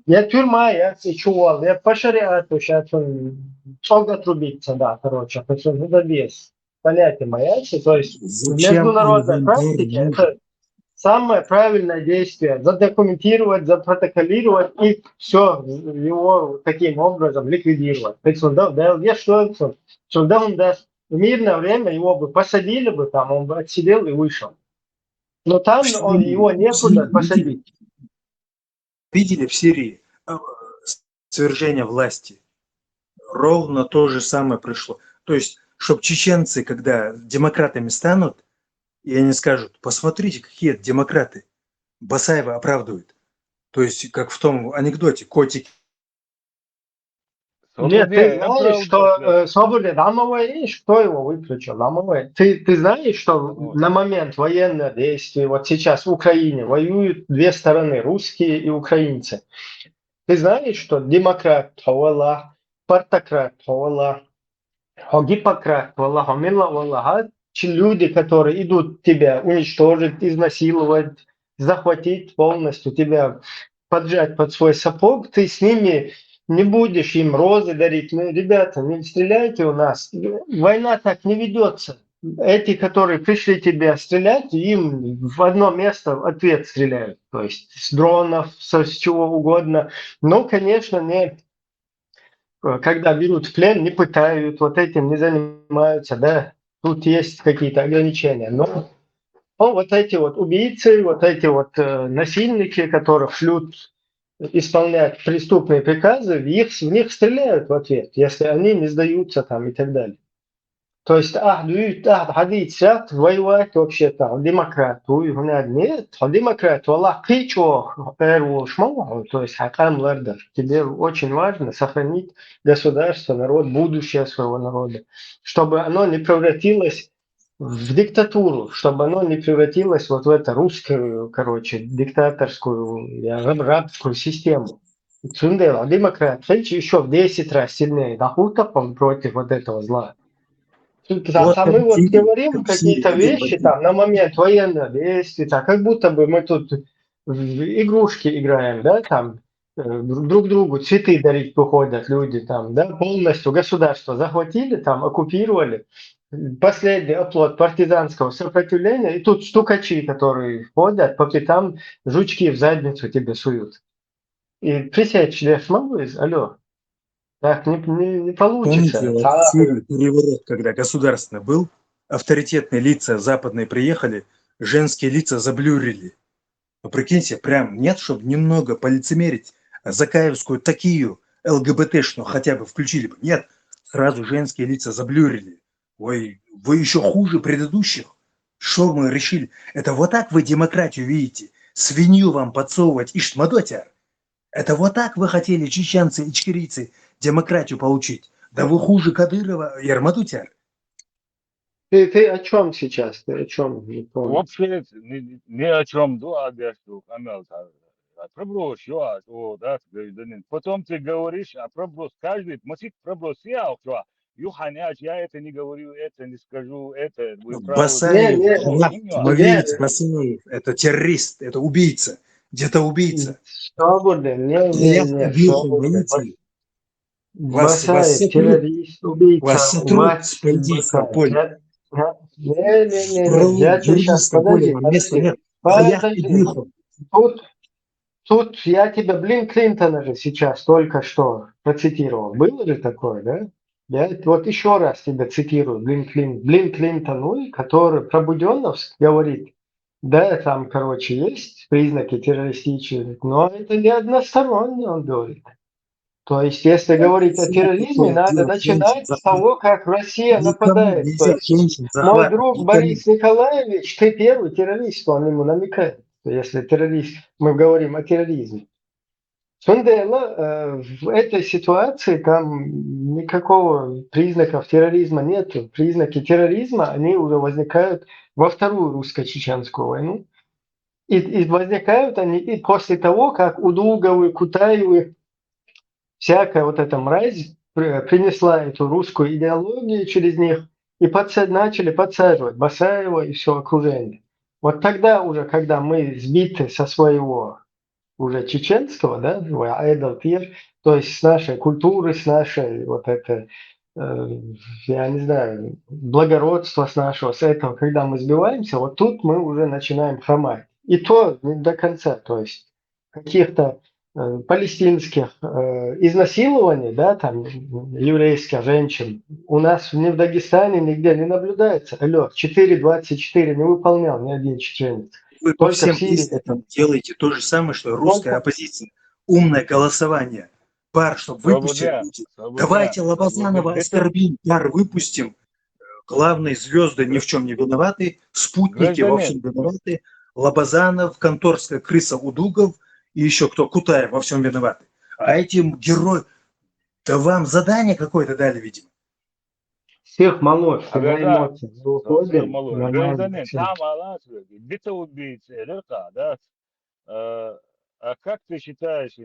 Speaker 1: Я тюрьма, я чувал, я по шариату сейчас он чога трубиться, да, короче, это забес. Понятие маяцы, то есть в международной практике это самое правильное действие. Задокументировать, запротоколировать и все его таким образом ликвидировать. В мирное время его бы посадили бы там, он бы отсидел и вышел. Но там его некуда посадить.
Speaker 15: Видели в Сирии свержение власти? Ровно то же самое пришло. То есть, чтобы чеченцы, когда демократами станут, и они скажут, посмотрите, какие демократы, Басаева оправдывают. То есть, как в том анекдоте, котики.
Speaker 1: Нет, ты знаешь, что Свободе Дамовой, кто его выключил? Дамовой. Ты знаешь, что на момент военных действий, вот сейчас в Украине воюют две стороны, русские и украинцы. Ты знаешь, что демократ, партократ, гиппократ, люди, которые идут тебя уничтожить, изнасиловать, захватить полностью тебя, поджать под свой сапог, ты с ними не будешь им розы дарить. Ну, ребята, не стреляйте у нас. Война так не ведется. Эти, которые пришли тебя стрелять, им в одно место в ответ стреляют. То есть с дронов, с чего угодно. Но, конечно, не, когда берут в плен, не пытают, вот этим не занимаются, да. Тут есть какие-то ограничения. Но вот эти вот убийцы, вот эти вот насильники, которых шлют исполнять преступные приказы, в них стреляют в ответ, если они не сдаются там и так далее. То есть, ходить воевать вообще там, демократ, нет, демократ, Аллах, ты чё, то есть, хакам лардер, тебе очень важно сохранить государство, народ, будущее своего народа, чтобы оно не превратилось в диктатуру, чтобы оно не превратилось вот в эту русскую, короче, диктаторскую, рабскую систему. Цундела, демократ, еще в 10 раз сильнее, против вот этого зла.
Speaker 15: Вот
Speaker 1: А мы вот
Speaker 15: Сирии,
Speaker 1: говорим
Speaker 15: как в
Speaker 1: какие-то
Speaker 15: Сирии,
Speaker 1: вещи там на момент военных действий, так, как будто бы мы тут в игрушки играем, да, там друг другу цветы дарить приходят люди там, да, полностью государство захватили, там, оккупировали. Последний оплот партизанского сопротивления, и тут стукачи, которые ходят по пятам, жучки в задницу тебе суют. И пресечь я смогу, алло, так не
Speaker 15: Помните,
Speaker 1: получится.
Speaker 15: вот в Сирии переворот, когда государственный был, авторитетные лица западные приехали, женские лица заблюрили. Ну, прикиньте, прям нет, чтобы немного полицемерить, закаевскую такию ЛГБТшную хотя бы включили бы. Нет, сразу женские лица заблюрили. Ой, вы еще хуже предыдущих. Что мы решили? Это вот так вы демократию видите? Свинью вам подсовывать, ишмадотяр? Это вот так вы хотели, чеченцы и ичкерийцы, демократию получить? Да вы хуже Кадырова, Ярмадутяр.
Speaker 1: Ты о чем сейчас? Ты о чем? Не помню.
Speaker 16: Вообще ни о чем дуадешку, Амел. Проброс, да, гражданин. Потом ты говоришь, а проброс каждый, мочит проброс я, Юханяч, я это не говорю, это не скажу, это вы правы.
Speaker 15: Басаев, смотрите, Басаев, это террорист, это убийца, где-то убийца.
Speaker 1: Свободен, не,
Speaker 15: Понимаете?
Speaker 1: Басаев, террорист, убийца,
Speaker 15: вас сотрут с бандитского поля.
Speaker 1: Не, я тебе сейчас, подожди. Тут я тебя, Клинтона же сейчас только что процитировал. Было же такое, да? Я вот еще раз тебя цитирую, Клинтон, который про Буденновск говорит, да, там, короче, есть признаки террористических, но это не односторонне, он говорит. То есть, если говорить о терроризме, надо начинать с того, как Россия нападает. То есть, мой друг Борис Николаевич, ты первый террорист, он ему намекает, если террорист, мы говорим о терроризме. Сундела, в этой ситуации там никакого признаков терроризма нет. Признаки терроризма, они уже возникают во Вторую русско-чеченскую войну. И возникают они и после того, как Удуговы, Кутаевы, всякая вот эта мразь принесла эту русскую идеологию через них и начали подсаживать Басаева и все окружение. Вот тогда уже, когда мы сбиты со своего уже чеченского, да, то есть с нашей культуры, с нашей вот это, я не знаю, благородства с нашего, с этого, когда мы сбиваемся, вот тут мы уже начинаем хромать. И то не до конца, то есть каких-то палестинских изнасилований, да, там, еврейских женщин, у нас ни в Дагестане нигде не наблюдается. Алло, 4.24 не выполнял ни один чеченец.
Speaker 15: Вы по всем признакам делаете то же самое, что русская оппозиция. Умное голосование. Пар, чтобы выпустили. Давайте Лобазанова оскорбим, пар выпустим. Главные звезды ни в чем не виноваты, спутники во всем виноваты. Лобазанов, конторская крыса Удугов и еще кто, Кутаев во всем виноваты. А этим героям, да вам задание какое-то дали, видимо.
Speaker 1: Всех молодь, на эмоции.
Speaker 16: Гражданин, там где-то убийцы, да? А как ты считаешь,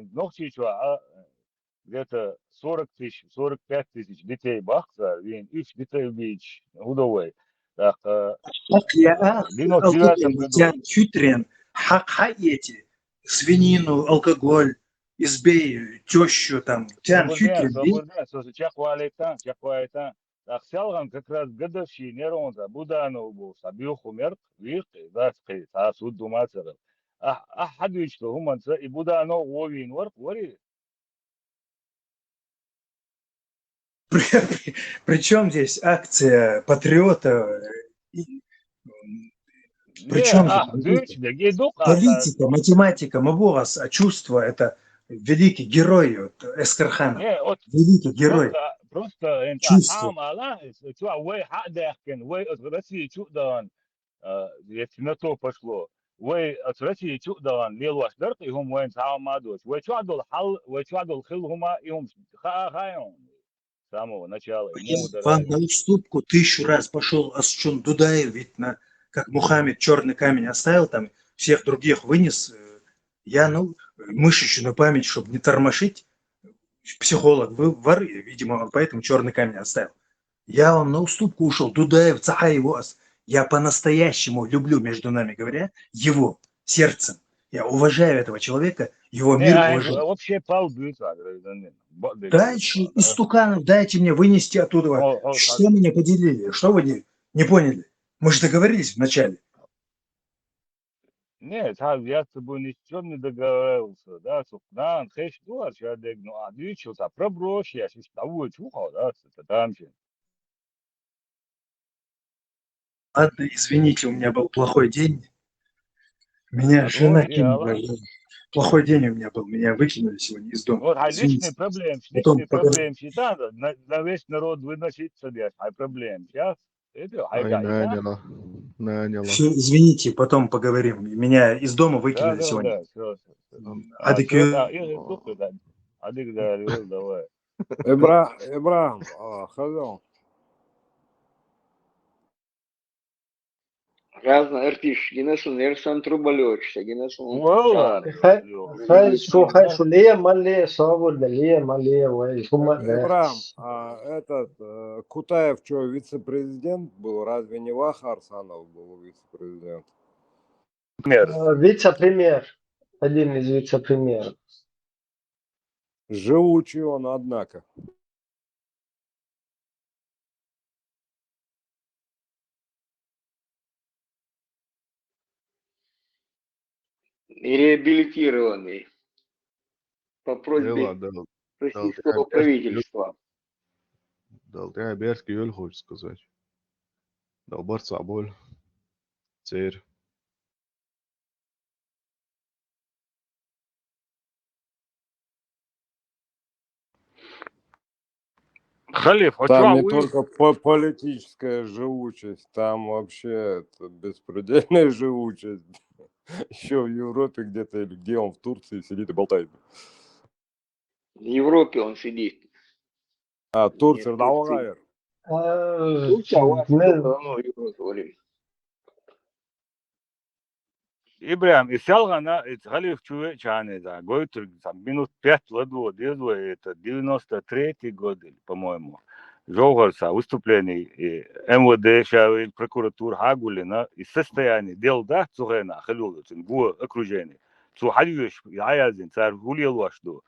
Speaker 16: где-то 40 тысяч, 45 тысяч детей бахса, и 3 детей убийц, удовой. Так,
Speaker 15: Хютрен, хак хаети, свинину, алкоголь, избей тещу, там, тян,
Speaker 16: Слободня,
Speaker 15: хюкер, бей.
Speaker 16: слободня, слушай, чахуалетан. Ахсялган как раз гадавший неронза, Буданов был, Сабюх умер, вихты, да, скай, суд думацера. Хадвич, что гуманца, и Буданов овин, вори.
Speaker 15: Причем здесь акция патриота?
Speaker 16: Не,
Speaker 15: Причем здесь
Speaker 16: дыч, да, гейдук,
Speaker 15: политика, математика, Мабурас, а чувство – это великий герой вот, Эскарханов.
Speaker 16: не, вот
Speaker 15: Великий герой.
Speaker 16: просто انت
Speaker 15: Чувство.
Speaker 16: عام على شو وي حق داخل وي راسي شو دان يتنتو пошло وي راسي شو دان ليلواش درقي هم وين تعاون ما دوش وي شو عدل حل وي شو عدل خل هما يوم خايون с самого начала
Speaker 15: Я
Speaker 16: ему
Speaker 15: вам
Speaker 16: дорогой.
Speaker 15: на уступку 1000 раз пошел Асчун Дудаев, ведь как Мухаммед черный камень оставил, там всех других вынес. Я, мышечную память, чтобы не тормошить, психолог, вы вор, видимо, он поэтому черный камень оставил. Я вам на уступку ушел. Дудаев, Цахаевос. Я по-настоящему люблю, между нами говоря, его сердцем. Я уважаю этого человека, его
Speaker 16: Не,
Speaker 15: мир уважаю.
Speaker 16: вообще полбюта, гражданин.
Speaker 15: Дальше истуканов дайте мне вынести оттуда. Что мы не поделили? Что вы не поняли? Мы же договорились вначале.
Speaker 16: Нет, я с тобой ни с чем не договаривался, да, собственно, хэш дуар, человек, ну, а двичился, пробрось, я сейчас того чухал, да, это там же.
Speaker 15: Ладно, извините, у меня был плохой день. Меня жена кинула. Плохой день у меня был. Меня выкинули сегодня из дома.
Speaker 16: Вот,
Speaker 15: Извините.
Speaker 16: личный проблем, считаю, на весь народ выноситься, здесь, проблем. Сейчас, это,
Speaker 15: Всё, извините, потом поговорим. Меня из дома выкинули сегодня.
Speaker 16: Да, все. Давай.
Speaker 14: Ибрахим, хазон.
Speaker 12: Разно артиш, гинесун ерсан трубалёч, гинесун.
Speaker 1: Хай лея малея савур да лея малея вай хума да.
Speaker 14: Ибрахим, этот Кутаев что, вице-президент был? Разве не Ваха Арсанов был вице-президент?
Speaker 1: Вице-премьер. Один из вице-премьеров.
Speaker 14: Живучий он, однако.
Speaker 12: И реабилитированный по просьбе российского правительства.
Speaker 4: Долгая Берский Юль хочет сказать. Долбар Цаболь. Церь.
Speaker 16: Халиф,
Speaker 14: там не только политическая живучесть, там вообще это беспредельная живучесть. Еще в Европе где-то, или где он в Турции сидит и болтает.
Speaker 12: В Европе он сидит.
Speaker 14: Турция, Давагайр.
Speaker 12: Турция, у вас давно Европа говорим.
Speaker 16: Ибрахим, и Сялгана, и Халиф чуе чане, да, гойтер, там, минут 5 ладво, это 93-й год, по-моему. Жовгарса, выступлений и МВД, Шавин, прокуратура, Хагулина, и состояние дел, да, Цугена, Халюлицин, в окружении. Цухалюш, Аязин, царь Гулил вашду,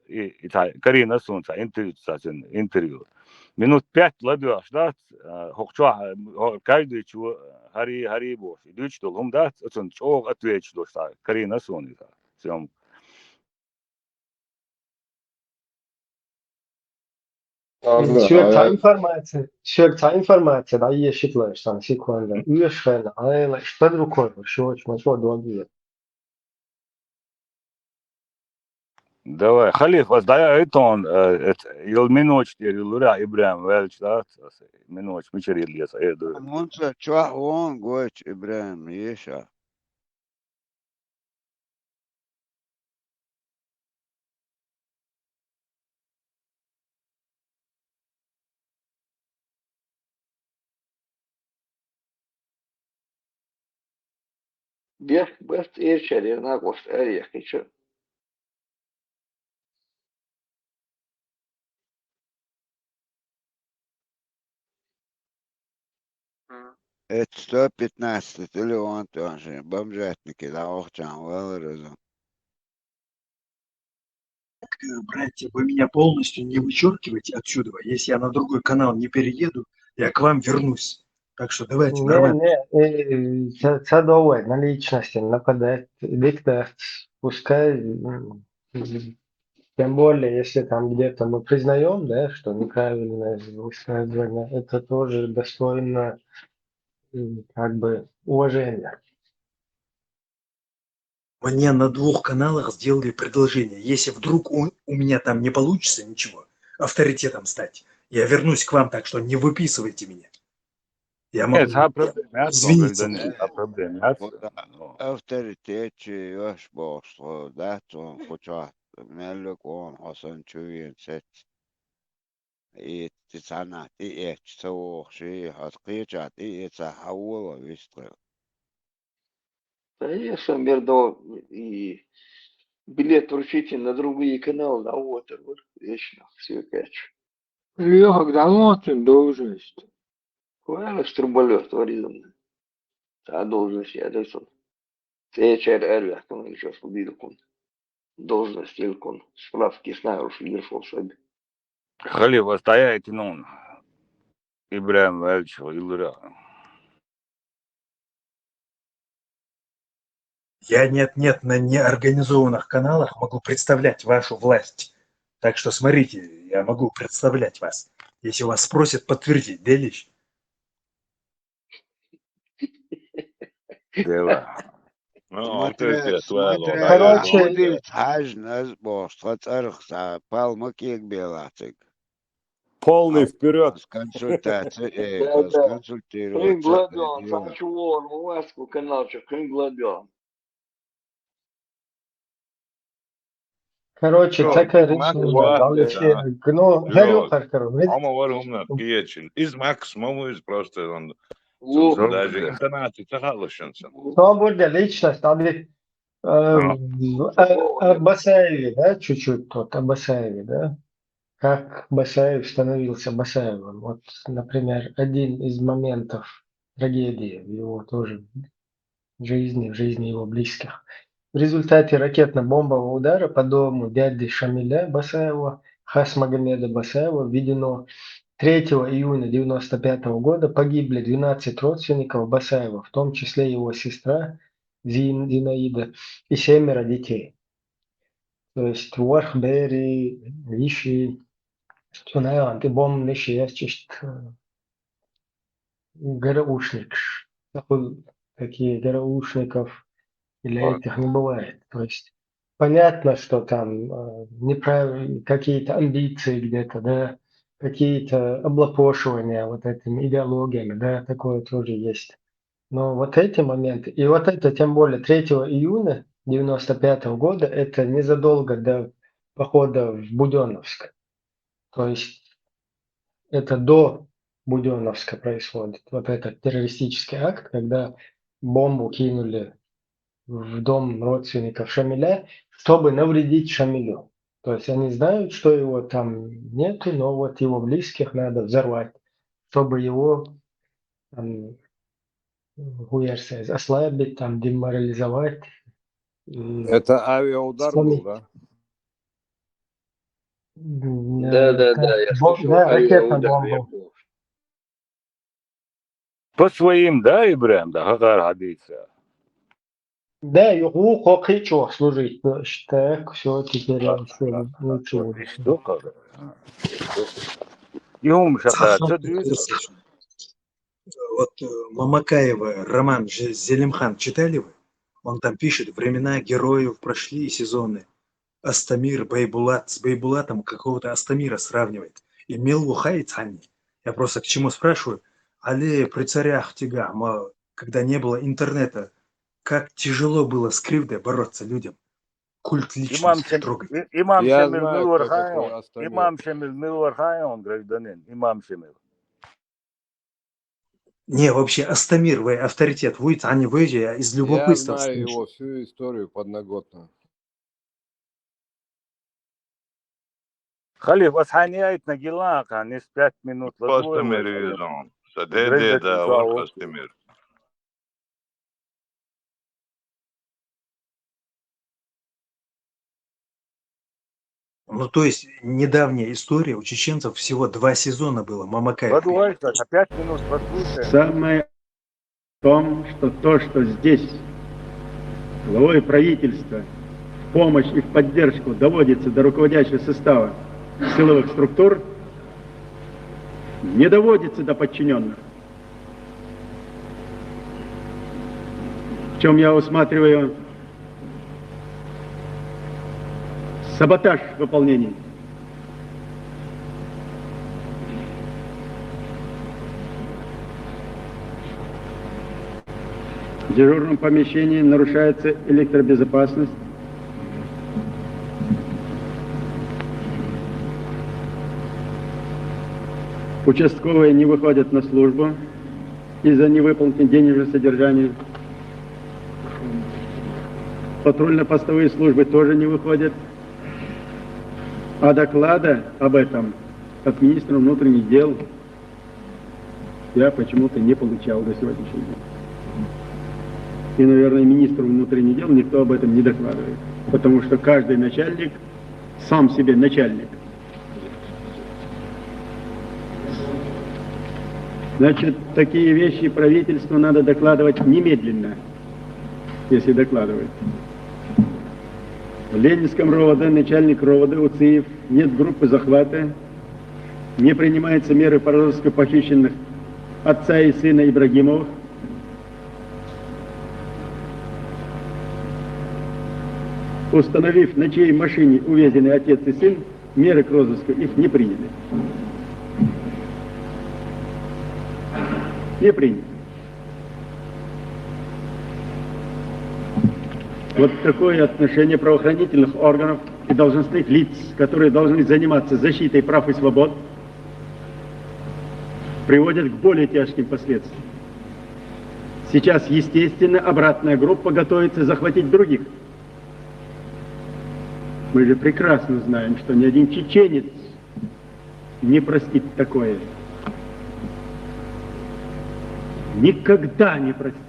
Speaker 16: и Карина Сунца, интервью. Минут 5 ладваш, да, хохчуа, каждый чего, Хари Бош, идущий долом, да, он чего ответил, что Карина Сунца, всем.
Speaker 1: Şöyle informacija da je šitlaš sam sekunda. Uešena, ale šta drugo, što ćemo dobiti.
Speaker 16: Давай, Халиф, воздай он, ел минуч, ел Ибрахим, велч, да, минуч, мичер ел еду.
Speaker 9: Монца, чуа он гоч Ибрахим, еша.
Speaker 12: Best erkeklerine koştu, erkek için.
Speaker 9: Это 115, или он тоже, бомжатники, да, охчан, разом.
Speaker 15: Братья, вы меня полностью не вычеркивайте отсюда. Если я на другой канал не перееду, я к вам вернусь. Так что давайте нормально.
Speaker 1: Це довольно на личности нападать, диктат, пускай, тем более, если там где-то мы признаем, да, что неправильное высказывание, это тоже достойно как бы уважения.
Speaker 15: Мне на 2 каналах сделали предложение. Если вдруг у меня там не получится ничего, авторитетом стать, я вернусь к вам, так что не выписывайте меня. Я
Speaker 16: Нет,
Speaker 15: могу... Извините.
Speaker 9: Авторитет još bošlo, da to hoća melokon Hasan Çöyen set. تسعنا تسوق شيء هتقيتش تحول ويشتغل.
Speaker 8: Я сам дал и билет вручите на другие каналы, на Water, вот, вечно, все пять.
Speaker 22: Леха, давно ты должность?
Speaker 8: Хвала струболет, варизм. А должность я дайсон. Сейчер эрвях, там еще судилкон. Должность илкон. Справки знаю, что лишил себе.
Speaker 16: Халифа стоять, ну, Ибрahim Вальчева, Илра.
Speaker 15: Я нет-нет на неорганизованных каналах могу представлять вашу власть. Так что смотрите, я могу представлять вас. Если вас спросят подтвердить, Делич.
Speaker 1: Короче,
Speaker 9: حاجة بوش ترخص بالمكيك بيلاتك.
Speaker 14: Полный вперед.
Speaker 9: Консультация,
Speaker 8: Да.
Speaker 9: консультироваться.
Speaker 8: Хрен гладион, сам чего, у вас каналчик, хрен гладион.
Speaker 1: Короче, така рішення дали ще, ну, говорю, Харкару,
Speaker 2: Ama var onlar geçin. İz maksimum iz просто он. Даже интонации çalışınsın.
Speaker 1: Но будет личность, ali о Басаеве, да, чуть-чуть тут, о Басаеве, да, как Басаев становился Басаевым. Вот, например, один из моментов трагедии в его тоже жизни, в жизни его близких. В результате ракетно-бомбового удара по дому дяди Шамиля Басаева, Хасмагомеда Басаева, введено 3 июня 1995 года погибли 12 родственников Басаева, в том числе его сестра Зинаида и 7 детей. То есть Уархбери, Виши, Тюнаеван, ты помнишь, я ГРУшник. Такие ГРУшников или этих не бывает. То есть понятно, что там какие-то амбиции где-то, да, какие-то облапошивания вот этими идеологиями, да, такое тоже есть. Но вот эти моменты, и вот это тем более 3 июня 1995 года, это незадолго до похода в Буденновск. То есть это до Буденновска происходит, вот этот террористический акт, когда бомбу кинули в дом родственников Шамиля, чтобы навредить Шамилю. То есть они знают, что его там нету, но вот его близких надо взорвать, чтобы его там, ослабить, там, деморализовать.
Speaker 14: Это авиаудар был, да?
Speaker 8: Да, я слышал,
Speaker 1: Да, ракетная
Speaker 8: авиаудар
Speaker 1: бомба.
Speaker 16: По своим, да, Ибрahim, да, Хагар Хадиса.
Speaker 1: Да, и хочу служить. Так, все, теперь я все ничего.
Speaker 16: Что как? Юм шахар,
Speaker 15: Вот Мамакаева роман Зелимхан читали вы? Он там пишет, времена героев прошли сезоны. Астамир, Байбулат, с Байбулатом какого-то Астамира сравнивает. И Милву Хайцани. Я просто к чему спрашиваю? Але при царях тяга, когда не было интернета, как тяжело было с кривдой бороться людям. Культ личности трогает.
Speaker 16: Имам
Speaker 14: Я
Speaker 16: Шамил
Speaker 14: знаю, кто такой Астамир.
Speaker 16: Имам Шамил Милвархайон, гражданин, Имам Шамил.
Speaker 15: Не, вообще Астамир, вы авторитет, вы Ани выйди, я из
Speaker 14: Я
Speaker 15: любопытства
Speaker 14: знаю
Speaker 15: слышу.
Speaker 14: его всю историю подноготную.
Speaker 16: Халиф, асханиайт на гилака, не с 5 минут.
Speaker 2: Просто меризон. Садеде да Орхастемир.
Speaker 15: Ну, то есть, недавняя история, у чеченцев всего 2 сезона было, Мамакаев.
Speaker 19: Подвойся, на 5 минут послушаем.
Speaker 5: Самое в том, что то, что здесь главой правительства в помощь и в поддержку доводится до руководящего состава силовых структур, не доводится до подчиненных. В чем я усматриваю саботаж в выполнении. В дежурном помещении нарушается электробезопасность. Участковые не выходят на службу из-за невыполнения денежного содержания. Патрульно-постовые службы тоже не выходят. А доклада об этом от министра внутренних дел я почему-то не получал до сегодняшнего дня. И, наверное, министру внутренних дел никто об этом не докладывает. Потому что каждый начальник сам себе начальник. Значит, такие вещи правительству надо докладывать немедленно, если докладывают. В Ленинском РОВД начальник РОВД Уциев, нет группы захвата, не принимаются меры по розыску похищенных отца и сына Ибрагимовых. Установив, на чьей машине увезены отец и сын, меры к розыску их не приняли. Не приняли. Вот такое отношение правоохранительных органов и должностных лиц, которые должны заниматься защитой прав и свобод, приводит к более тяжким последствиям. Сейчас, естественно, обратная группа готовится захватить других. Мы же прекрасно знаем, что ни один чеченец не простит такое. Никогда не простит.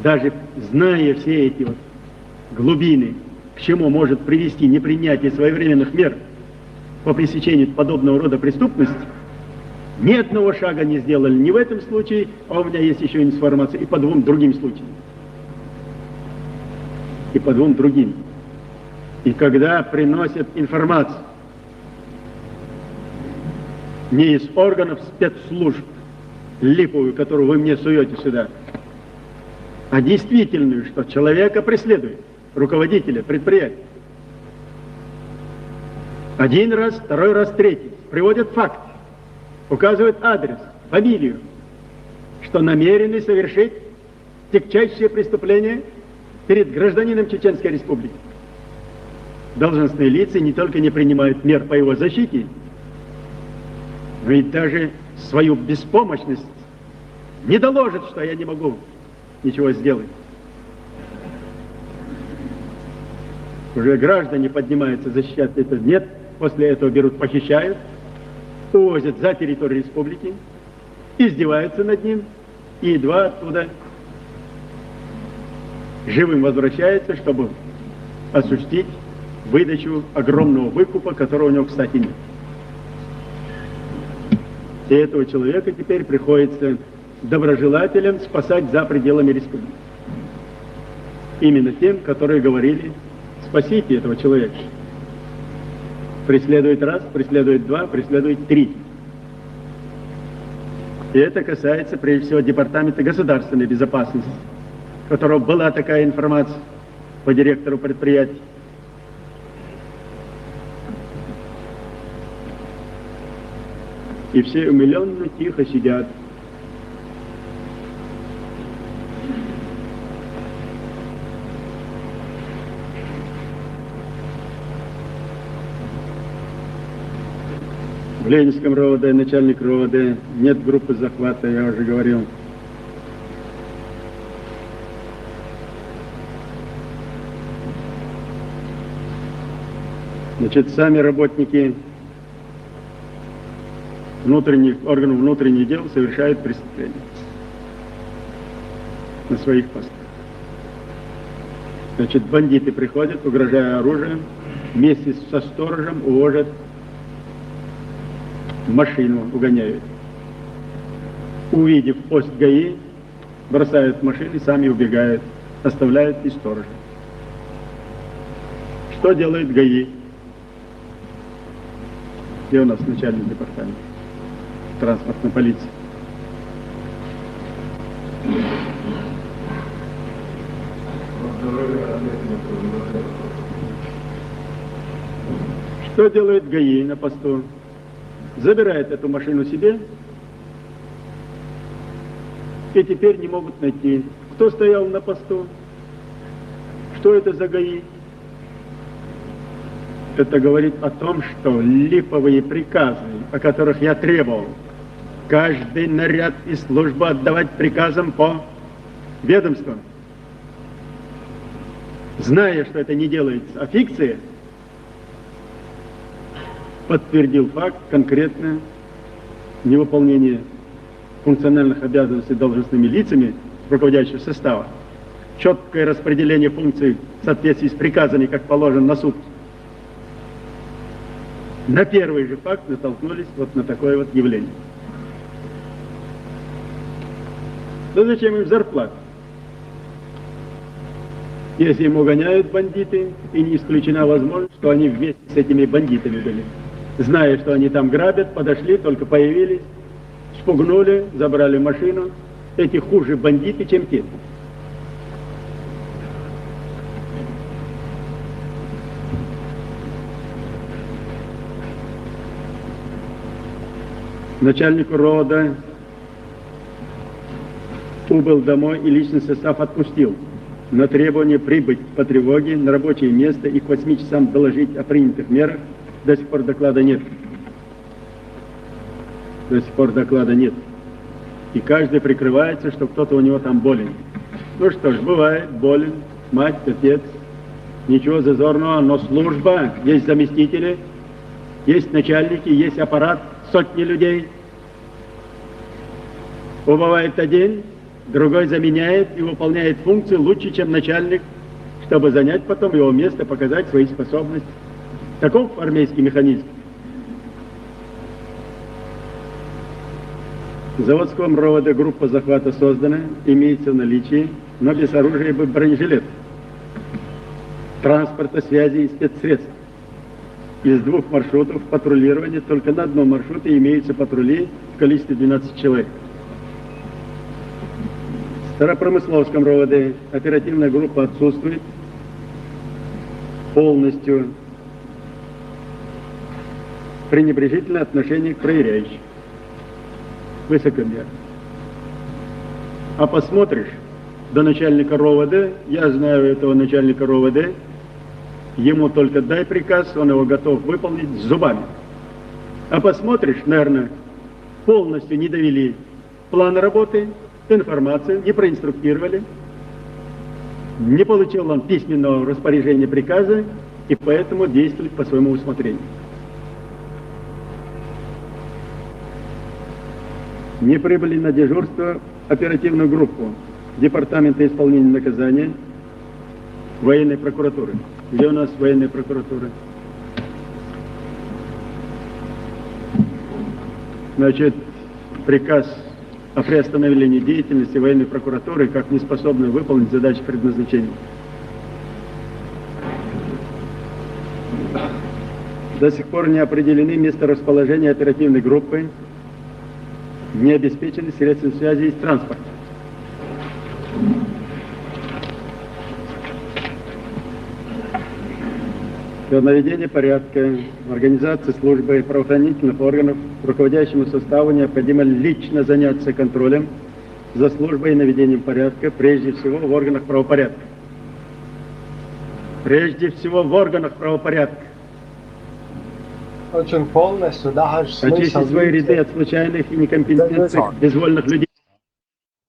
Speaker 5: Даже зная все эти вот глубины, к чему может привести непринятие своевременных мер по пресечению подобного рода преступности, ни одного шага не сделали ни в этом случае, а у меня есть еще информация и по 2 другим случаям. И по 2 другим. И когда приносят информацию не из органов спецслужб, липовую, которую вы мне суете сюда, а действительную, что человека преследует, руководителя предприятия. 1 раз, 2 раз, 3. Приводят факт, указывают адрес, фамилию, что намерены совершить тягчайшее преступление перед гражданином Чеченской Республики. Должностные лица не только не принимают мер по его защите, но и даже свою беспомощность не доложат, что я не могу ничего сделать. Уже граждане поднимаются защищать это. Нет, после этого берут, похищают, увозят за территорию республики, издеваются над ним, и едва оттуда живым возвращается, чтобы осуществить выдачу огромного выкупа, которого у него, кстати, нет. И этого человека теперь приходится доброжелателям спасать за пределами республики. Именно тем, которые говорили: спасите этого человека. Преследует 1, преследует 2, преследует 3. И это касается, прежде всего, Департамента государственной безопасности, у которого была такая информация по директору предприятия. И все умиленно, тихо сидят. В Ленинском РОВД, начальник РОВД, нет группы захвата, я уже говорил. Значит, сами работники органов внутренних дел совершают преступления на своих постах. Значит, бандиты приходят, угрожая оружием, вместе со сторожем увозят машину, угоняют. Увидев пост ГАИ, бросают машины, сами убегают, оставляют и сторожа. Что делает ГАИ? Где у нас начальник департамента транспортной полиции? Что делает ГАИ на посту? Забирает эту машину себе, и теперь не могут найти, кто стоял на посту, что это за ГАИ. Это говорит о том, что липовые приказы, о которых я требовал, каждый наряд и службу отдавать приказам по ведомствам, зная, что это не делается, а фикция, подтвердил факт конкретно невыполнения функциональных обязанностей должностными лицами руководящего состава, четкое распределение функций в соответствии с приказами, как положено на суд. На первый же факт натолкнулись вот на такое вот явление. Да зачем им зарплата? Если им угоняют бандиты, и не исключена возможность, что они вместе с этими бандитами были. Зная, что они там грабят, подошли, только появились, спугнули, забрали машину. Эти хуже бандиты, чем те. Начальник РОВД убыл домой и личный состав отпустил. На требование прибыть по тревоге на рабочее место и к 8 часам доложить о принятых мерах до сих пор доклада нет. До сих пор доклада нет. И каждый прикрывается, что кто-то у него там болен. Ну что ж, бывает, болен, мать, отец, ничего зазорного, но служба, есть заместители, есть начальники, есть аппарат, сотни людей. Убывает один, другой заменяет и выполняет функции лучше, чем начальник, чтобы занять потом его место, показать свои способности. Таков армейский механизм. В заводском РОВД группа захвата создана, имеется в наличии, но без оружия и бронежилетов, транспорта, связи и спецсредств. Из 2 маршрутов патрулирования только на одном маршруте имеются патрули в количестве 12 человек. В Старопромысловском РОВД оперативная группа отсутствует полностью. Пренебрежительное отношение к проверяющим. Высокомерно. А посмотришь, до начальника РОВД, я знаю этого начальника РОВД, ему только дай приказ, он его готов выполнить с зубами. А посмотришь, наверное, полностью не довели план работы, информацию, не проинструктировали, не получил он письменного распоряжения приказа, и поэтому действует по своему усмотрению. Не прибыли на дежурство оперативную группу Департамента исполнения наказания военной прокуратуры. Где у нас военная прокуратура? Значит, приказ о приостановлении деятельности военной прокуратуры как неспособной выполнить задачи предназначения. До сих пор не определены месторасположение оперативной группы, не обеспечены средствами связи и транспорта. Для наведения порядка организации службы и правоохранительных органов руководящему составу необходимо лично заняться контролем за службой и наведением порядка, прежде всего в органах правопорядка. Прежде всего в органах правопорядка.
Speaker 1: Очень полностью, да,
Speaker 5: Очистить свои ряды от случайных и некомпетентных, безвольных людей.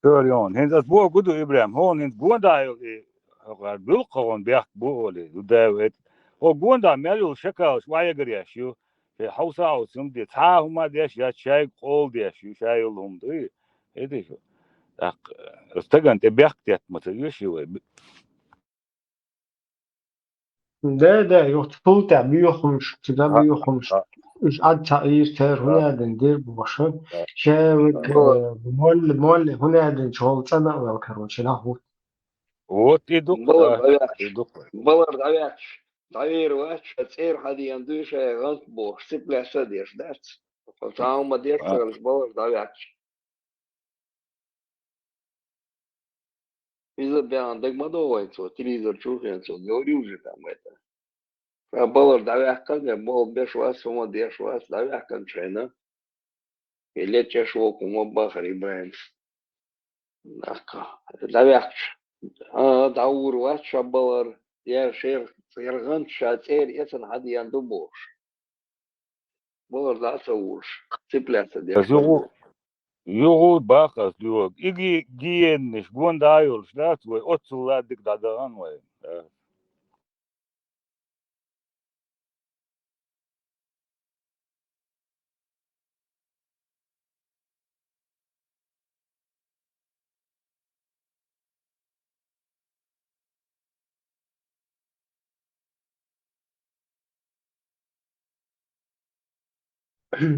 Speaker 16: Görüyorsun. Henüz bu gudu İbrahim. Hon henüz gonda bil qavon biak bu oli. Udavet. O gonda melul şaka şvaya giriyor şu. Hausa olsun diye ta huma diye ya çay kol diye şu çay yolum diye. Edi şu. Tak istagan te biak diye matıyor şu.
Speaker 1: ده يختفوت بيوخمش كده
Speaker 16: ها
Speaker 1: بيوخمش
Speaker 16: ها
Speaker 1: إيش عاد تعير تير
Speaker 16: ها
Speaker 1: هنا دندير بوشن
Speaker 16: ها
Speaker 1: شاوك
Speaker 16: ها.
Speaker 1: مول هنا دن شغل صنع والكروش له
Speaker 16: Вот и дух,
Speaker 8: Балар
Speaker 16: да, и
Speaker 8: давяч.
Speaker 16: дух.
Speaker 8: Балар давяч. Давир вач, цер хади андуша гант бо, сипля садеш, дац. Потом мадеш
Speaker 16: А,
Speaker 8: балар давяч. Из-за бян дагмадовайцо, телевизор чухенцо, говорю же там это. А балар давяч как бол беш вас, сума деш вас, давяч кончена. И лечешь воку мобахар Ибраим. Давяч. Даур вач, балар. Я шер, серган шатер, эцен хади анду бош. Балар даца уж. Цепляться деш
Speaker 16: зугу, югу бахас, юг. Иги гиенниш, гонда айолш, да, твой, отцуладик дадаган, вай. Да.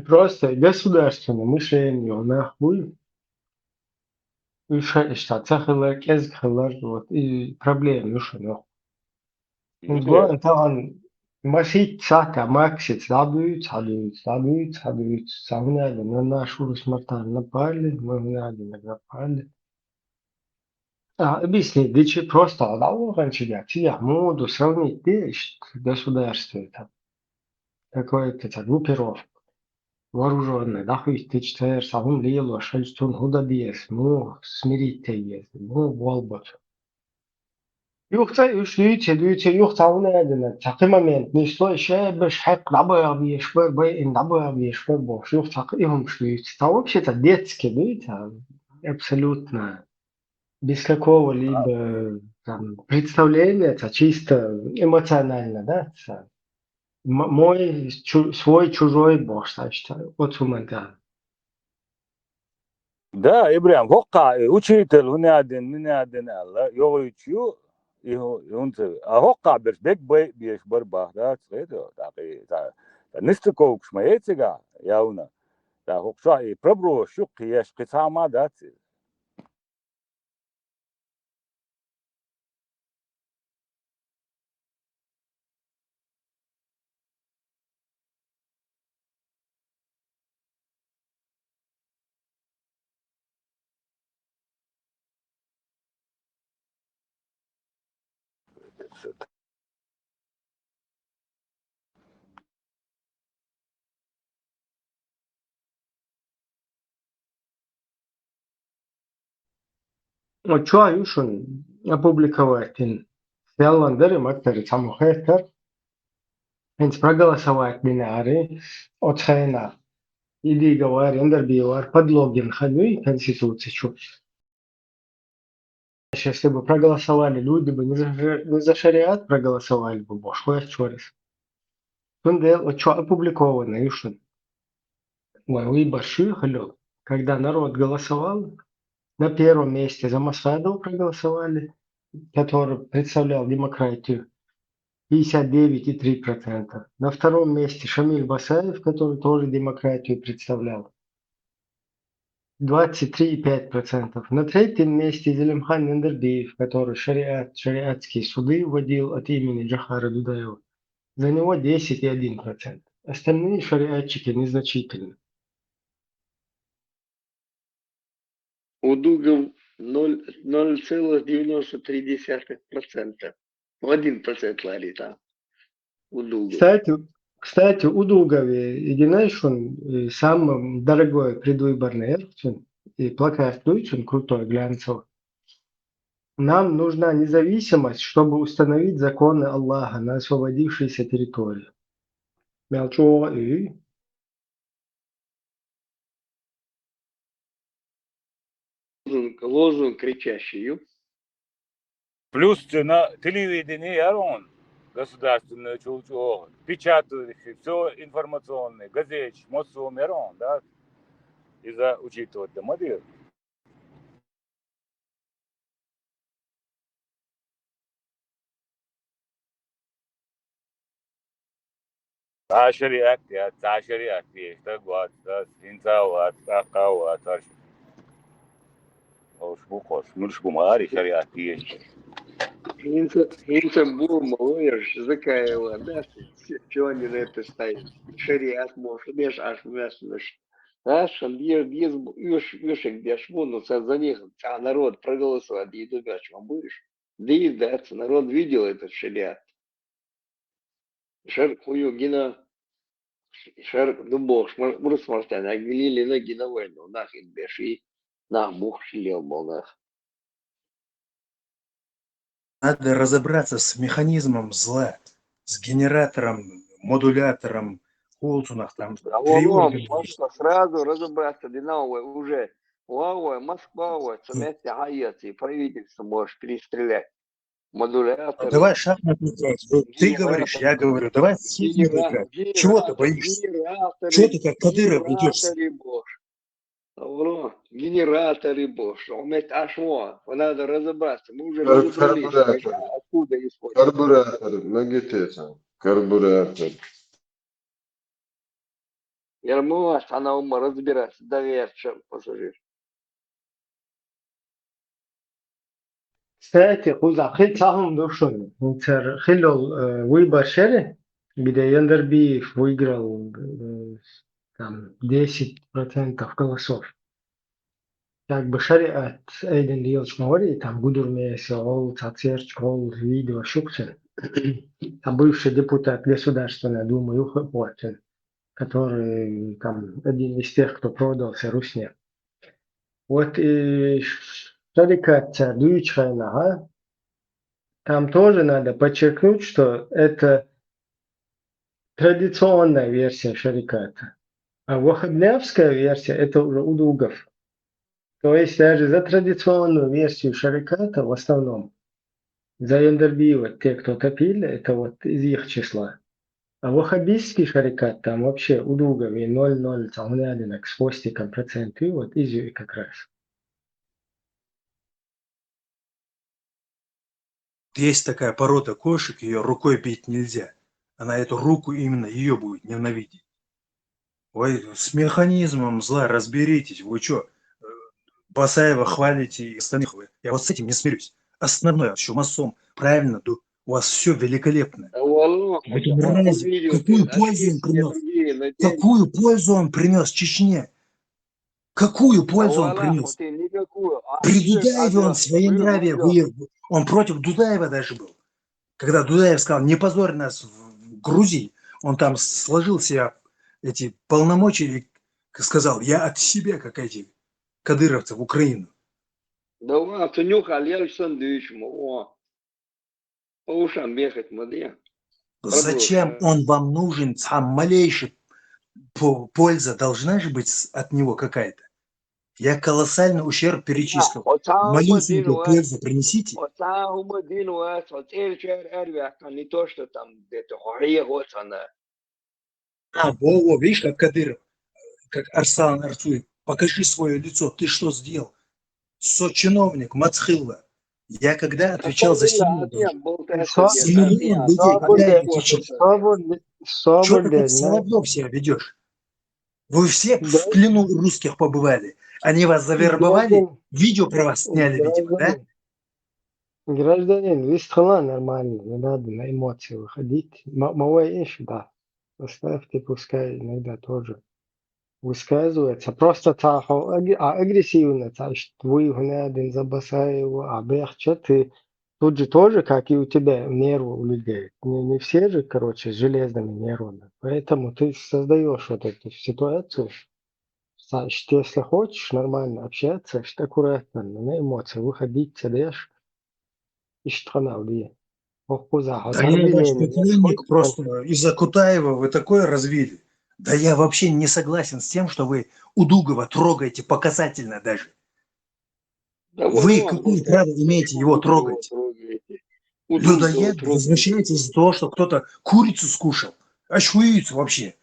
Speaker 1: просто государственное мышление нахуй штат сахалар кез халар вот и проблемы уж нахуй
Speaker 16: Юге.
Speaker 1: نقول طبعا ماشي ساعة ماكسيت تعبيت سامنا لنا شورس مرتان نبالي ما هنا نبالي объясни, дичи просто одного чигати, я моду сравнить дичь государство там какое-то группировка вооруженная, да хуй тычтер, самым лило, шельстун худа диес, ну смирить есть, ну волбот. Yoksa üçlüyü yok tavına edin. Takımament nişlo şey beş hak nabaya bir işber bay nabaya bir işber boş yok takıyorum шлюют. Там вообще-то детский быт, абсолютно без какого-либо там представления, это чисто эмоционально, да? Мой свой чужой бог, я считаю. Вот сумма.
Speaker 16: Да, Ибраим, хока, учитель, хунядин, алла, його ичу, يونت أهوقع برشبك بيش برباه ده تغيره ده نستكوك شما يتجا ياونا ده هوك شاي بربرو شوق يش قصامة ده
Speaker 1: Вот что Аюшин опубликовать in Фиаландере Мактери Самухетер, инс проголосовать бинари, оцена, иди говори, эндер бивар, подлогин ханюй конституции чуть. Если бы проголосовали люди бы не за шариат проголосовали бы, бо что я чорис. Тундел, вот что опубликовано, Аюшин. Ой, большой халё. Когда народ голосовал, на первом месте за Масадова проголосовали, который представлял демократию, 59,3%. На втором месте Шамиль Басаев, который тоже демократию представлял, 23,5%. На третьем месте Зелимхан Нендербиев, который шариатские суды вводил от имени Джахара Дудаева. За него 10,1%. Остальные шариатчики незначительны.
Speaker 8: У Дугов 0,93%. 1% лари там. У Дугов.
Speaker 1: Кстати, у Дугове, и знаешь, он самый дорогой предвыборный эрфтин, и плакат Дуйчен крутой, глянцевый. Нам нужна независимость, чтобы установить законы Аллаха на освободившейся территории. Мелчо и...
Speaker 8: Лозунг кричащий.
Speaker 16: Плюс на телевидении Арон государственную чулчу, печатающий, все информационный, газеч, Мосу Мирон, да, из-за учитывать домодир. شريعة تاع شريعة تقوى تنسى تقوى أو شبوخ مش بماري شريعة
Speaker 8: Hinsa burma vărs zakaiwa, da, ce они на это ставят. Шариат может, беш аж мясныш. Аш, вешек беш ну за них, а народ проголосовал, и ты беш вам будешь. Да и да, народ видел этот шариат. Шар хую гина, шар дубош, мурс мартан, а гилили на гина войну, нахин беш и нах бух шилел был нах.
Speaker 15: Надо разобраться с механизмом зла, с генератором, модулятором, Колтунах, там
Speaker 8: А
Speaker 15: три
Speaker 8: он
Speaker 15: органа есть.
Speaker 8: просто сразу разобраться, Динауве уже. Уауэ, Москва, цемете Гаети, правительство можешь перестрелять. Модуляторы,
Speaker 15: Давай шахматную играть. Вот ты говоришь, я говорю, давай в хитрую играть. Чего ты боишься? Чего ты как Кадыров ведешься?
Speaker 8: генераторы, боже. Генераторы, боже. Умеет ашмо. Надо разобраться. Мы уже разобрались. Откуда исходит?
Speaker 14: Карбюратор, нагитеца, карбюратор.
Speaker 8: Ярмуаш, она ума разбираться. Доверче, пассажир.
Speaker 1: Кстати, Куза, хил цахом душон. Интер хилол выбор шере, где Яндербиев выиграл там 10% голосов. Как бы шариат Эйден Диос Мори, там Гудурмесе, Ол, Цацерч, Ол, видео, Шуксен. Там бывший депутат Государственной Думы Юхопортен, который там один из тех, кто продался Русне. Вот и шарикат Дuychайна, там тоже надо подчеркнуть, что это традиционная версия шариката. А ваххабнявская версия – это уже удугов. То есть даже за традиционную версию шариката в основном, за Яндербиева, те, кто топили, это вот из их числа. А ваххабистский шарикат там вообще удугов и 0,0 с хвостиком проценты, вот из их как раз.
Speaker 15: Есть такая порода кошек, ее рукой бить нельзя. Она эту руку именно ее будет ненавидеть. Ой, с механизмом зла разберитесь. Вы что, Басаева хвалите и остальных вы? Я вот с этим не смирюсь. Основное, еще массом, правильно, у вас все великолепно. Какую пользу он принес? Какую пользу он принес Чечне? Какую пользу он принес? При Дудаеве он своенравие выявил. Он против Дудаева даже был. Когда Дудаев сказал, не позорь нас в Грузии, он там сложил себе эти полномочия и сказал, я от себя, как эти кадыровцы в Украину.
Speaker 8: Да ладно, ты нюхал, я Александрович, по ушам бегать, смотри.
Speaker 15: Зачем он вам нужен? Сам малейший польза должна же быть от него какая-то. Я колоссальный ущерб перечислил. Малюсенькую пользу принесите.
Speaker 8: Не то, что там где-то
Speaker 15: Во, видишь, как Кадыров, как Арслан Арцуев. Покажи свое лицо, ты что сделал? Сочиновник, Мацхилла. Я когда отвечал за семью, миллион людей, когда я отвечал. Что ты как Соловьев себя ведешь? Вы все в плену русских побывали. Они вас завербовали, видео про вас сняли, видимо, да?
Speaker 1: Гражданин, вестхала нормально, не надо на эмоции выходить. Малая вещь, да. Оставьте, пускай иногда тоже высказывается. Просто агрессивно, вы один за Басаева, а Бехча, ты тут же тоже, как и у тебя, нервы у людей. Не все же, короче, с железными нервами. Поэтому ты создаешь вот эту ситуацию. Что если хочешь нормально общаться, что аккуратно, на эмоции выходить, сидишь, и страна где.
Speaker 15: Да я ваш поклонник просто из-за Кутаева вы такое развили. Да я вообще не согласен с тем, что вы Удугова трогаете показательно даже.
Speaker 8: Да
Speaker 15: вы какое право имеете его трогать? Людоед возмущается из-за того, что кто-то курицу скушал. Ошуется вообще.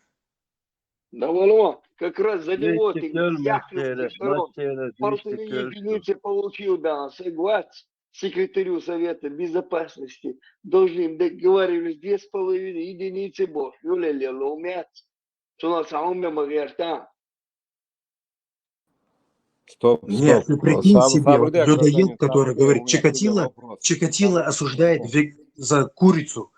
Speaker 8: Да вон, как раз за него ты всяких сторон. Партийные единицы получил, да, согласен. секретарю Совета Безопасности должны договаривались 2,5 единицы БОШ. Юля Лела умеется. Что у нас там.
Speaker 14: Стоп,
Speaker 15: Нет,
Speaker 14: стоп.
Speaker 15: ты прикинь себе, вот
Speaker 14: Сабрдяк,
Speaker 15: людоед,
Speaker 14: гражданин
Speaker 15: который
Speaker 14: Сабрдяк, у
Speaker 15: говорит,
Speaker 14: меня к тебе вопрос.
Speaker 15: Чикатило осуждает за курицу.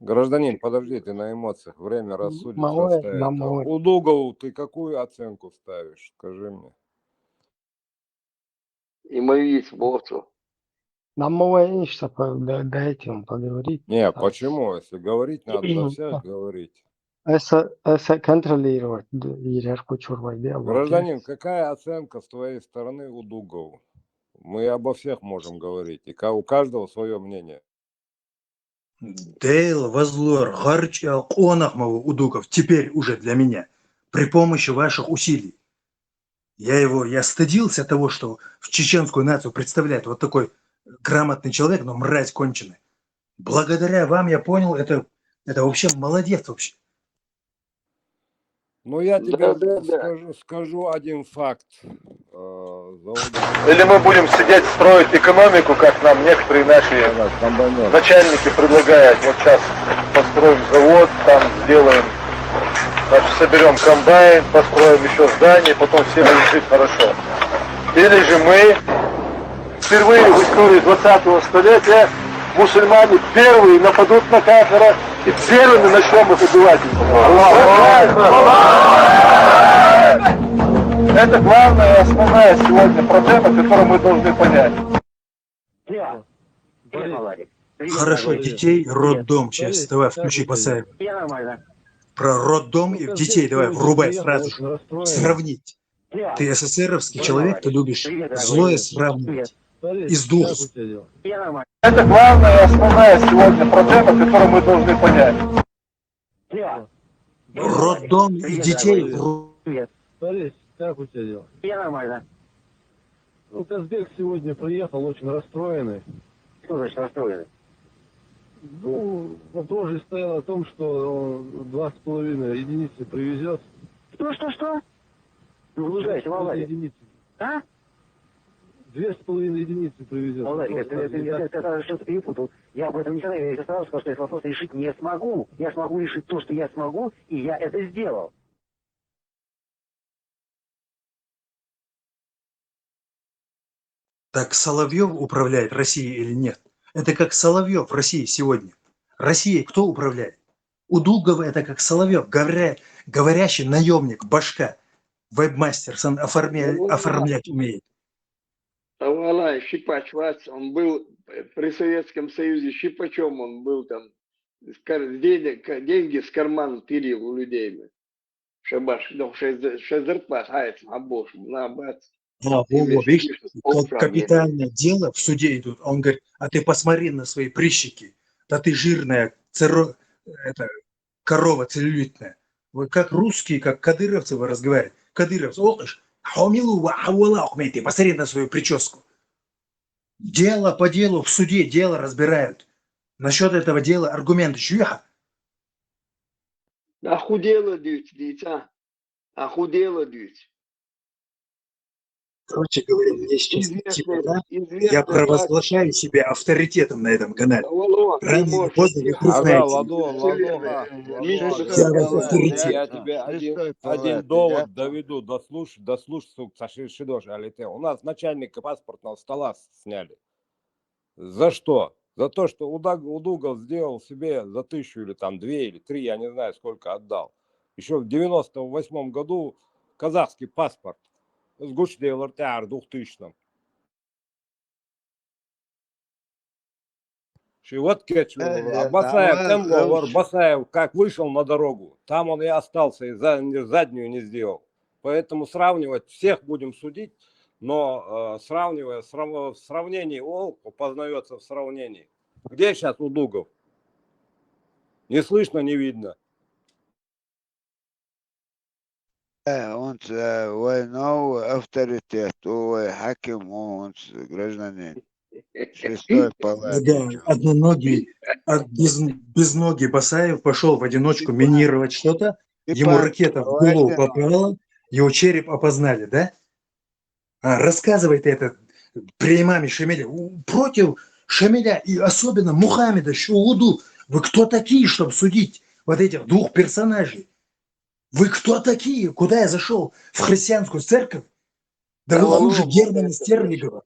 Speaker 14: Гражданин, подожди, ты на эмоциях. Время рассудит,
Speaker 1: Малой,
Speaker 14: расставит.
Speaker 1: домой.
Speaker 14: У Дугову ты какую оценку ставишь? Скажи мне.
Speaker 8: И мои спорцу.
Speaker 1: Домой, чтобы дайте им поговорить.
Speaker 14: Не, почему? Если говорить, надо за всех говорить.
Speaker 1: Это контролировать иерархию чурвай дело.
Speaker 14: Гражданин, какая оценка с твоей стороны у Дугову? Мы обо всех можем говорить, и у каждого свое мнение.
Speaker 15: Дейл, Возлор, Харча, Онахмову, Удуков, теперь уже для меня, при помощи ваших усилий. Я стыдился того, что в чеченскую нацию представляет вот такой грамотный человек, но мразь конченый. Благодаря вам я понял, это вообще молодец вообще.
Speaker 14: Ну, я тебе
Speaker 8: Да.
Speaker 14: скажу один факт.
Speaker 7: Или мы будем сидеть, строить экономику, как нам некоторые наши начальники предлагают. Вот сейчас построим завод, там сделаем, значит, соберем комбайн, построим еще здание, потом все будут жить хорошо. Или же мы впервые в истории 20-го столетия мусульмане первые нападут на кафира и первыми начнем их убивать. Это главная и основная сегодня проблема, которую мы должны понять.
Speaker 15: Хорошо, детей, роддом. Сейчас, давай, включи Басаев. Про роддом и детей давай, врубай сразу же. Сравнить. Ты СССРовский человек, ты любишь злое сравнивать. Из двух.
Speaker 7: Это главная и основная сегодня проблема, которую мы должны понять.
Speaker 15: Роддом и детей.
Speaker 11: Борис, как у тебя дела?
Speaker 17: Я нормально.
Speaker 11: Ну, Казбек сегодня приехал очень расстроенный.
Speaker 17: Что значит расстроенный?
Speaker 11: Ну, вопрос же стоял о том, что он 2,5 единицы привезет.
Speaker 17: Что? Ну, лужайся, Валерий.
Speaker 11: Единицы.
Speaker 17: А?
Speaker 11: 2,5 единицы привезет.
Speaker 17: Валерий, ты что-то перепутал. Я об этом не знаю, я сразу сказал, что этот вопрос решить не смогу. Я смогу решить то, что я смогу, и я это сделал.
Speaker 15: Так Соловьев управляет Россией или нет? Это как Соловьев в России сегодня. Россией кто управляет? У Дугова это как Соловьев, говорящий наемник, башка, вебмастер, оформлять умеет.
Speaker 8: Тавалай, Щипач Вац, он был при Советском Союзе щипачом, он был там, деньги с кармана пилил у людей. Шабаш, шезерпас, хайц, абош, на бац.
Speaker 15: Видишь, капитальное дело в суде идут. Он говорит, а ты посмотри на свои прыщики. Да ты жирная корова целлюлитная. Вы как русские, как кадыровцы вы разговариваете. Кадыровцы, посмотри на свою прическу. Дело по делу, в суде дело разбирают. Насчет этого дела аргументы.
Speaker 8: Охудела дитя. Охудела дитя.
Speaker 15: Короче говоря, мне сейчас типа, да, я провозглашаю себя авторитетом на этом канале. Рано или поздно вы узнаете.
Speaker 14: Я тебе один довод доведу, дослушай, Шидош, Алите. У нас начальника паспортного стола сняли. За что? За то, что Удугов сделал себе за 1000 или там 2 или 3, я не знаю, сколько отдал. Еще в 98 году казахский паспорт. С Гучдейлор Тяр 2000-м. Вот Басаев как вышел на дорогу, там он и остался, и заднюю не сделал. Поэтому сравнивать, всех будем судить, но сравнивая, в сравнении, познается в сравнении. Где сейчас Удугов? Не слышно, не видно.
Speaker 9: Он войной авторитет, хаким, он гражданин. Шестой палаты.
Speaker 15: Да, одноногий, безногий Басаев пошел в одиночку минировать что-то, ему ракета в голову попала, его череп опознали, да? Рассказывай ты это при имаме Шамиля, против Шамиля и особенно Мухаммеда Шууду. Вы кто такие, чтобы судить вот этих двух персонажей? Вы кто такие? Куда я зашел? В христианскую церковь? Да вы хуже Германа Стерлигова.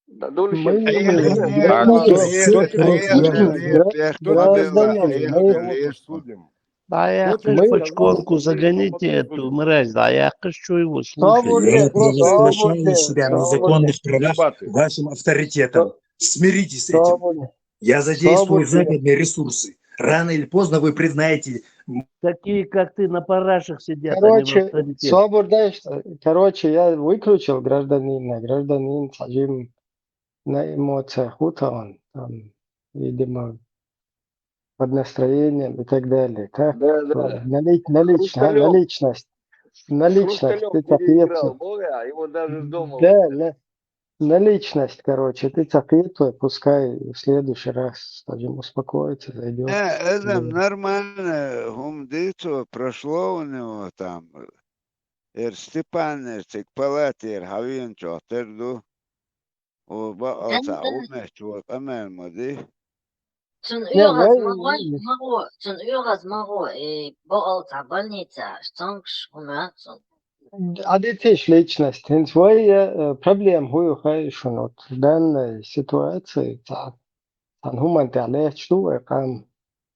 Speaker 8: Да дольше
Speaker 1: Мы, гражданин,
Speaker 14: судим?
Speaker 10: Да я
Speaker 14: Кто тебе
Speaker 10: в
Speaker 14: сказал,
Speaker 10: бочконку
Speaker 14: что ты
Speaker 10: загоните
Speaker 14: кого-то
Speaker 10: эту
Speaker 14: судишь?
Speaker 10: мразь, да я что его
Speaker 15: Я
Speaker 10: слушать?
Speaker 15: провозглашаю себя на законных правах
Speaker 14: Дебаты.
Speaker 15: вашим авторитетом. Смиритесь с этим. Я задействую западные ресурсы. Рано или поздно вы признаете.
Speaker 10: Такие, как ты, на парашах сидят, а не в
Speaker 1: Короче,
Speaker 10: авторитете.
Speaker 1: свободно, короче, я выключил гражданина. Гражданин сажим на эмоциях он там, видимо, под настроением и так далее. Так,
Speaker 8: Да, да.
Speaker 1: на личность. На
Speaker 8: С
Speaker 1: личность
Speaker 8: Хрусталем
Speaker 1: ты
Speaker 8: переиграл
Speaker 1: цапету.
Speaker 8: Боря, его даже с дома
Speaker 1: Да, на личность, короче, ты цапету, пускай в следующий раз, скажем, успокоится, зайдет.
Speaker 9: Это нормально. Гумдицу прошло у него там. Степан, палатер, Хавин, Чотерду.
Speaker 13: Toen
Speaker 1: Не,
Speaker 13: u was maro, toen u was maro, боалца больница, штангш умрацун.
Speaker 1: А ты личность, свои проблемы, хую хайшунот. В данной ситуации, там гуманитарные штуки, там,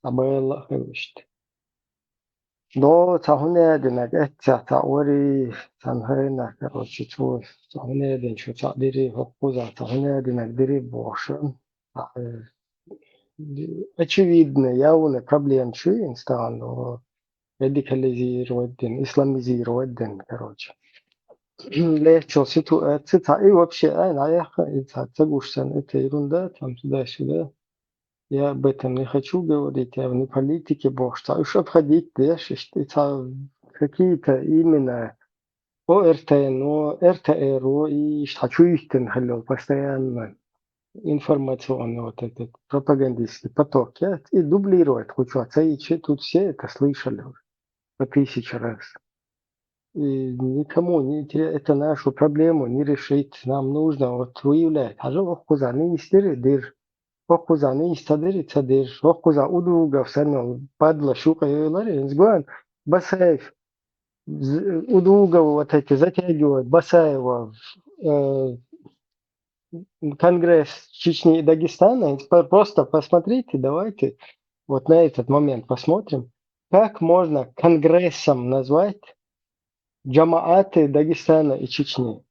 Speaker 1: абелла, хвишт. До цахунединак, цаори, цанхайна, короче, чу, цахунедин, чу цадири, хокуза, цахунединак, дири бошен. Очевидно, явно проблем чуин стан, радикализировать, исламизировать, короче. Легче ситуация, и вообще, это ерунда, там туда-сюда. Я об этом не хочу говорить, я вне политики, бог что. Уж обходить, это какие-то именно ОРТН, РТР, и хочу их постоянно информационный вот этот пропагандистский поток. Я и дублировать хочу, тут все это слышали уже по 1000 раз. И никому это нашу проблему не решить. Нам нужно вот выявлять. А же куза не истерит, куза не истадыр, цадыр, куза удуга в самом падла шука и лари. Сгуан Басаев удуга вот эти затягивают Басаева Конгресс Чечни и Дагестана. Просто посмотрите, давайте вот на этот момент посмотрим, как можно Конгрессом назвать джамааты Дагестана и Чечни.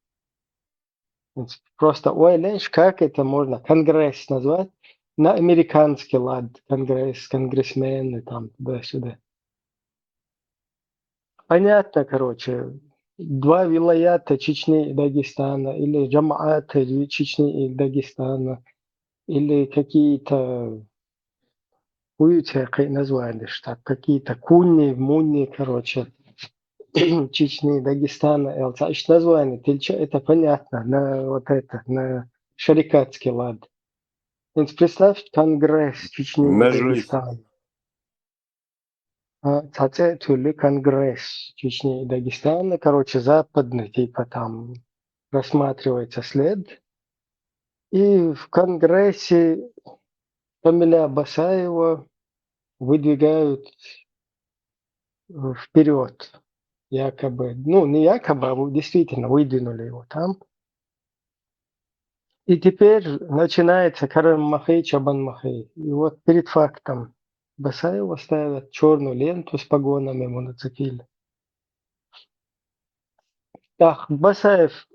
Speaker 1: Просто ой, лишь как это можно Конгресс назвать на американский лад. Конгресс, конгрессмены там туда-сюда. Понятно, короче. Два вилаята Чечни и Дагестана, или джамааты Чечни и Дагестана, или какие-то назвали, что какие-то кунни, мунни, короче. Чечни, Дагестана, название, это понятно, на вот это, на шарикатский лад. Представь, Конгресс Чечни и Дагестана. Цацетули Конгресс Чечни и Дагестана, короче, западный, типа там рассматривается след. И в Конгрессе фамилия Басаева выдвигают вперед. Якобы, ну не якобы, а действительно выдвинули его там. И теперь начинается Карам Махей, Чабан Махей. И вот перед фактом Басаева ставят черную ленту с погонами мотоцикла. Так, Басаев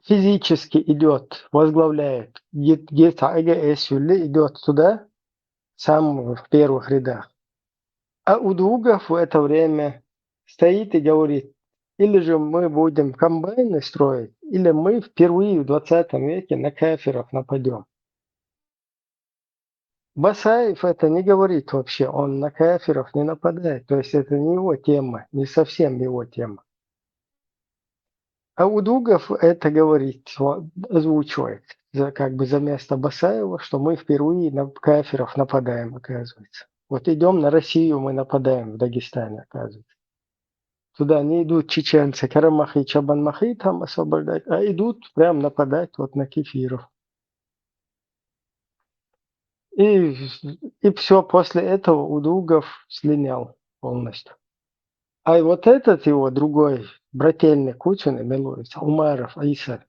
Speaker 1: физически идет, возглавляет ГТАГС, идет туда, сам в первых рядах. А Удугов в это время стоит и говорит, или же мы будем комбайны строить, или мы впервые в 20 веке на кафиров нападем. Басаев это не говорит вообще, он на кафиров не нападает, то есть это не его тема, не совсем его тема. А Удугов это говорит, озвучивает, как бы за место Басаева, что мы впервые на кафиров нападаем, оказывается. Вот идем на Россию, мы нападаем в Дагестане, оказывается. Туда не идут чеченцы, Карамахи, Чабанмахи там освобождать, а идут прям нападать вот на кефиров. И все, после этого Удугов слинял полностью. А вот этот его другой брательник ученый, милуется, Умаров Аиса,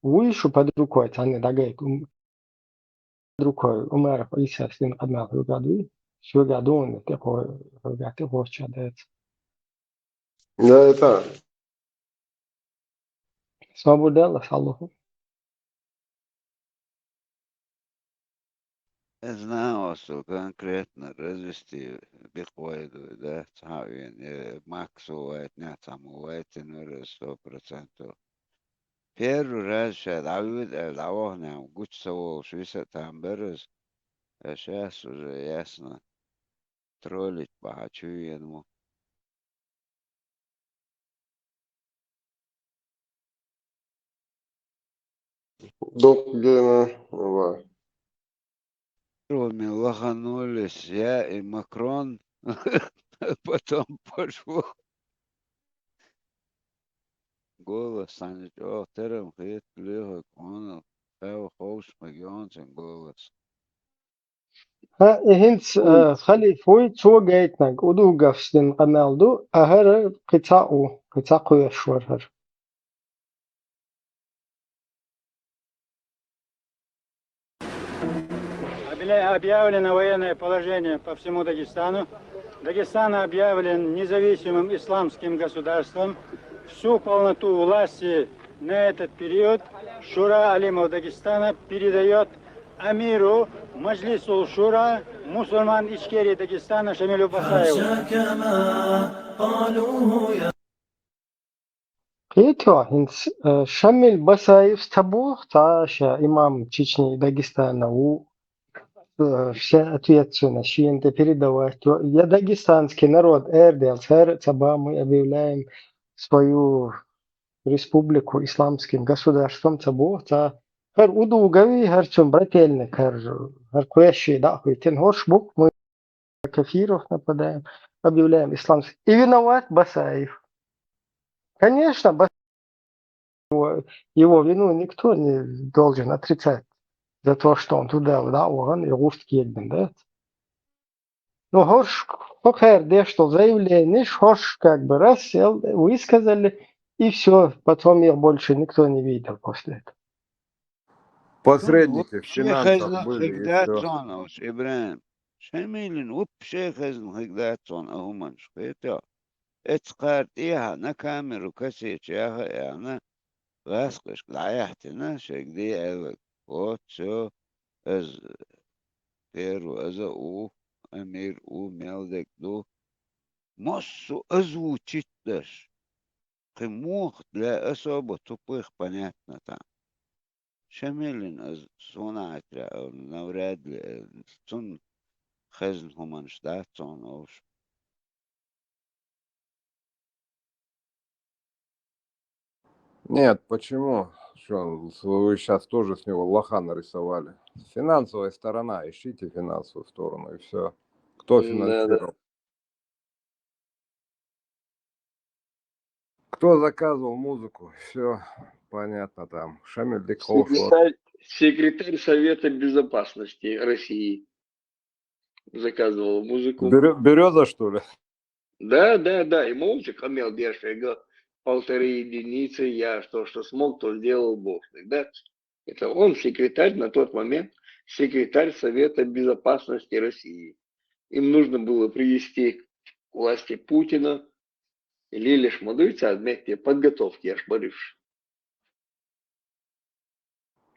Speaker 1: вышу под рукой, они дагай, под рукой Умаров Аиса с ним одна в году, в году он такой, в году хочет дать.
Speaker 18: Да, это.
Speaker 1: Свободела, Аллаху.
Speaker 9: Знаю, что конкретно развести бихвойду, да, цавин, максовать, не самовать, не 100%. Первый раз сейчас Давид, Давохням, Гучцово, Швейцар, там берез, а сейчас уже ясно, троллить бахачу ему.
Speaker 18: Доктор Гена,
Speaker 9: Кроме лоханулись я и Макрон, потом пошло. Голос, Саныч, о, терем, хит, лихо, конов, эво, хоуш, магионцин, голос.
Speaker 1: ها هنس خلي فوي شو جايتنك ودو قفشتن قنالدو أهر قطعو يشورهر
Speaker 5: Объявлено военное положение по всему Дагестану. Дагестан объявлен независимым исламским государством. Всю полноту власти на этот период Шура Алимов Дагестана передает Амиру Маджлисул Шура, мусульман Ичкерии Дагестана Шамилю Басаеву.
Speaker 1: قيتو هنس شمل بسايف تبوخ تاشا إمام Чечни и Дагестана у вся ответственность, чьи это передавать. Я дагестанский народ, Эрдел, Цаба, мы объявляем свою республику исламским государством Цабу, хар удугави, хар чем брательник, хар куящий, да, тен хоршбук, мы кафиров нападаем, объявляем исламский. И виноват Басаев. Конечно, его вину никто не должен отрицать за то, что он туда, да, он и русский, да. Ну, хорш, покер, что заявление, хорш, как бы раз сел, высказали, и все, потом их больше никто не видел после этого.
Speaker 14: Посредники в
Speaker 9: Вообще
Speaker 14: финансах
Speaker 9: хазна
Speaker 14: были и
Speaker 9: хигдат
Speaker 14: все.
Speaker 9: зонович, Ибраим. Шамилин, вообще хазна хигдат зон, ахуманш, это. اتقارت إياها نكامل وكسيت إياها أنا غاسقش ضيعتنا شقدي أذك وات شو أز بيرو أزا أو أمير أو ميلدك دو مصو أزو تشتش خموخ لا أصابة تطبيخ بناتنا تا شميلين أز صنعت أو نوراد صن خزن همانشتات صن أوش
Speaker 14: Нет, почему? Что, вы сейчас тоже с него лоха нарисовали. Финансовая сторона, ищите финансовую сторону и все. Кто
Speaker 18: Да, да.
Speaker 14: финансировал? Кто заказывал музыку? Все понятно там. Шамиль Дикхош.
Speaker 8: Секретарь Совета Безопасности России заказывал музыку.
Speaker 14: Береза, что ли?
Speaker 8: Да, и молча хамел дешево, 1,5 единицы, я что смог, то сделал Бог. Да? Это он секретарь на тот момент, секретарь Совета Безопасности России. Им нужно было привести к власти Путина или лишь модуйца отметьте подготовки, аж боривши.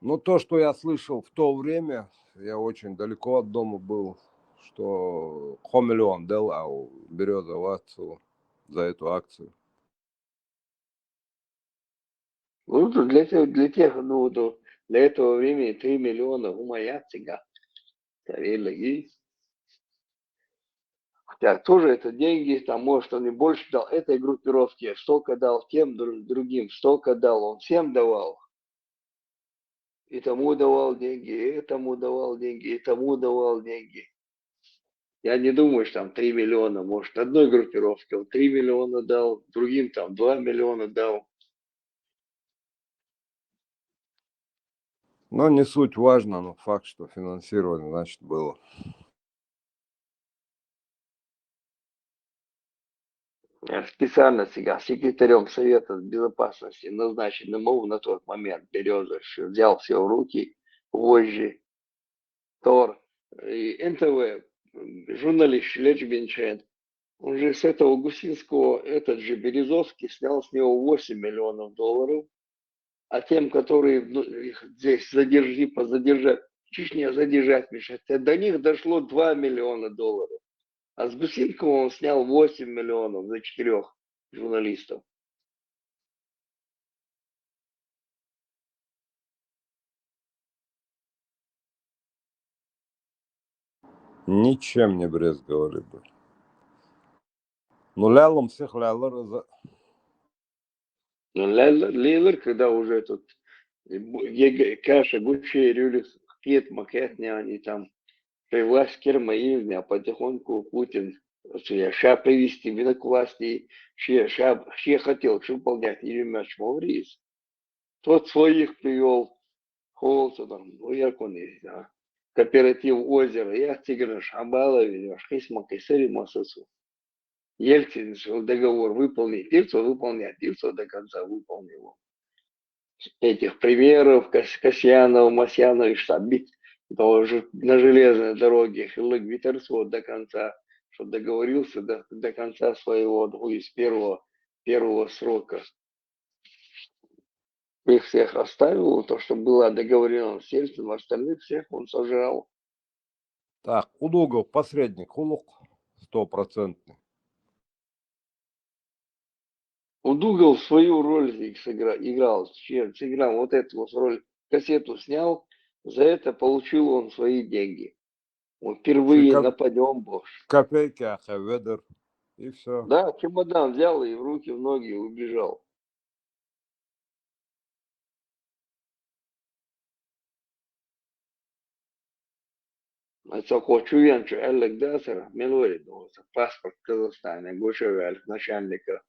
Speaker 14: Ну, то, что я слышал в то время, я очень далеко от дома был, что Хомелеон дал Береза в акцию за эту акцию.
Speaker 8: Ну, для этого времени 3 миллиона умаят сега. И хотя тоже это деньги, там, может, он и больше дал этой группировке, столько дал тем другим, столько дал, он всем давал. И тому давал деньги, и этому давал деньги, и тому давал деньги. Я не думаю, что там 3 миллиона. Может, одной группировке он 3 миллиона дал, другим там 2 миллиона дал.
Speaker 14: Но не суть важно, но факт, что финансирование, значит, было.
Speaker 8: Я специально сега секретарем Совета Безопасности, назначенным на тот момент Березович, взял все в руки, вожжи, Тор и НТВ, журналист Лечбенчен. Он же с этого Гусинского, этот же Березовский, снял с него 8 миллионов долларов, а тем, которые их здесь задержать, в Чечне задержать мешать, до них дошло 2 миллиона долларов. А с Гусинского он снял 8 миллионов за 4 журналистов.
Speaker 14: Ничем не брезговали бы. Ну, лялом всех лялар.
Speaker 8: Лейлер, когда уже тут Каша, Гучи, Рюлих, Кет, Макетня, они там при власть Кермаивни, а потихоньку Путин ша привести меня к власти, ще хотел, что выполнять Еремяч Маврис. Тот своих привел, Холца там, ну як он есть, да. Кооператив озера, я Тигран Шамбалович, Хисмак и Масасу. Ельцин решил договор выполнить, Тирцев выполнять, Тирцев до конца выполнил. Этих примеров Касьянова, Масьянова и Штабит тоже на железной дороге Хилык Витерсвот до конца, что договорился до конца своего из первого срока. Их всех оставил, то, что было договорено с Ельцином, остальных всех он сожрал.
Speaker 14: Так, Удугов посредник, Хулук 100%.
Speaker 8: Удугов свою роль играл, сыграл вот эту вот роль, кассету снял, за это получил он свои деньги. Вот впервые нападем, боже.
Speaker 14: Копейки, ахаведер, и все.
Speaker 8: Да, чемодан взял и в руки, в ноги убежал. Хочу янчу Элек Дасера, Мелори, паспорт Казахстана, Гошевель, начальника.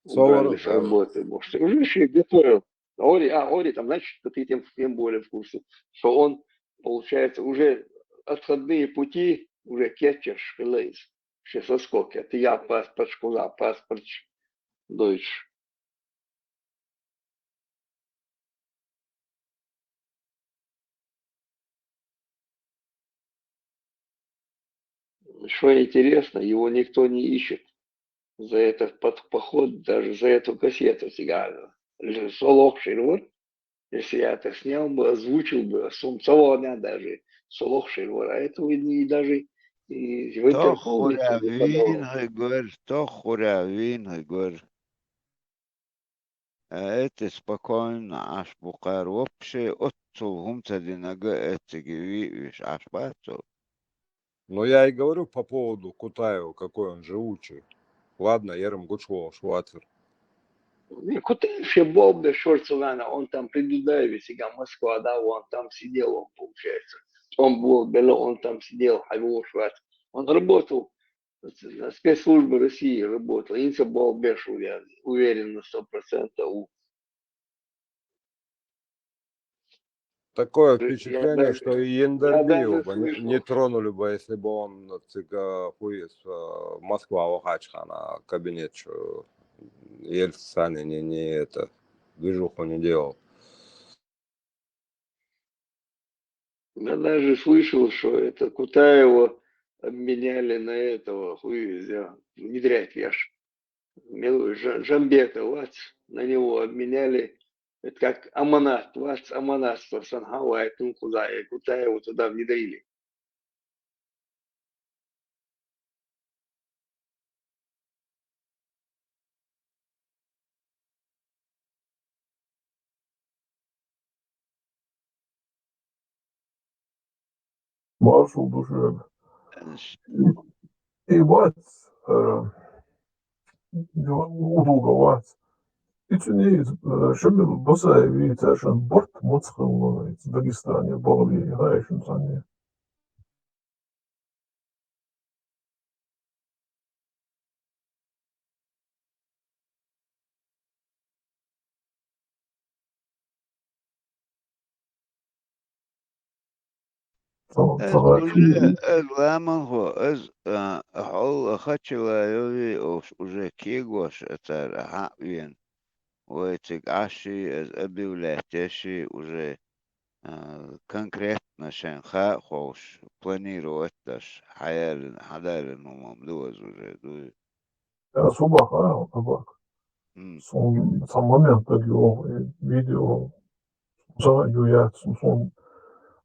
Speaker 8: Убрали с работы, может. Уже готовил. Ори там, значит, ты тем более в курсе, что он, получается, уже отходные пути, уже кетчер, шпилейс, ще соскоки. Ты я паспорт, шкула, паспорт, дойч. Что интересно, его никто не ищет за этот поход, даже за эту кассету сигару. Солох Шервор, если я это снял бы, озвучил бы, Сумцова даже Солох Шервор, а этого и даже и в Интерпол никто не подал.
Speaker 9: То хурявин, говорит. Это спокойно, аж букар вообще отцу динага это гивиш аж бацу.
Speaker 14: Но я и говорю по поводу Кутаева, какой он живучий. Ладно, Ерем Гучвол, Швацер.
Speaker 8: Кутаев еще был бы Шорцевана, он там при Дудаеве сега Москва, да, он там сидел, он получается. Он был, он там сидел, Хайвол Швац. Он работал, на спецслужбы России работал. Инца был Беш уверен на 100%.
Speaker 14: Такое впечатление, что и Яндарбиева бы не тронули бы, если бы он Москва Вахачха на кабинет, что Ельцин не это движуху не делал.
Speaker 8: Я даже слышал, что это Кутаева обменяли на этого внедрять веш. Жамбета, на него обменяли. Это как Аманат, Аманатство Санхауа, и Кутаева туда внедрили.
Speaker 20: Marshall Bushra. И вот, удолго вот. İçini şimdi basaya bir terşan bort mutskıl Dagestanya bağlı hayşın saniye.
Speaker 9: уже ламан хо хол хачила уже кигош это хавен ойтик аши объявляешь уже конкретно шенха хош планирует даш хаялин мамдуаз уже ду.
Speaker 20: Subaha, табак. Son момент его видео за юят son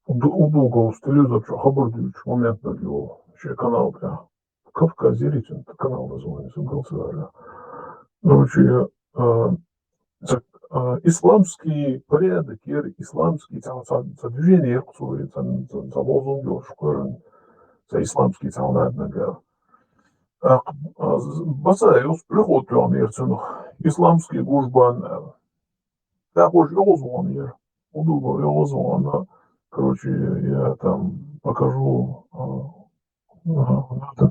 Speaker 20: удугал телевизор что хабардуч момент его ще канал бля. Кавказ зритель канал называется был. Короче, исламский порядок, исламский движение, за лозунг школы, за исламский цалнаднага. Басаев приход планирцину, исламский гужбан, також Йозуан я, удуго Йозуана, короче, я там покажу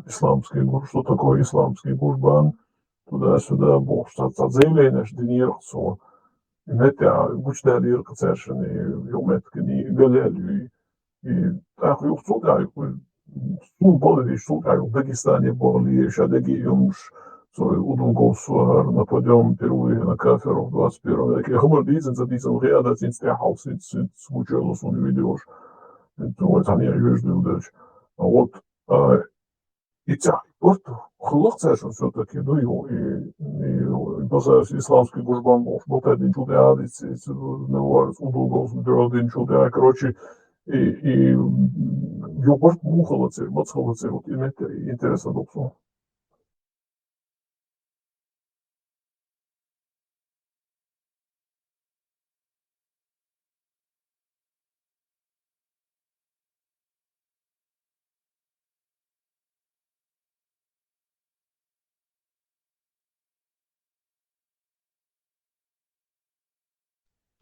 Speaker 20: исламский гуж, что такое исламский гужбан, туда-сюда, бог, что заявление, что не ирцу. Metā gučdēļ ir kacēšana, jau metkani gaļēļu, tā, jau sūtāju, более сūtāju Дагестане были шадеги юмш, удугос на подъем впервые на каферу в 21 веке. Хабар дизен за дизен ряда цинстряхал случилось он видишь. Это не южный удач. А вот и тях, просто хлопцешен все-таки, ну и базарс исламский гужбан был один чудеадец, неварс удугос, один чудеа, короче, и ёбарт мухалацер, мацхалацер, вот интересно допсу.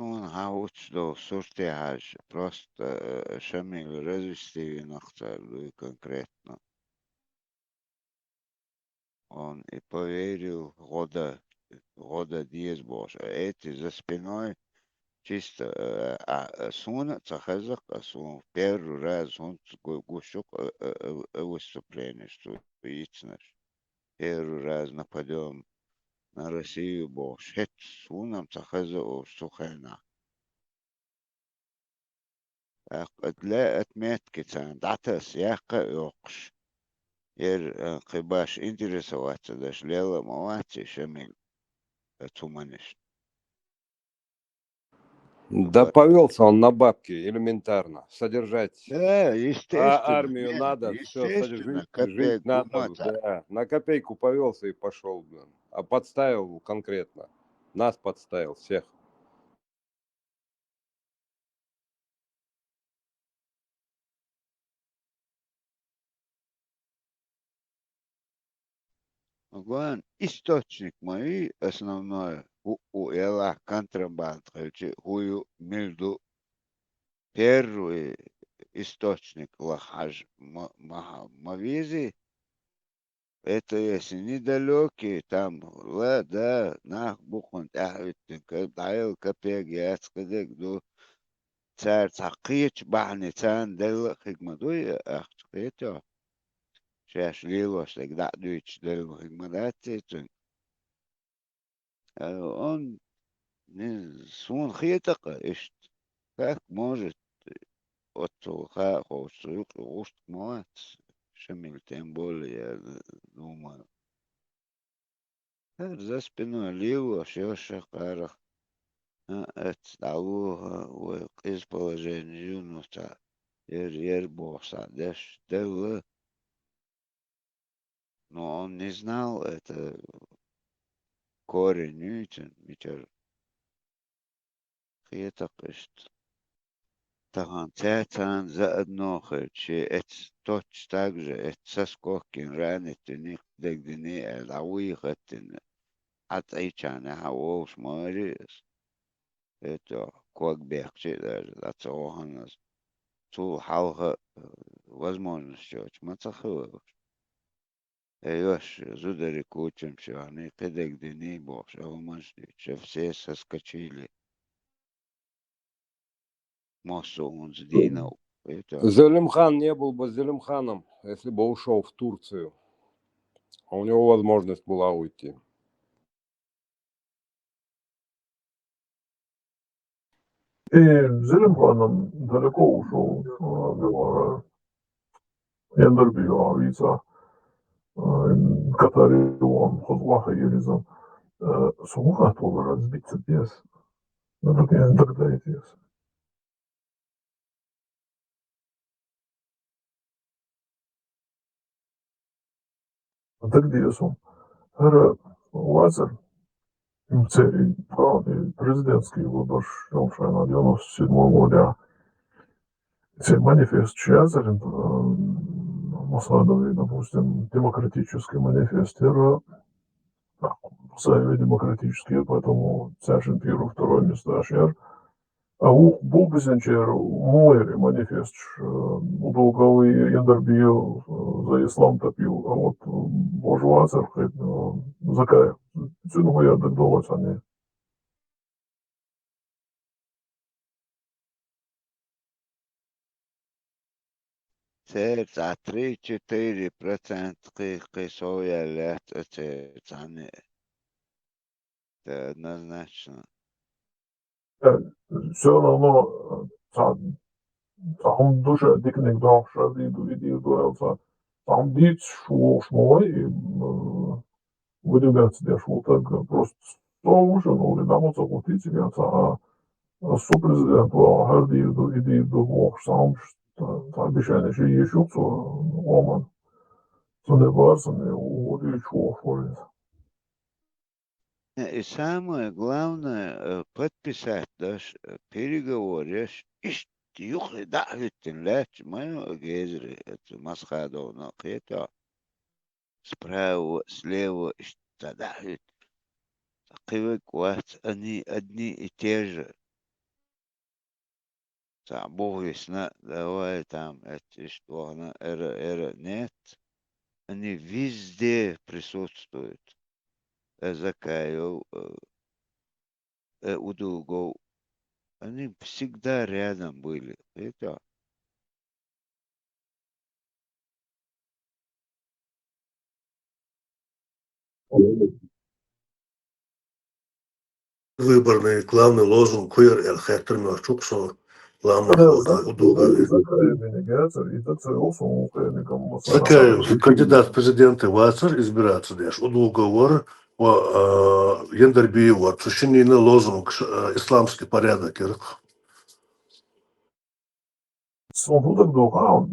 Speaker 9: Он хауч до сурте хаж просто шамил развести нахтар и конкретно. Он и поверил года 10 больше. Эти за спиной чисто суна цахазак, сун первый раз он гушок выступление, что яичнаш. Первый раз нападем на Россию больше. Хет сунам цахаза сухайна. Для отметки цан датас яка йокш. Кыбаш интересоваться даже лела мавати шамил туманиш.
Speaker 14: Да повелся он на бабки элементарно. Содержать
Speaker 9: естественно.
Speaker 14: армию надо, все, жить надо. Да. На копейку повелся и пошел. А подставил конкретно. Нас подставил всех.
Speaker 9: Главный источник мой основной уэла контрабанд, хую между первый источник лахаж мавизи, это если недалекий, там, да, нах бухон тахвитин, дайл капег яцкадек, ду царь цакич бахни цан дел хигмадуй, ахчкетё. Шаш лилош, тогда дүйч дел хигмадати, он сун хитака, ишт, как может, отцуха, хоусуюк, уст мат, шамил тем более, думаю. За спиной лилош, ёша карах, это того, из положения юноса, ербоса, деш, дел. Но он не знал это корень, видите, митер. Хитак ишт. Тахан цятан заодно че это точно так же, это соскокин ранит у них дегдени лауихатин. От айчана хауш морис. Это как бегче даже, от оханас. Ту халха возможность очень мацахываешь. Ёж, зудари кучем все, они кедегдени бог, что мажди, что все соскочили. Мосу он сдинал.
Speaker 14: Зелимхан не был бы Зелимханом, если бы ушел в Турцию. А у него возможность была уйти.
Speaker 20: И Зелимханом далеко ушел. Ендербию авица, который он хозлаха елизам. Сумуха тоже разбиться без. Но так я тогда и без. Так диесом. Хара Лазер, цей правый президентский выбор, шел на 97 года. Цей манифест Чазарин, Масадовый, допустим, демократический манифест, Саеве демократические, поэтому Сашин первый, второе место Ашер. А у Булбисенчер, мой манифест, удолговый Ендербил за ислам топил, а вот Божуазер, закая. Цену я догдовать они.
Speaker 9: Церца 3-4% кисоя лет, это однозначно.
Speaker 20: Все равно, там душа дикник дохша, иди дуэлца. Там дить шмой, выдвигаться для шел так просто уже, ну, или дамо закупить себе, а супрезидент, иди до бог сам, обещание, что еще кто, оман, то не важно, не уводит чего,
Speaker 9: И самое главное, подписать даже переговоры. Юхли давитин лет, мы гезри, это Масхадов, но это справа, слева, что давит. Кивик вот, они одни и те же. Там Бог весна, давай там, это что она, эра, нет. Они везде присутствуют. Закаю, Удугов. Они всегда рядом были. Это
Speaker 3: Выборный главный лозунг «Куир эл хэттер мёрчуксо» главных удугали. Закаев, кандидат в президенты Вацар избираться деш. Удуговор Ендербию, сущенный лозунг «Исламский порядок».
Speaker 20: Свобода духа,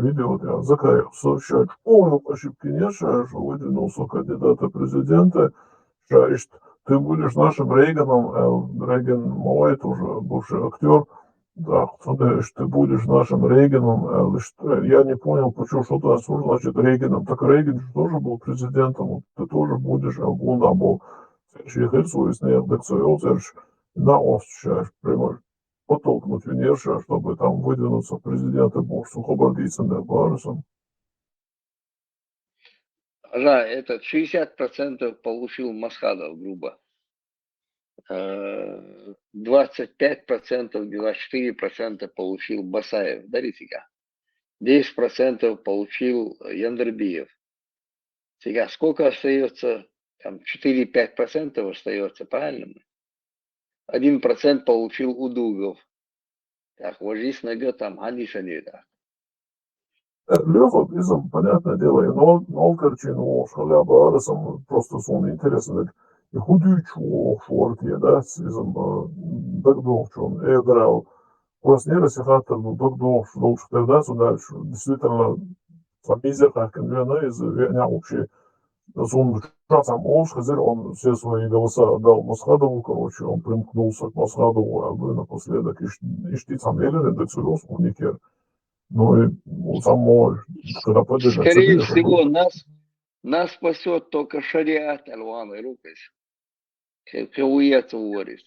Speaker 20: видео, Закаев сообщает, что ошибки не что выдвинулся кандидата в президенты, что ты будешь нашим Рейганом, Рейган малой тоже бывший актер, да, что ты будешь нашим Рейганом, я не понял, почему что-то значит Рейганом, так Рейган же тоже был президентом, ты тоже будешь, Алгунда был, на остров, прямо подтолкнуть Венерша, чтобы там выдвинуться в президенты бог сухобардийцем Барусом.
Speaker 8: Да, этот 60% получил Масхадов, грубо. 25%, 24% получил Басаев, Дарифика. 10% получил Яндербиев. Сега сколько остается? Там 4-5% остается, правильно? 1% получил Удугов. Так, ложись нога там, Аниша не так.
Speaker 20: Леха, понятное дело, и Нолкарчин, Шаля Барасом, просто сон интересный. И худючу форте, да, сизм, дагдовчун, играл. Просто не рассихатор, ну, дагдовч, дольше тогда, дальше. Действительно, фамизер, как конвена из Веня вообще. Он там Олшхазер, он все свои голоса отдал Масхадову, короче, он примкнулся к Масхадову, а вы напоследок ишти там еле децелёс уникер. Ну и само, когда поддержать
Speaker 8: скорее всего, нас спасет только шариат Алвана Рукас. Кауият уворис.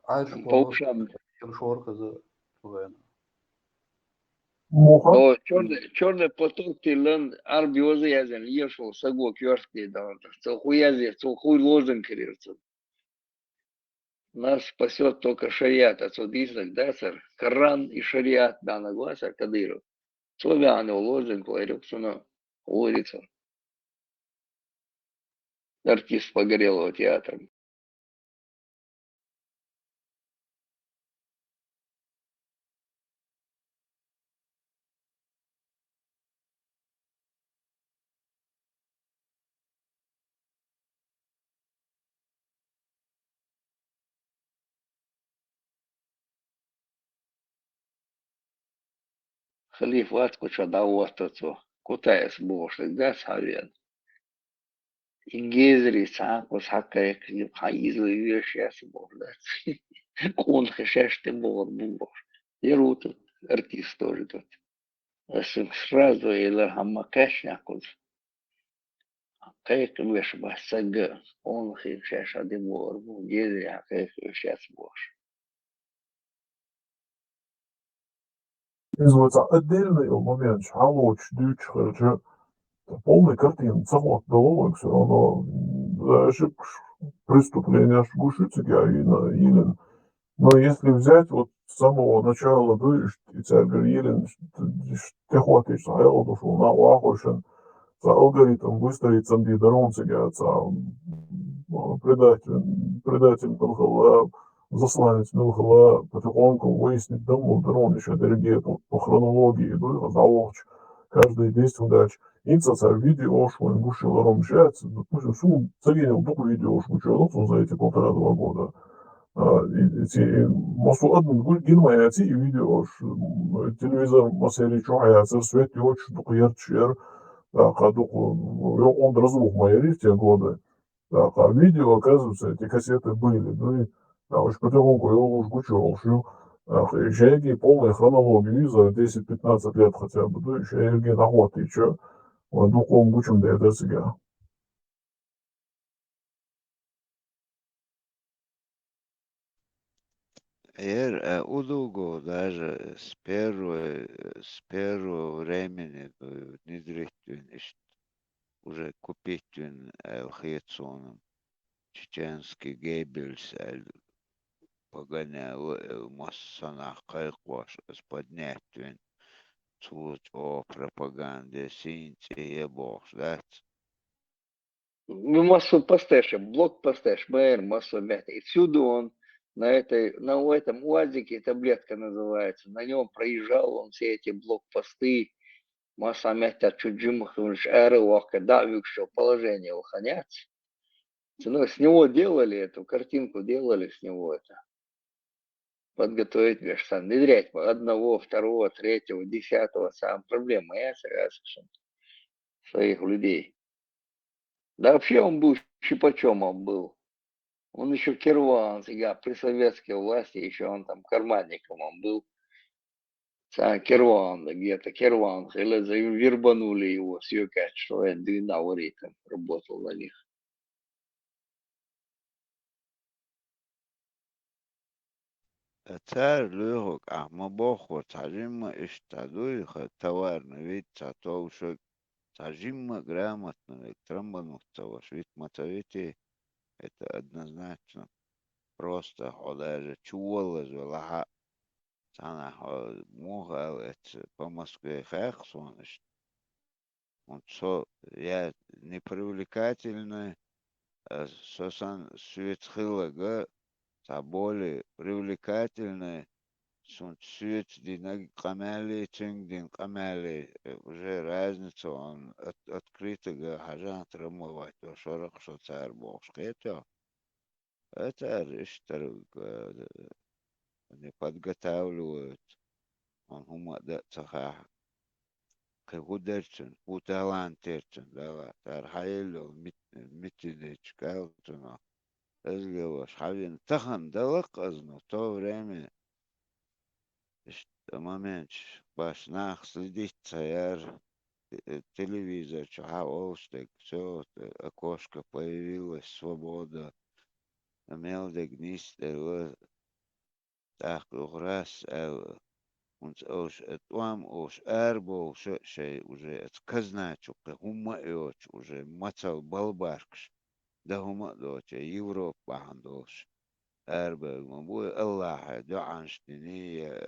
Speaker 8: По ушам. Но черный поток тилан арбиозы язен ешел сагу кёрски да. Хуязи, хуй лозен кирирцен. Нас спасет только шариат. Отсюда изнак, да, сэр? Коран и шариат, да, на глаза Кадыров. Славяне уложен, говорю, что на улице. Артист Погорелого театра. Халиф Ватку Чадауатацу. Кутаяс бошек, да, Савен. Ингезри сакус хакаек хаизлы вешяс борда. Он хешешты бор бур. Ерут артист тоже тут. Сразу или хамакашнякус. Кайк веш басага. Он хешеш адибор. Гезри хакаек вешяс бор.
Speaker 20: Называется отдельный момент, шалоч, дюч, харча. Полной картины, целых головок все равно ошибка преступления гушится Елен. Но если взять вот с самого начала, да, и царь Елен, ты хватишь, а я вот ушел на Уахошен, алгоритм выстроить самди дарон сега, предатель Милхала, засланец Милхала, потихоньку выяснить дому дарон еще дорогие по хронологии, да, заохч, каждый 10 удач. Инца царь видео, что он гушил ромщается, допустим, сумму царинил только видео, что учил за эти 1,5-2 года. Мосу одну гинмаяти и видео, телевизор масери чуаяться, свет очень только ярче, он разрух майори в те годы. Так, а видео, оказывается, эти кассеты были, ну и уж потихоньку его уж гучевал, что еще полная хронология за 10-15 лет хотя бы, да, еще Евгений Охот, и что, он духом гучем да это сега.
Speaker 9: Удуго даже с первого времени внедрить уже купить Хейцоном чеченский Геббельс погонял массанах кайкваш с поднятием тут о пропаганде синти ебох, да?
Speaker 8: Ну, массу постеш, блок постеш, мэр, массу мята. И всюду он на этом УАЗике, таблетка называется, на нем проезжал он все эти блокпосты, масса мята чуджимах, эры лока, да, что положение уханяться. Ну, с него делали эту картинку, делали с него это. Подготовить, видишь, сам внедрять одного, второго, третьего, 10-го, сам проблема, я согласен, своих людей. Да вообще он был щипачом, он был. Он еще Кирван, сега при советской власти, еще он там карманником он был. Кирван, где-то Кирван, или вербанули его с Юкач, что он там работал на них.
Speaker 9: Царь Люхок, мы боху, царим иштадуй, товарный вид, то уже царим грамотно, трамбануться, ваш вид мацавити, это однозначно. Просто даже чула звала, она муга, это по Москве хэксон, он все, я непривлекательный, сосан светхилага, более привлекательный, свет дин камели, дин камели, уже разница, он открыто хажан трамовать, шорох, что царь бог, это рештер не подготавливают, он умада цаха, как удачен, уталантерчен, да, тархайло, митидеч, калтуно. Разговор. Хавин тахан далак азну. В то время, момент, башнах следить царь, телевизор, чахаостек, все, окошко появилась, свобода. Мелдек нистер, так, раз, уж вам уж эрбо, шей уже, казначу, хума иоч, уже мацал балбаркш. Да хума доча, Европа хандош. أربع مبوي الله دعنشتني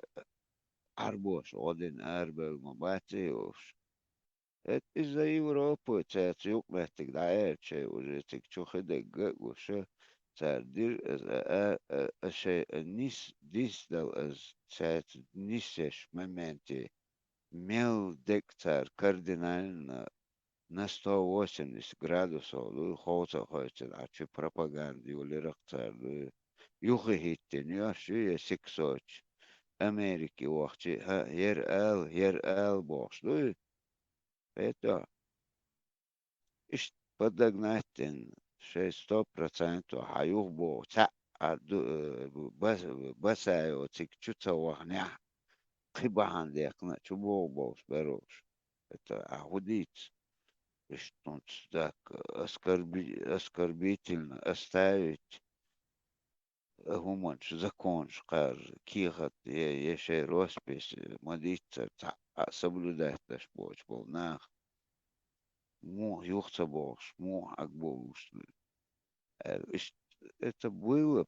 Speaker 9: أربوش غدن أربع مباتيوش إذا يوروبا تاتيوك مهتك دعاير شيء وزيتك شو خدق وشو تردير أشياء النيس ديس دو از تات نيسش ممنتي ميل دكتور كاردينال на 180 градусов, ну, хоца хочет, а че пропаганды, или рактар, ну, юхи хитте, ну, а что я сексоч, Америки, вахчи, ер эл, бошь, ну, это, иш подогнать, 100%, а юх бо, ца, а басаю, цик, чуца вахня, хибахан декна, чубо бош, берош, это ахудиц. Что так оскорбительно оставить гуманш закон шкар кихат ешей роспись молиться соблюдать наш боч полнах му юхца бош му акбош это было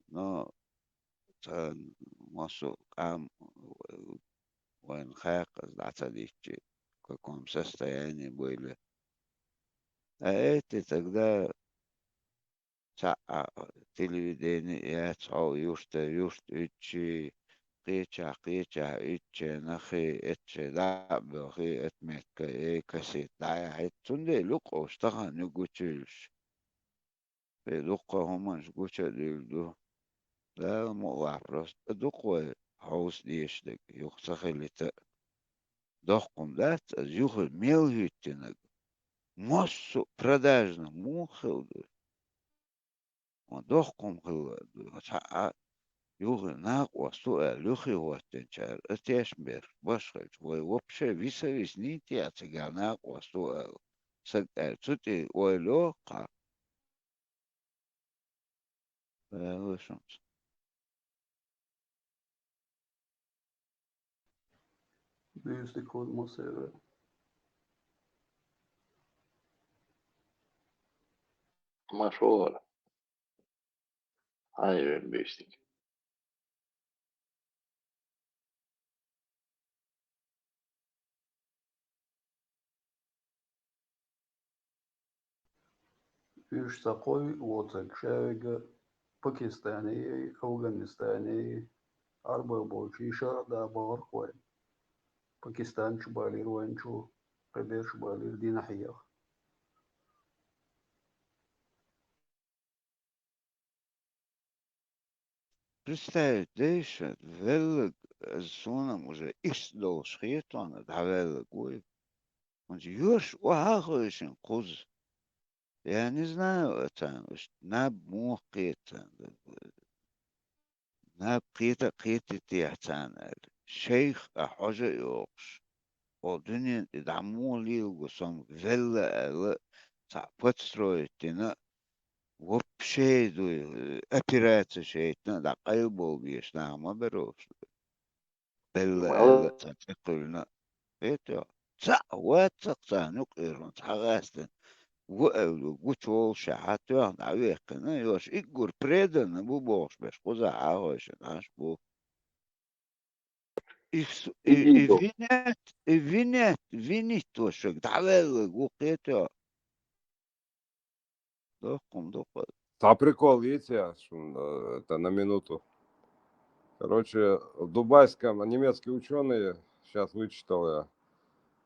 Speaker 9: но массу кам ван хакас дацадичи в каком состоянии были. А эти тогда телевидение, юшта, ичи, قيتشا اتشي نخي اتشي دعبو خي اتمكا كسيت دعي تندي لقو اشتغل نقوتيش في لقو همانش قوتشا ديلدو لا مقلع برست دقو حوس ديشتك يخصخي لتا دقم دات از يخل ميلهيتنك مصو продажно мухалды دقم خلو Юга на осу люхи остенчар атешмер башхач вой вообще висавис нити ацигана осу сак цути ойло ка вышумс
Speaker 6: Büyüsü konmasıyla.
Speaker 8: Машова. Aynen büyüstik.
Speaker 6: Büyüş takoy, votak şevge, Pakistani, Afganistani, arba bolçişa da bağır koy. Pakistan şubalir vençu, Kadir şubalir dinahiyah.
Speaker 9: Представляешь, велик зоном уже издал шхетона, да велик ой. Он юж уахуешен куз. Я не знаю, это на мухкета, на قيتا تيحتانا شيخ حاجة يوقش ودنيا يدعموا لي وقصام فيلا подстроить вообще операция شيء دا قلبه بيشنا ما بروش فيلا تقولنا это واتسقطا نقيرون تحغاستن وقتول شحاتو نعويقنا يوش إقور بريدن بو بوش بش قوزا عاوش ناش بو винит тошек давай гукето доком.
Speaker 14: А прикол, видите, это на минуту. Короче, в дубайском, немецкие ученые, сейчас вычитал я,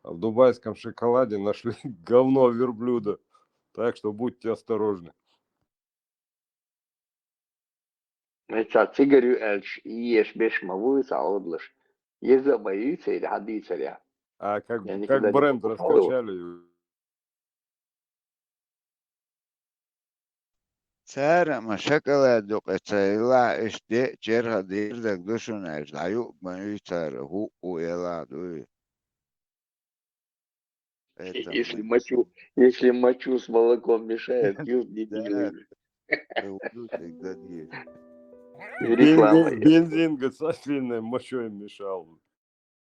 Speaker 14: в дубайском шоколаде нашли говно верблюда. Так что будьте осторожны.
Speaker 8: Mesela sigara elç iyiyеш beş mavuz ağırlış. Езда боится или hadится ли?
Speaker 14: А как
Speaker 8: Я никогда не
Speaker 14: бренд
Speaker 8: покупал его.
Speaker 14: раскачали.
Speaker 9: سارة ما شكلها دقتها لا اشتاء جرها دير دك دوشون اجدعيو ما يتار هو ويلا دوي это
Speaker 8: Если мочу с молоком мешают, пьют дебилы. Реклама.
Speaker 14: Бензин, говорит, со свиной мочой мешал.